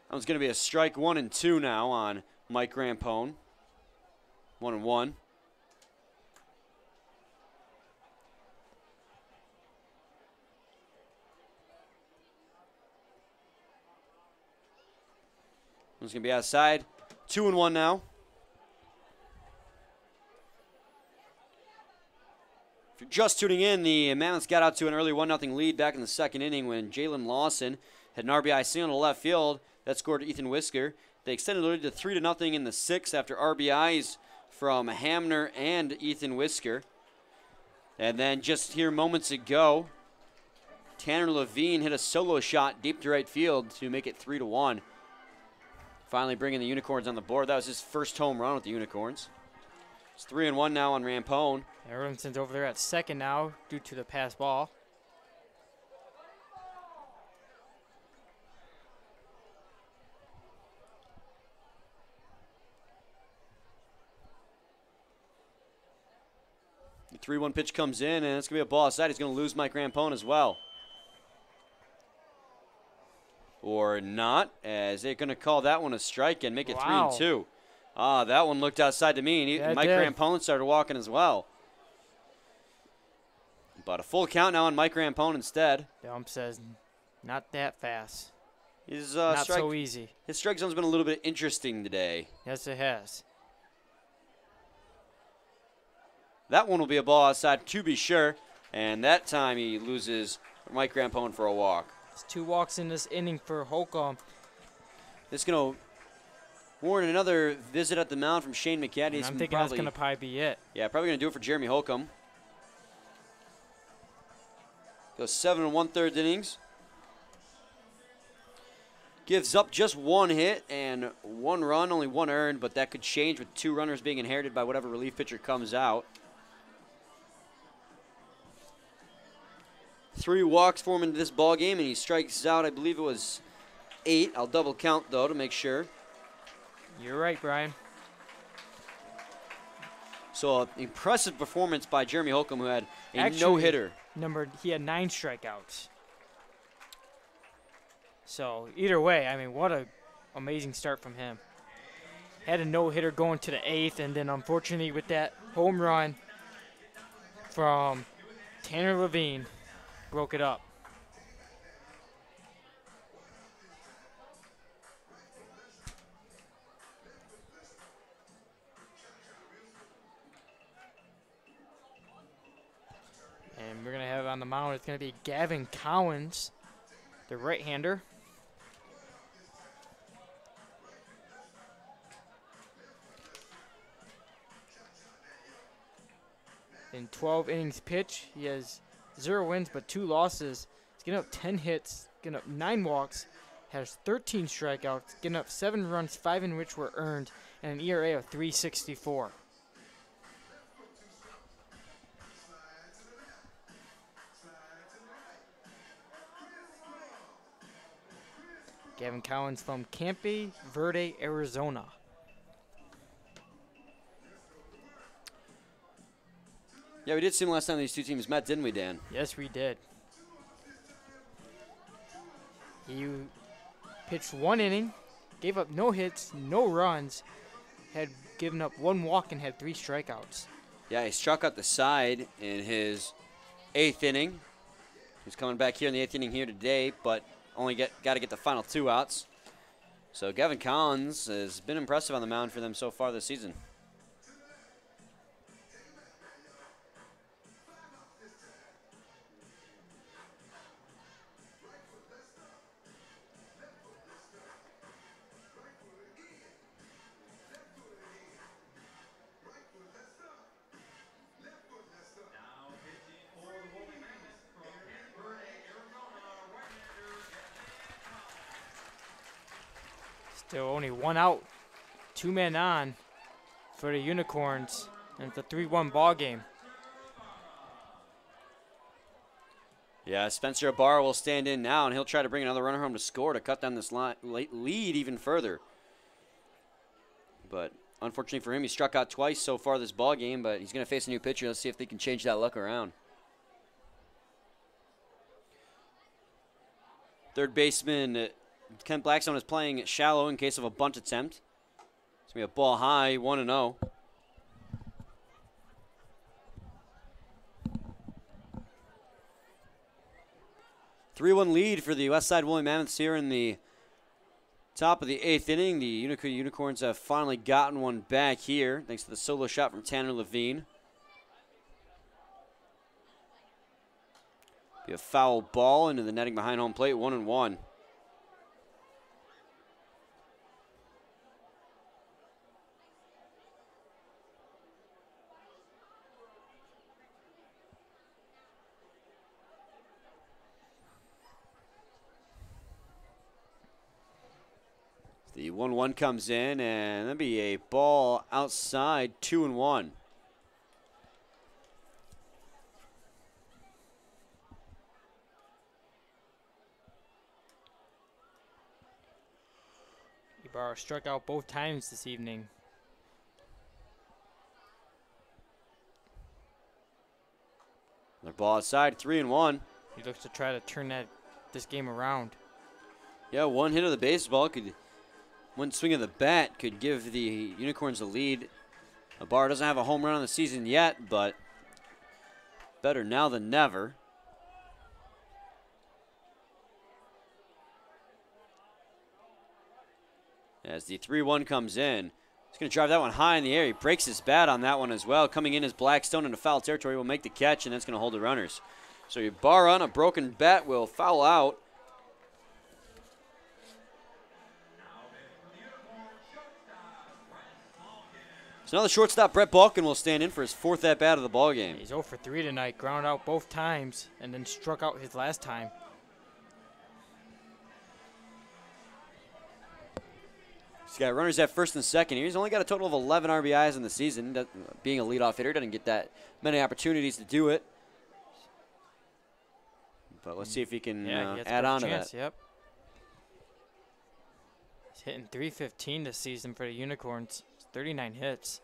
That one's going to be a strike 1-2 now on Mike Rampone. 1-1. One's going to be outside. 2-1 now. If you're just tuning in, the Mammoths got out to an early 1-0 lead back in the second inning when Jalen Lawson had an RBI single to left field. That scored Ethan Whisker. They extended the lead to 3-0 in the 6th after RBIs from Hamner and Ethan Whisker. And then just here moments ago, Tanner Levine hit a solo shot deep to right field to make it 3-1. Finally bringing the Unicorns on the board. That was his first home run with the Unicorns. It's 3-1 now on Rampone. Erlinson's over there at second now due to the pass ball. The 3-1 pitch comes in, and it's going to be a ball outside. He's going to lose Mike Rampone as well. Or not, as they're going to call that one a strike and make it 3-2. Ah, that one looked outside to me, and Mike Rampone started walking as well. But a full count now on Mike Rampone instead. The ump says, not that fast. His, not so easy. His strike zone's been a little bit interesting today. Yes, it has. That one will be a ball outside to be sure, and that time he loses Mike Rampone for a walk. It's 2 walks in this inning for Holcomb. This is going to warrant another visit at the mound from Shane McCaddy. I'm thinking that's going to probably be it. Yeah, probably going to do it for Jeremy Holcomb. Goes 7 1/3 innings. Gives up just 1 hit and 1 run, only 1 earned, but that could change with 2 runners being inherited by whatever relief pitcher comes out. 3 walks for him into this ball game, and he strikes out, I believe it was 8. I'll double count, though, to make sure. You're right, Brian. So, an impressive performance by Jeremy Holcomb, who had a Actually, no-hitter. He had 9 strikeouts. So, either way, I mean, what a amazing start from him. Had a no-hitter going to the 8th, and then unfortunately with that home run from Tanner Levine, broke it up. And we're going to have on the mound, it's going to be Gavin Collins, the right-hander. In 12 innings pitched, he has 0 wins but 2 losses. He's getting up 10 hits, getting up 9 walks, has 13 strikeouts, getting up 7 runs, 5 in which were earned, and an ERA of 3.64. Gavin Collins from Campe Verde, Arizona. Yeah, we did see him last time these two teams met, didn't we, Dan? Yes, we did. He pitched 1 inning, gave up no hits, no runs, had given up 1 walk, and had 3 strikeouts. Yeah, he struck out the side in his 8th inning. He's coming back here in the 8th inning here today, but only got to get the final 2 outs. So Gavin Collins has been impressive on the mound for them so far this season. Still only 1 out, 2 men on for the Unicorns, and it's a 3-1 ball game. Yeah, Spencer Ibarra will stand in now, and he'll try to bring another runner home to score to cut down this lead even further. But unfortunately for him, he struck out twice so far this ball game, but he's going to face a new pitcher. Let's see if they can change that luck around. Third baseman Kent Blackstone is playing shallow in case of a bunt attempt. It's going to be a ball high, 1-0. Three-1 lead for the Westside Woolly Mammoths here in the top of the 8th inning. The Utica Unicorns have finally gotten one back here thanks to the solo shot from Tanner Levine. Be a foul ball into the netting behind home plate, 1-1. The 1-1 comes in, and that'll be a ball outside, 2-1. Ibarra struck out both times this evening. Another ball outside, 3-1. He looks to try to turn this game around. Yeah, one hit of the baseball one swing of the bat could give the Unicorns a lead. Ibarra doesn't have a home run on the season yet, but better now than never. As the 3-1 comes in, he's going to drive that one high in the air. He breaks his bat on that one as well. Coming in as Blackstone into foul territory will make the catch, and that's going to hold the runners. So Ibarra on a broken bat will foul out. So now the shortstop, Brett Balkin, will stand in for his 4th at-bat of the ballgame. He's 0 for 3 tonight, ground out both times, and then struck out his last time. He's got runners at first and second here. He's only got a total of 11 RBIs in the season. Being a leadoff hitter, doesn't get that many opportunities to do it. But let's see if he can Yeah, he has a add on perfect to chance, that. Yep. He's hitting 315 this season for the Unicorns. 39 hits.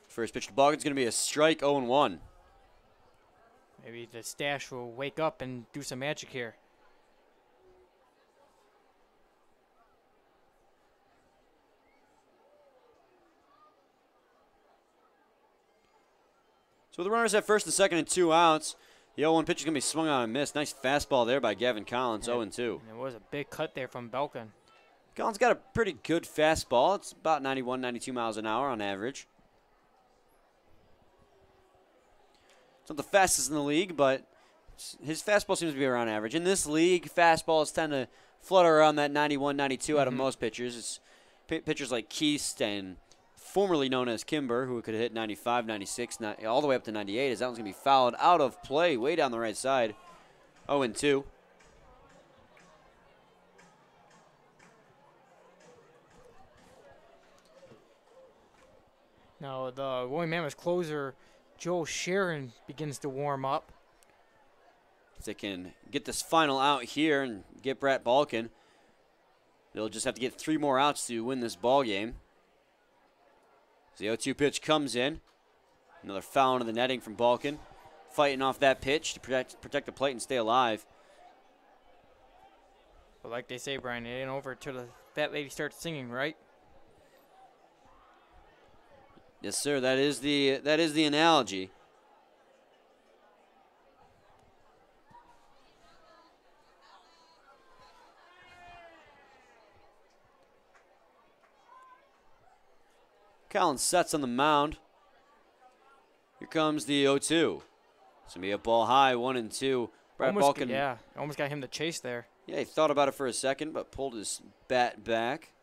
First pitch to Balkin's going to be a strike, 0-1. Maybe the stash will wake up and do some magic here. So the runners at first and second and 2 outs. The 0-1 pitch is going to be swung on and missed. Nice fastball there by Gavin Collins, 0-2. And it was a big cut there from Belkin. Collins got a pretty good fastball. It's about 91, 92 miles an hour on average. It's not the fastest in the league, but his fastball seems to be around average. In this league, fastballs tend to flutter around that 91, 92 out of most pitchers. It's pitchers like Keast and formerly known as Kimber, who could hit 95, 96, all the way up to 98, as that one's going to be fouled out of play way down the right side. 0-2. Now the William Mammoths closer, Joe Sharon, begins to warm up. If they can get this final out here and get Brett Balkin, they'll just have to get 3 more outs to win this ball game. The 0-2 pitch comes in. Another foul into the netting from Balkin. Fighting off that pitch to protect the plate and stay alive. But like they say, Brian, it ain't over till the fat lady starts singing, right? Yes, sir. That is the analogy. Collins sets on the mound. Here comes the 0-2. It's going to be a ball high, 1-2. Brett Balkin. Yeah, almost got him to chase there. Yeah, he thought about it for a second, but pulled his bat back.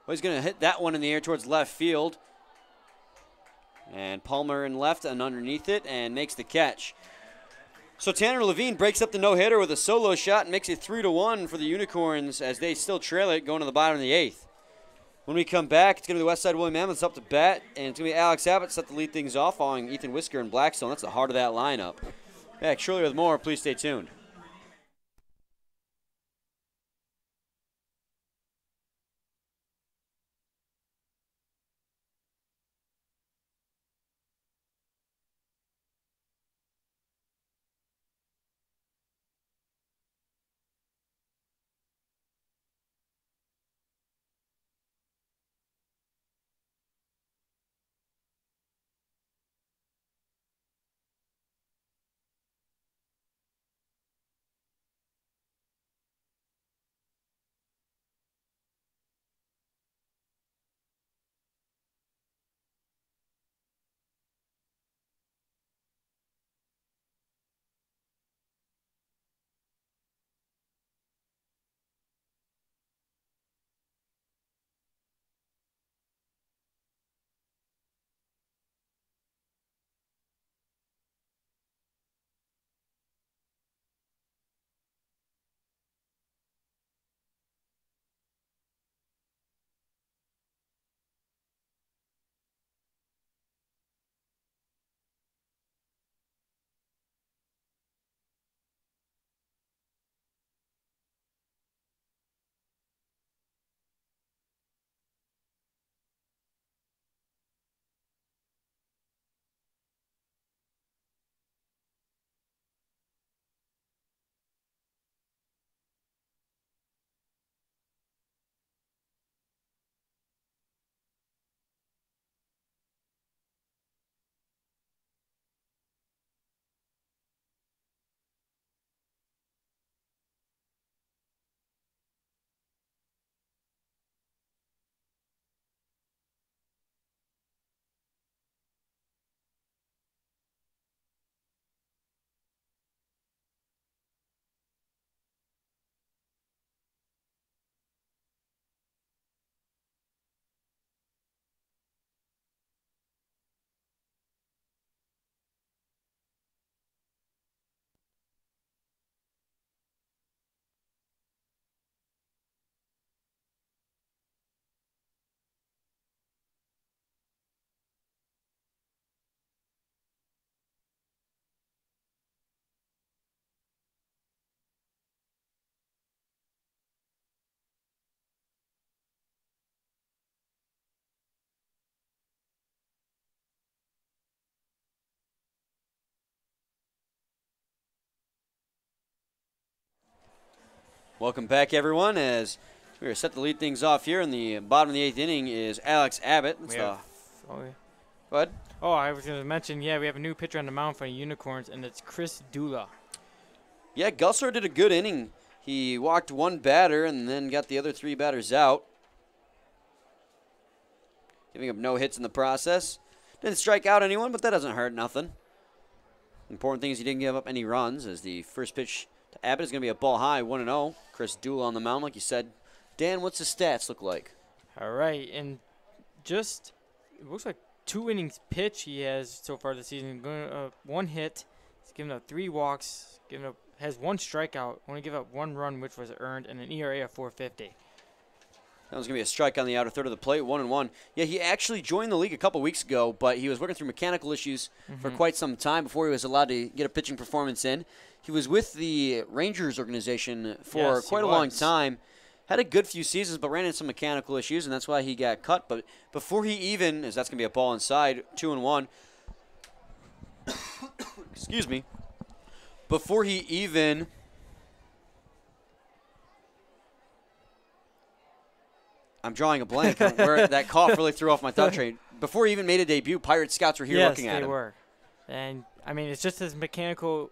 Well, he's going to hit that one in the air towards left field. And Palmer in left and underneath it and makes the catch. So Tanner Levine breaks up the no-hitter with a solo shot and makes it 3-1 for the Unicorns as they still trail it going to the bottom of the 8th. When we come back, it's going to be the Westside William Mammoths up to bat, and it's going to be Alex Abbott set to lead things off following Ethan Whisker and Blackstone. That's the heart of that lineup. Back shortly with more. Please stay tuned. Welcome back, everyone, as we are set to lead things off here in the bottom of the 8th inning is Alex Abbott. Oh, yeah. Go ahead. Oh, I was going to mention, yeah, we have a new pitcher on the mound for the Unicorns, and it's Chris Dula. Yeah, Gussler did a good inning. He walked one batter and then got the other 3 batters out, giving up no hits in the process. Didn't strike out anyone, but that doesn't hurt nothing. Important thing is he didn't give up any runs, as the first pitch to Abbott is going to be a ball high, 1-0. Chris Dula on the mound, like you said. Dan, what's his stats look like? All right, and just, it looks like 2 innings pitch he has so far this season. 1 hit, he's given up 3 walks, has 1 strikeout, only give up 1 run, which was earned, and an ERA of 4.50. That was going to be a strike on the outer third of the plate, 1-1. Yeah, he actually joined the league a couple weeks ago, but he was working through mechanical issues for quite some time before he was allowed to get a pitching performance in. He was with the Rangers organization for quite a long time. Had a good few seasons, but ran into some mechanical issues, and that's why he got cut. But before he even, as that's going to be a ball inside, 2-1. Excuse me. Before he even... I'm drawing a blank on where that cough really threw off my thought train. Before he even made a debut, Pirate scouts were here looking at him. Yes, they were. And, I mean, it's just his mechanical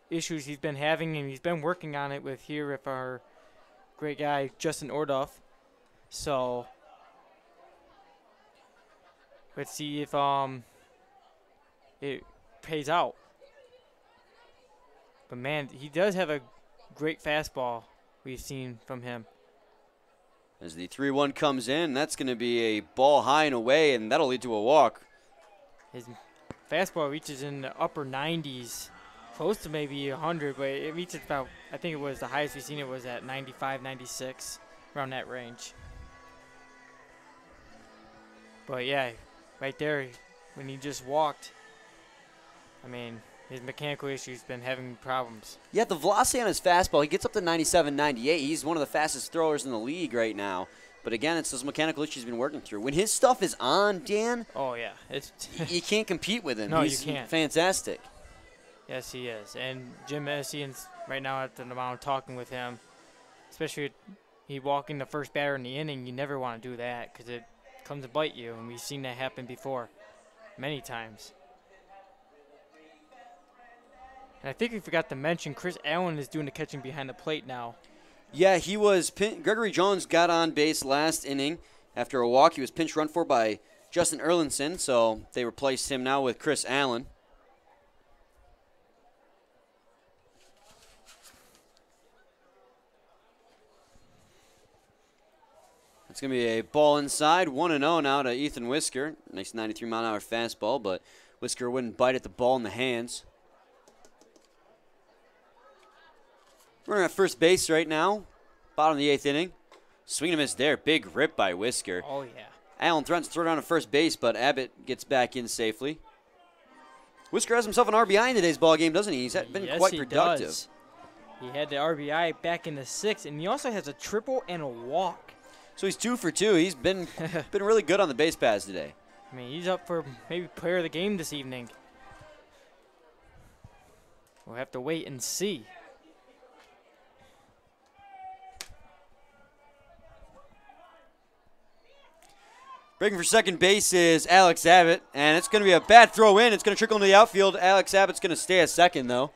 issues he's been having, and he's been working on it with our great guy, Justin Ordoff. So, let's see if it pays out. But, man, he does have a great fastball we've seen from him. As the 3-1 comes in, that's going to be a ball high and away, and that'll lead to a walk. His fastball reaches in the upper 90s, close to maybe 100, but it reaches about, I think it was the highest we've seen it was at 95, 96, around that range. But yeah, right there, when he just walked, I mean, his mechanical issues been having problems. Yeah, the velocity on his fastball, he gets up to 97, 98. He's one of the fastest throwers in the league right now. But again, it's those mechanical issues he's been working through. When his stuff is on, Dan, oh yeah, it's you can't compete with him. No, He's you can't. Fantastic. Yes, he is. And Jim Messian's right now at the mound talking with him, especially he walking the first batter in the inning. You never want to do that because it comes to bite you, and we've seen that happen before many times. And I think we forgot to mention Chris Allen is doing the catching behind the plate now. Yeah, he was. Gregory Jones got on base last inning after a walk. He was pinch run for by Justin Erlinson, so they replaced him now with Chris Allen. It's going to be a ball inside, 1-0 now to Ethan Whisker. Nice 93-mile-an-hour fastball, but Whisker wouldn't bite at the ball in the hands. We're at first base right now, bottom of the 8th inning. Swing and a miss there. Big rip by Whisker. Oh, yeah. Allen threatens to throw down to first base, but Abbott gets back in safely. Whisker has himself an RBI in today's ball game, doesn't he? He's been quite productive. Does. He had the RBI back in the 6th, and he also has a triple and a walk. So he's 2 for 2. He's been really good on the base paths today. I mean, he's up for maybe player of the game this evening. We'll have to wait and see. Breaking for second base is Alex Abbott, and it's going to be a bad throw in. It's going to trickle into the outfield. Alex Abbott's going to stay at second, though.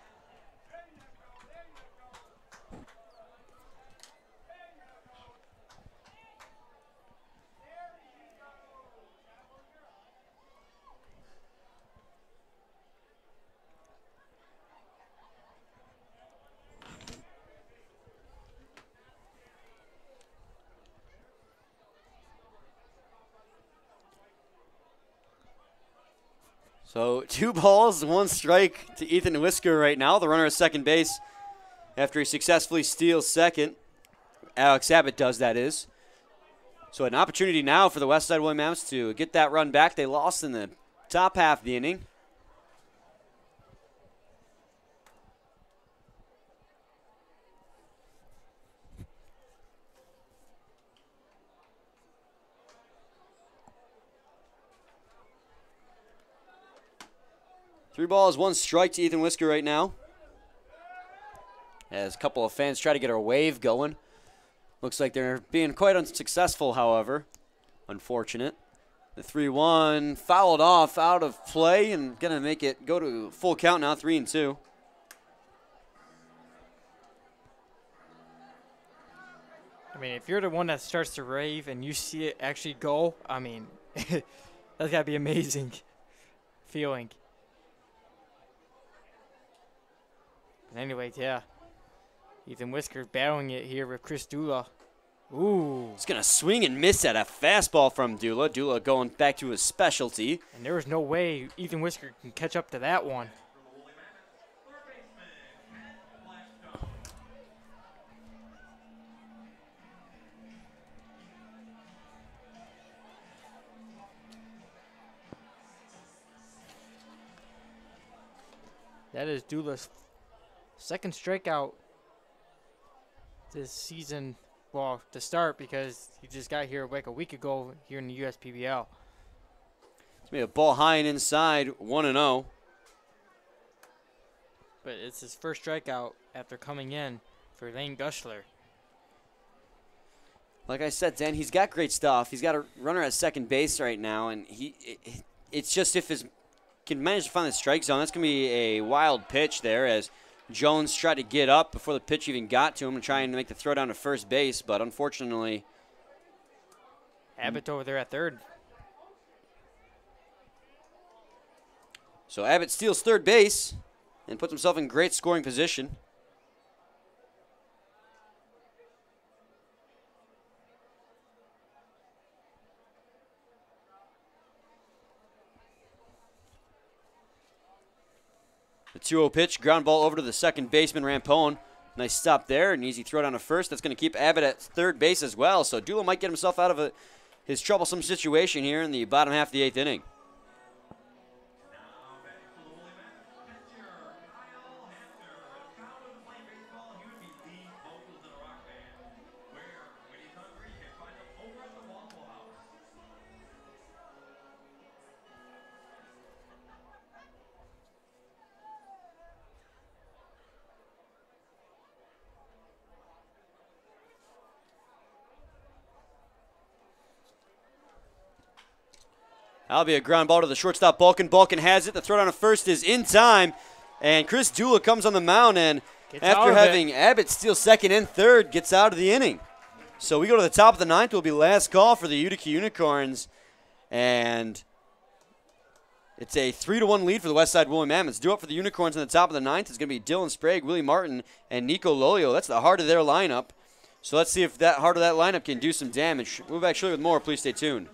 So 2 balls, 1 strike to Ethan Whisker right now. The runner at second base after he successfully steals second. Alex Abbott does, that is. So an opportunity now for the Westside William Mammoths to get that run back. They lost in the top half of the inning. Three balls, 1 strike to Ethan Whisker right now. as a couple of fans try to get a wave going. Looks like they're being quite unsuccessful, however. Unfortunate. The 3-1 fouled off out of play and going to make it go to full count now, 3-2. I mean, if you're the one that starts to rave and you see it actually go, I mean, that's got to be amazing feeling. But anyways, yeah. Ethan Whisker battling it here with Chris Dula. Ooh. He's going to swing and miss at a fastball from Dula. Dula going back to his specialty. And there was no way Ethan Whisker can catch up to that one. That is Dula's second strikeout this season. Well, to start, because he just got here like a week ago here in the USPBL. It's made a ball high and inside, 1-0. But it's his first strikeout after coming in for Lane Gushler. Like I said, Dan, he's got great stuff. He's got a runner at second base right now, and it's just if his can manage to find the strike zone, that's going to be a wild pitch there as Jones tried to get up before the pitch even got to him and trying to make the throw down to first base, but unfortunately. Abbott over there at third. So Abbott steals third base and puts himself in great scoring position. The 2-0 pitch, ground ball over to the second baseman, Rampone. Nice stop there, an easy throw down to first. That's going to keep Abbott at third base as well. So Dula might get himself out of his troublesome situation here in the bottom half of the 8th inning. That'll be a ground ball to the shortstop, Balkin. Balkin has it. The throw down to first is in time. And Chris Dula comes on the mound and after having Abbott steal second and third, gets out of the inning. So we go to the top of the 9th. It will be last call for the Utica Unicorns. And it's a 3-1 lead for the Westside Woolly Mammoths. Due up for the Unicorns in the top of the 9th is going to be Dylan Sprague, Willie Martin, and Nico Lolio. That's the heart of their lineup. So let's see if that heart of that lineup can do some damage. We'll be back shortly with more. Please stay tuned.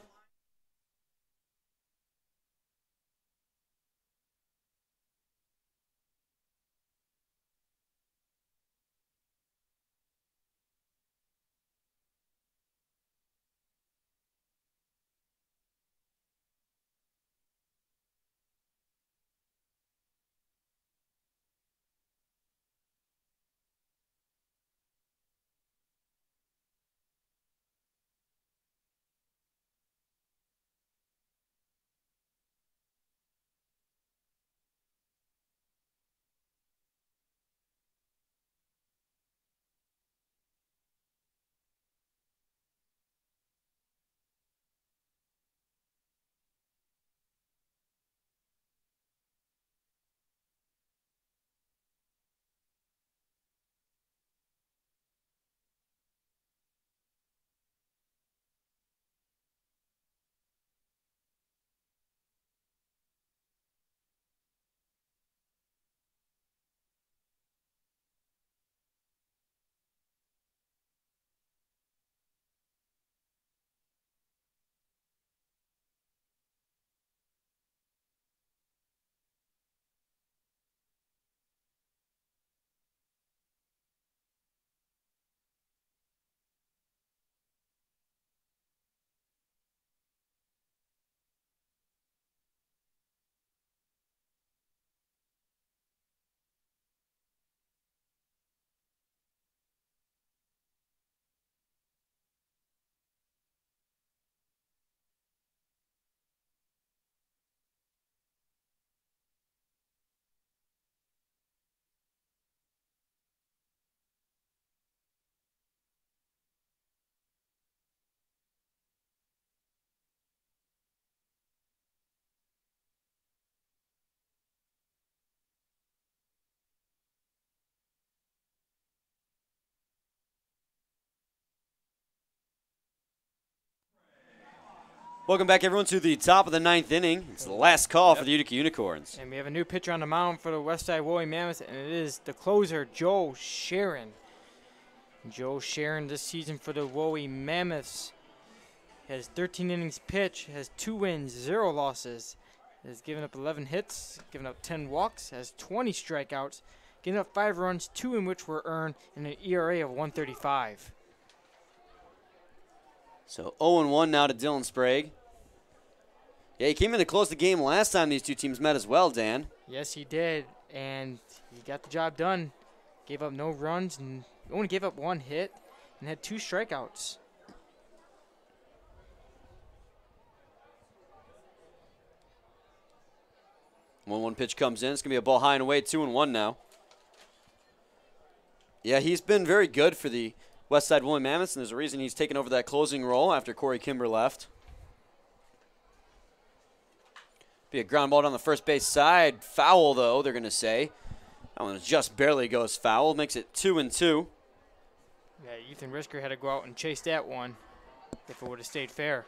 Welcome back, everyone, to the top of the 9th inning. It's the last call for the Utica Unicorns. And we have a new pitcher on the mound for the Westside Woolly Mammoths, and it is the closer, Joe Sharon. Joe Sharon this season for the Woolly Mammoths has 13 innings pitched, has 2 wins, 0 losses, has given up 11 hits, given up 10 walks, has 20 strikeouts, given up 5 runs, 2 in which were earned, and an ERA of 135. So 0-1 now to Dylan Sprague. Yeah, he came in to close the game last time these two teams met as well, Dan. Yes, he did, and he got the job done. Gave up no runs and only gave up 1 hit and had 2 strikeouts. One pitch comes in. It's going to be a ball high and away, 2-1 now. Yeah, he's been very good for the Westside Woolly Mammoths, and there's a reason he's taken over that closing role after Corey Kimber left. Be a ground ball down the first base side. Foul, though, they're going to say. That one just barely goes foul. Makes it 2-2. Yeah, Ethan Risker had to go out and chase that one if it would have stayed fair.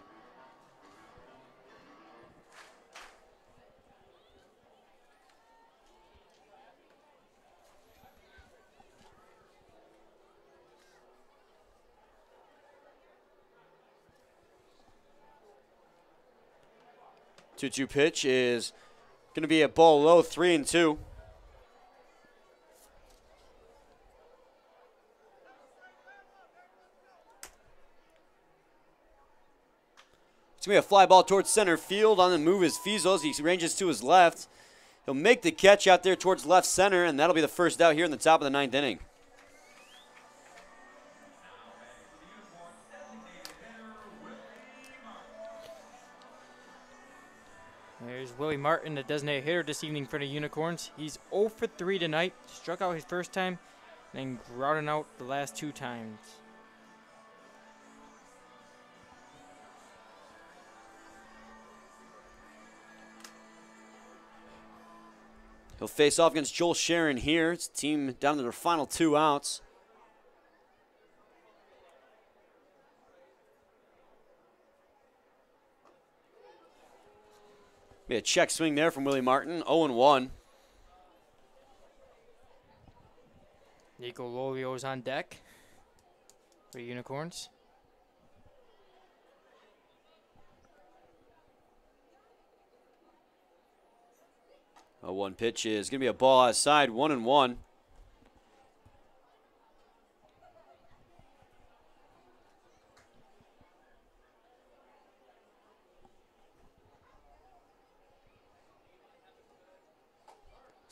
Two-two pitch is going to be a ball low, 3-2. It's going to be a fly ball towards center field. On the move is Fizos. He ranges to his left. He'll make the catch out there towards left center, and that'll be the first out here in the top of the 9th inning. There's Willie Martin, the designated hitter this evening for the Unicorns. He's 0 for 3 tonight. Struck out his first time, and then grounded out the last 2 times. He'll face off against Joel Sharon here. It's the team down to their final 2 outs. Be a check swing there from Willie Martin, 0-1. Nico Lolio's on deck for the Unicorns. A 1 pitch is going to be a ball outside, 1-1.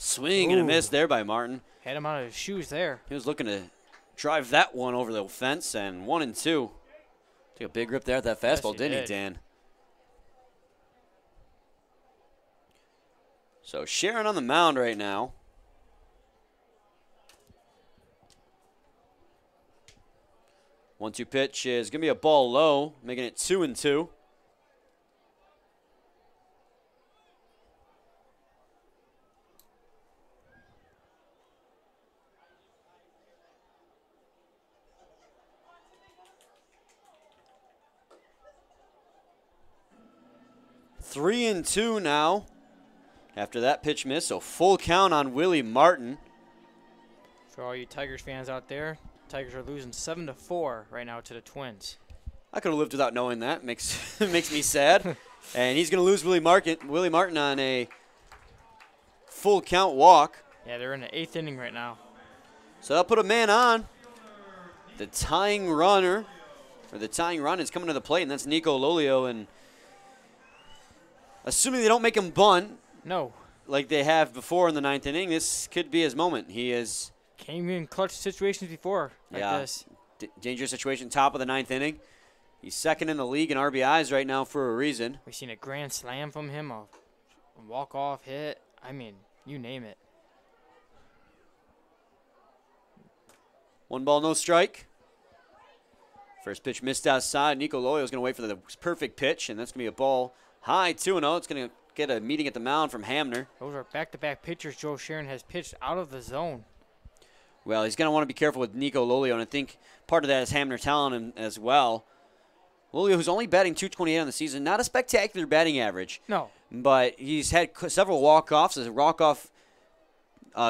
Swing and a miss there by Martin. Had him out of his shoes there. He was looking to drive that one over the fence, and 1-2. Take a big rip there at that fastball, didn't he, Dan? So Sharon on the mound right now. One-two pitch is going to be a ball low, making it 2-2. Three and 2 now after that pitch miss, so full count on Willie Martin. For all you Tigers fans out there, Tigers are losing 7-4 right now to the Twins. I could have lived without knowing that. Makes me sad. And he's going to lose Willie Martin on a full count walk. Yeah, they're in the 8th inning right now. So that'll put a man on. The tying runner, or the tying run is coming to the plate, and that's Nico Lolio. And assuming they don't make him bunt, no, like they have before in the 9th inning, this could be his moment. He is came in clutch situations before like this. Dangerous situation, top of the 9th inning. He's second in the league in RBIs right now for a reason. We've seen a grand slam from him, a walk-off hit. I mean, you name it. 1 ball, no strike. First pitch missed outside. Nico Lolio is going to wait for the perfect pitch, and that's going to be a ball high, 2-0. It's going to get a meeting at the mound from Hamner. Those are back-to-back pitchers Joe Sharon has pitched out of the zone. Well, he's going to want to be careful with Nico Lolio, and I think part of that is Hamner telling him as well. Lolio, who's only batting .228 on the season, not a spectacular batting average. No. But he's had several walk-offs. A walk-off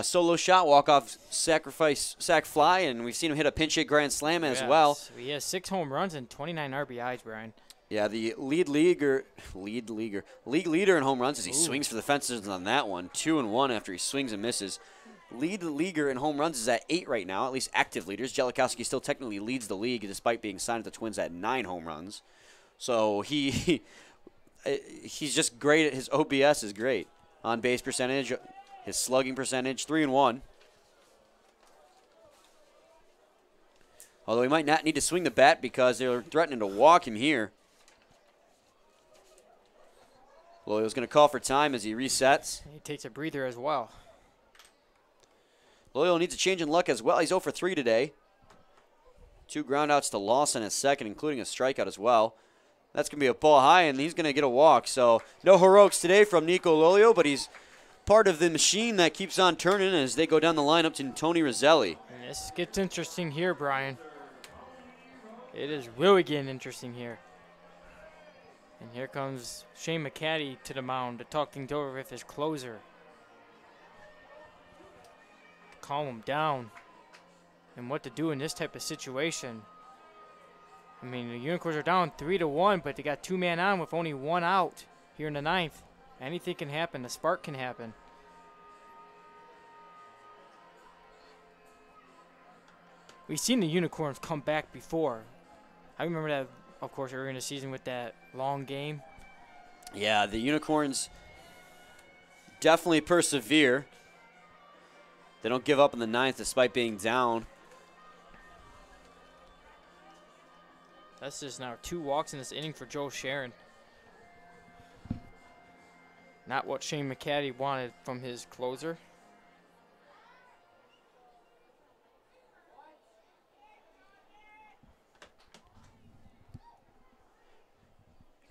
solo shot, walk-off sacrifice, sac fly, and we've seen him hit a pinch hit grand slam as well. He has 6 home runs and 29 RBIs, Brian. Yeah, the league leader in home runs as he swings for the fences on that one. 2-1 after he swings and misses. Lead leaguer in home runs is at 8 right now, at least active leaders. Jellikowski still technically leads the league despite being signed to the Twins at 9 home runs. So he's just great. His OPS is great. On base percentage, his slugging percentage, 3-1. Although he might not need to swing the bat because they're threatening to walk him here. Loyal's going to call for time as he resets. He takes a breather as well. Loyal needs a change in luck as well. He's 0 for 3 today. 2 groundouts to Lawson at second, including a strikeout as well. That's going to be a ball high, and he's going to get a walk. So no heroics today from Nico Lolio, but he's part of the machine that keeps on turning as they go down the lineup to Tony Roselli. And this gets interesting here, Brian. It is really getting interesting here. And here comes Shane McCaddy to the mound to talk things over with his closer. Calm him down and what to do in this type of situation. I mean, the Unicorns are down 3-1, but they got 2 men on with only 1 out here in the 9th. Anything can happen. The spark can happen. We've seen the Unicorns come back before. I remember that, of course, earlier in the season with that long game. Yeah, the Unicorns definitely persevere. They don't give up in the 9th despite being down. That's just now 2 walks in this inning for Joe Sharon. Not what Shane McCaddy wanted from his closer.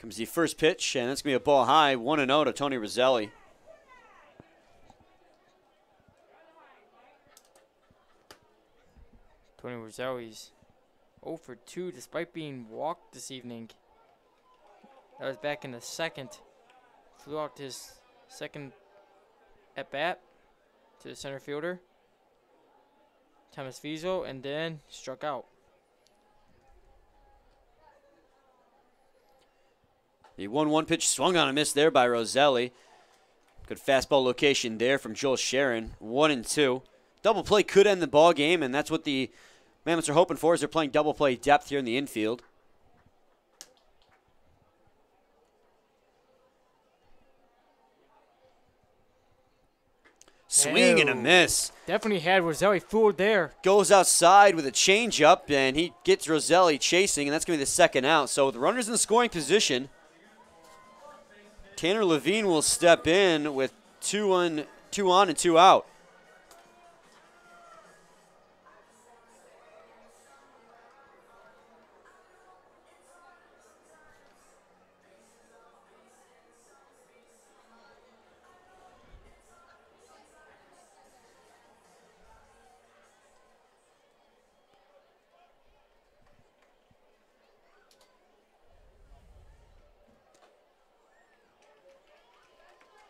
Comes the first pitch, and it's going to be a ball high, 1-0 to Tony Roselli. Tony Roselli's 0 for 2 despite being walked this evening. That was back in the 2nd. Flew out his 2nd at bat to the center fielder, Thomas Fizo, and then struck out. The 1-1 pitch swung on a miss there by Roselli. Good fastball location there from Joel Sharon. 1-2. Double play could end the ball game, and that's what the Mammoths are hoping for as they're playing double play depth here in the infield. Swing and a miss. Definitely had Roselli fooled there. Goes outside with a changeup, and he gets Roselli chasing, and that's going to be the 2nd out. So the runner's in the scoring position. Tanner Levine will step in with 2 on and 2 out.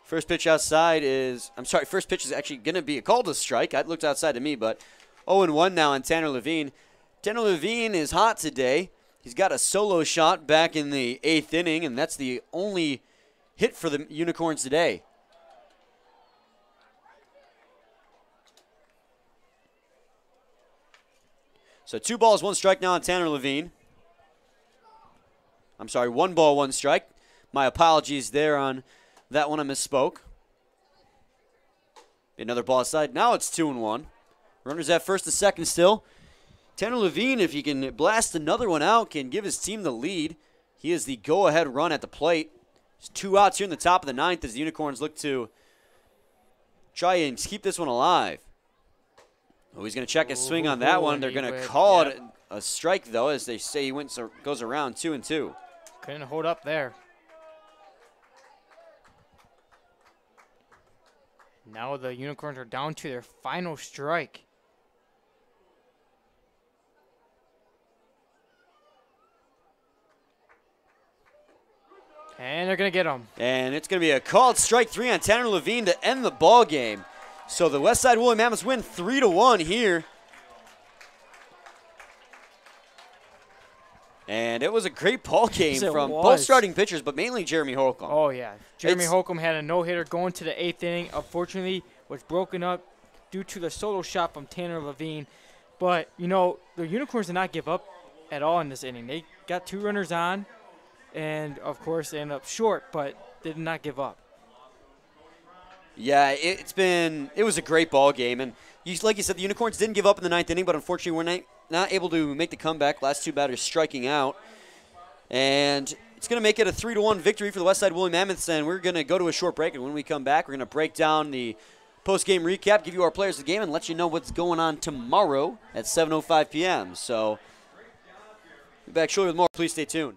First pitch outside is, first pitch is actually going to be a call to strike. It looked outside to me, but 0-1 now on Tanner Levine. Tanner Levine is hot today. He's got a solo shot back in the 8th inning, and that's the only hit for the Unicorns today. So 2 balls, 1 strike now on Tanner Levine. 1 ball, 1 strike. My apologies there on that one, I misspoke. Another ball aside. Now it's 2-1. Runners at first and second still. Tanner Levine, if he can blast another one out, can give his team the lead. He is the go-ahead run at the plate. There's 2 outs here in the top of the 9th as the Unicorns look to try and keep this one alive. Oh, he's going to check his swing on that one. They're going to call it a strike, though, as they say he goes around 2-2. Couldn't hold up there. Now the Unicorns are down to their final strike. And they're going to get him. And it's going to be a called strike 3 on Tanner Levine to end the ball game. So the Westside Woolly Mammoths win 3-1 here. And it was a great ball game from both starting pitchers, but mainly Jeremy Holcomb. Oh, yeah. Jeremy Holcomb had a no-hitter going to the 8th inning. Unfortunately, was broken up due to the solo shot from Tanner Levine. But, you know, the Unicorns did not give up at all in this inning. They got 2 runners on, and, of course, they ended up short, but they did not give up. Yeah, it was a great ball game. And like you said, the Unicorns didn't give up in the 9th inning, but unfortunately we're not able to make the comeback. Last 2 batters striking out. And it's going to make it a 3-1 victory for the Westside Woolly Mammoths, and we're going to go to a short break. And when we come back, we're going to break down the post-game recap, give you our players of the game, and let you know what's going on tomorrow at 7:05 p.m. So, be back shortly with more. Please stay tuned.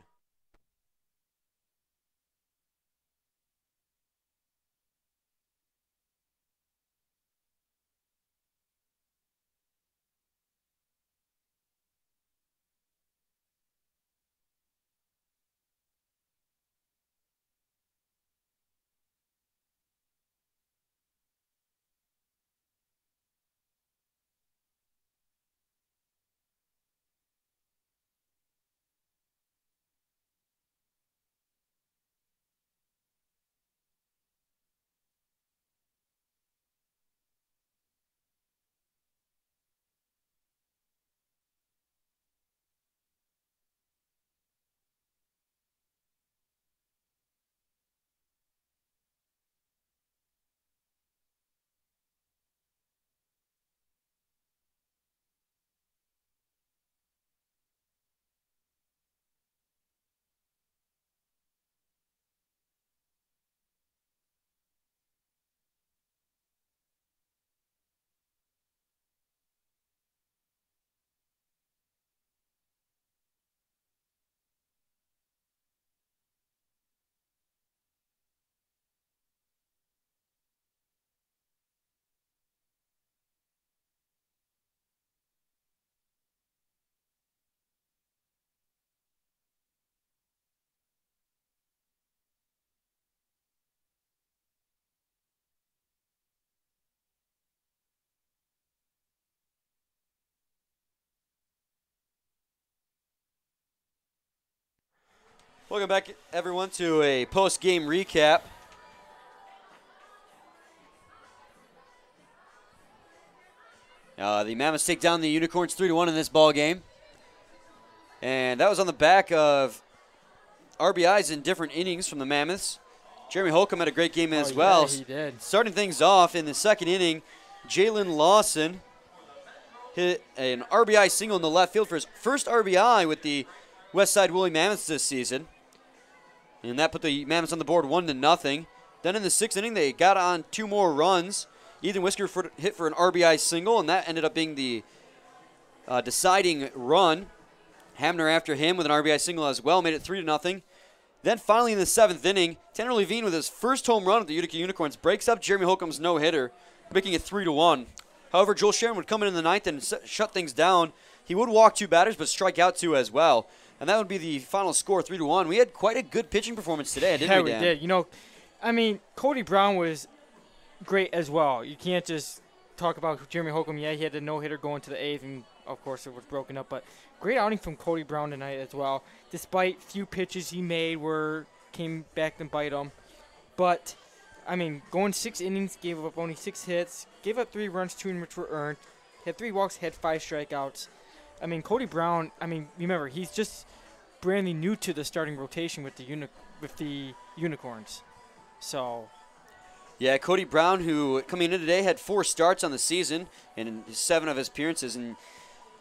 Welcome back, everyone, to a post-game recap. The Mammoths take down the Unicorns 3-1 in this ball game. And that was on the back of RBIs in different innings from the Mammoths. Jeremy Holcomb had a great game as well. Yeah, he did. Starting things off in the 2nd inning, Jalen Lawson hit an RBI single in the left field for his first RBI with the Westside Woolly Mammoths this season. And that put the Mammoths on the board 1-0. Then in the 6th inning, they got on 2 more runs. Ethan Whisker hit for an RBI single, and that ended up being the deciding run. Hamner after him with an RBI single as well, made it 3-0. Then finally in the 7th inning, Tanner Levine with his first home run of the Utica Unicorns breaks up Jeremy Holcomb's no-hitter, making it 3-1. However, Joel Sharon would come in the 9th and shut things down. He would walk 2 batters, but strike out 2 as well. And that would be the final score, 3-1. We had quite a good pitching performance today, didn't we, Dan? Yeah, we did. You know, I mean, Cody Brown was great as well. You can't just talk about Jeremy Holcomb. Yeah, he had the no-hitter going to the 8th, and, of course, it was broken up. But great outing from Cody Brown tonight as well. Despite few pitches he made came back and bite him. But, I mean, going 6 innings, gave up only 6 hits, gave up 3 runs, 2 in which were earned, had 3 walks, had 5 strikeouts. I mean, Cody Brown, I mean, remember, he's just brand new to the starting rotation with the Unicorns. So, yeah, Cody Brown, who coming in today had 4 starts on the season and 7 of his appearances in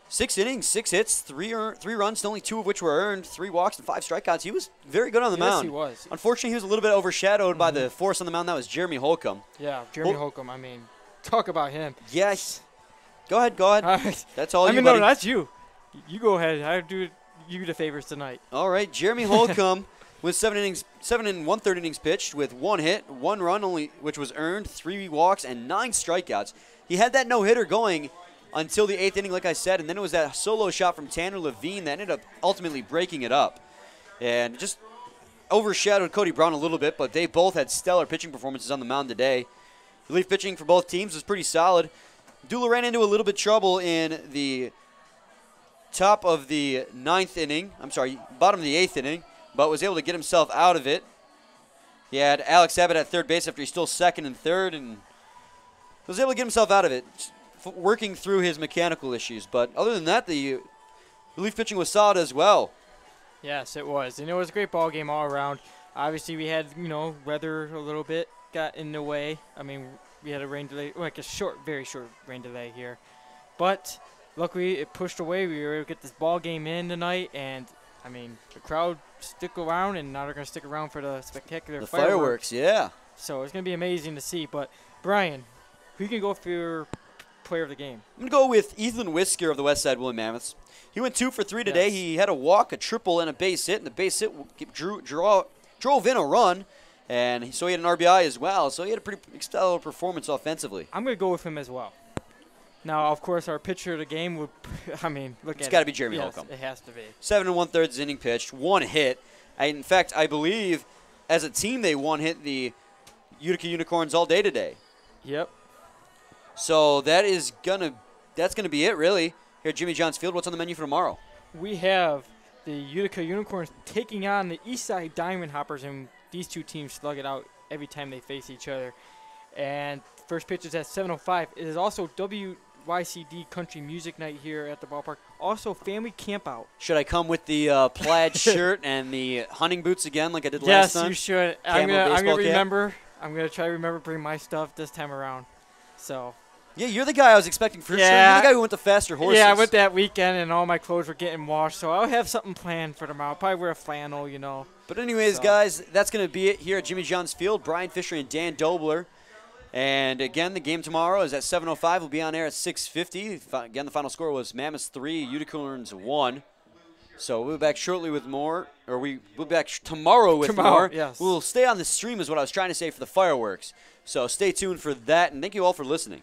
6 innings, 6 hits, 3 runs, only 2 of which were earned, 3 walks and 5 strikeouts. He was very good on the mound. Yes, he was. Unfortunately, he was a little bit overshadowed by the force on the mound. That was Jeremy Holcomb. Yeah, Jeremy Holcomb. I mean, talk about him. Yes. Go ahead. That's all I you, mean, buddy. No, that's you. You go ahead. I do you the favors tonight. All right, Jeremy Holcomb with 7 1/3 innings pitched with 1 hit, 1 run only, which was earned, 3 walks and 9 strikeouts. He had that no-hitter going until the 8th inning, like I said, and then it was that solo shot from Tanner Levine that ended up ultimately breaking it up. And just overshadowed Cody Brown a little bit, but they both had stellar pitching performances on the mound today. Relief pitching for both teams was pretty solid. Duel ran into a little bit of trouble in the top of the bottom of the 8th inning, but was able to get himself out of it. He had Alex Abbott at third base after he stole second and third, and was able to get himself out of it, working through his mechanical issues. But other than that, the relief pitching was solid as well. Yes, it was. And it was a great ball game all around. Obviously, we had, weather a little bit got in the way. I mean, we had a rain delay, like a very short rain delay here. But luckily, it pushed away. We were able to get this ball game in tonight. And, I mean, the crowd stick around, and now they're going to stick around for the spectacular fireworks. Yeah. So it's going to be amazing to see. But, Brian, who can go for your player of the game? I'm going to go with Ethan Whisker of the Westside Woolly Mammoths. He went 2 for 3 today. Yes. He had a walk, a triple, and a base hit. And the base hit drove in a run. And so he had an RBI as well. So he had a pretty stellar performance offensively. I'm going to go with him as well. Now, of course, our pitcher of the game would, look at it. It's got to be Jeremy Holcomb. It has to be. 7 1/3 inning pitched, 1 hit. In fact, I believe as a team they 1-hit the Utica Unicorns all day today. Yep. So that's gonna be it really. Here at Jimmy John's Field, what's on the menu for tomorrow? We have the Utica Unicorns taking on the Eastside Diamond Hoppers, and these two teams slug it out every time they face each other. And first pitch is at 7:05. It is also WYCD Country Music Night here at the ballpark. Also, family camp out. Should I come with the plaid shirt and the hunting boots again like I did last time? Yes, you should. I'm gonna remember. I'm gonna try to remember to bring my stuff this time around. So. Yeah, you're the guy I was expecting for sure. You're the guy who went to faster horses. Yeah, I went that weekend, and all my clothes were getting washed, so I'll have something planned for tomorrow. I'll probably wear a flannel, But anyways, guys, that's going to be it here at Jimmy John's Field. Brian Fisher and Dan Dobler. And, again, the game tomorrow is at 7:05. We'll be on air at 6:50. Again, the final score was Mammoths 3, Unicorns 1. So we'll be back shortly with more, or we'll be back tomorrow with more. Yes. We'll stay on the stream is what I was trying to say for the fireworks. So stay tuned for that, and thank you all for listening.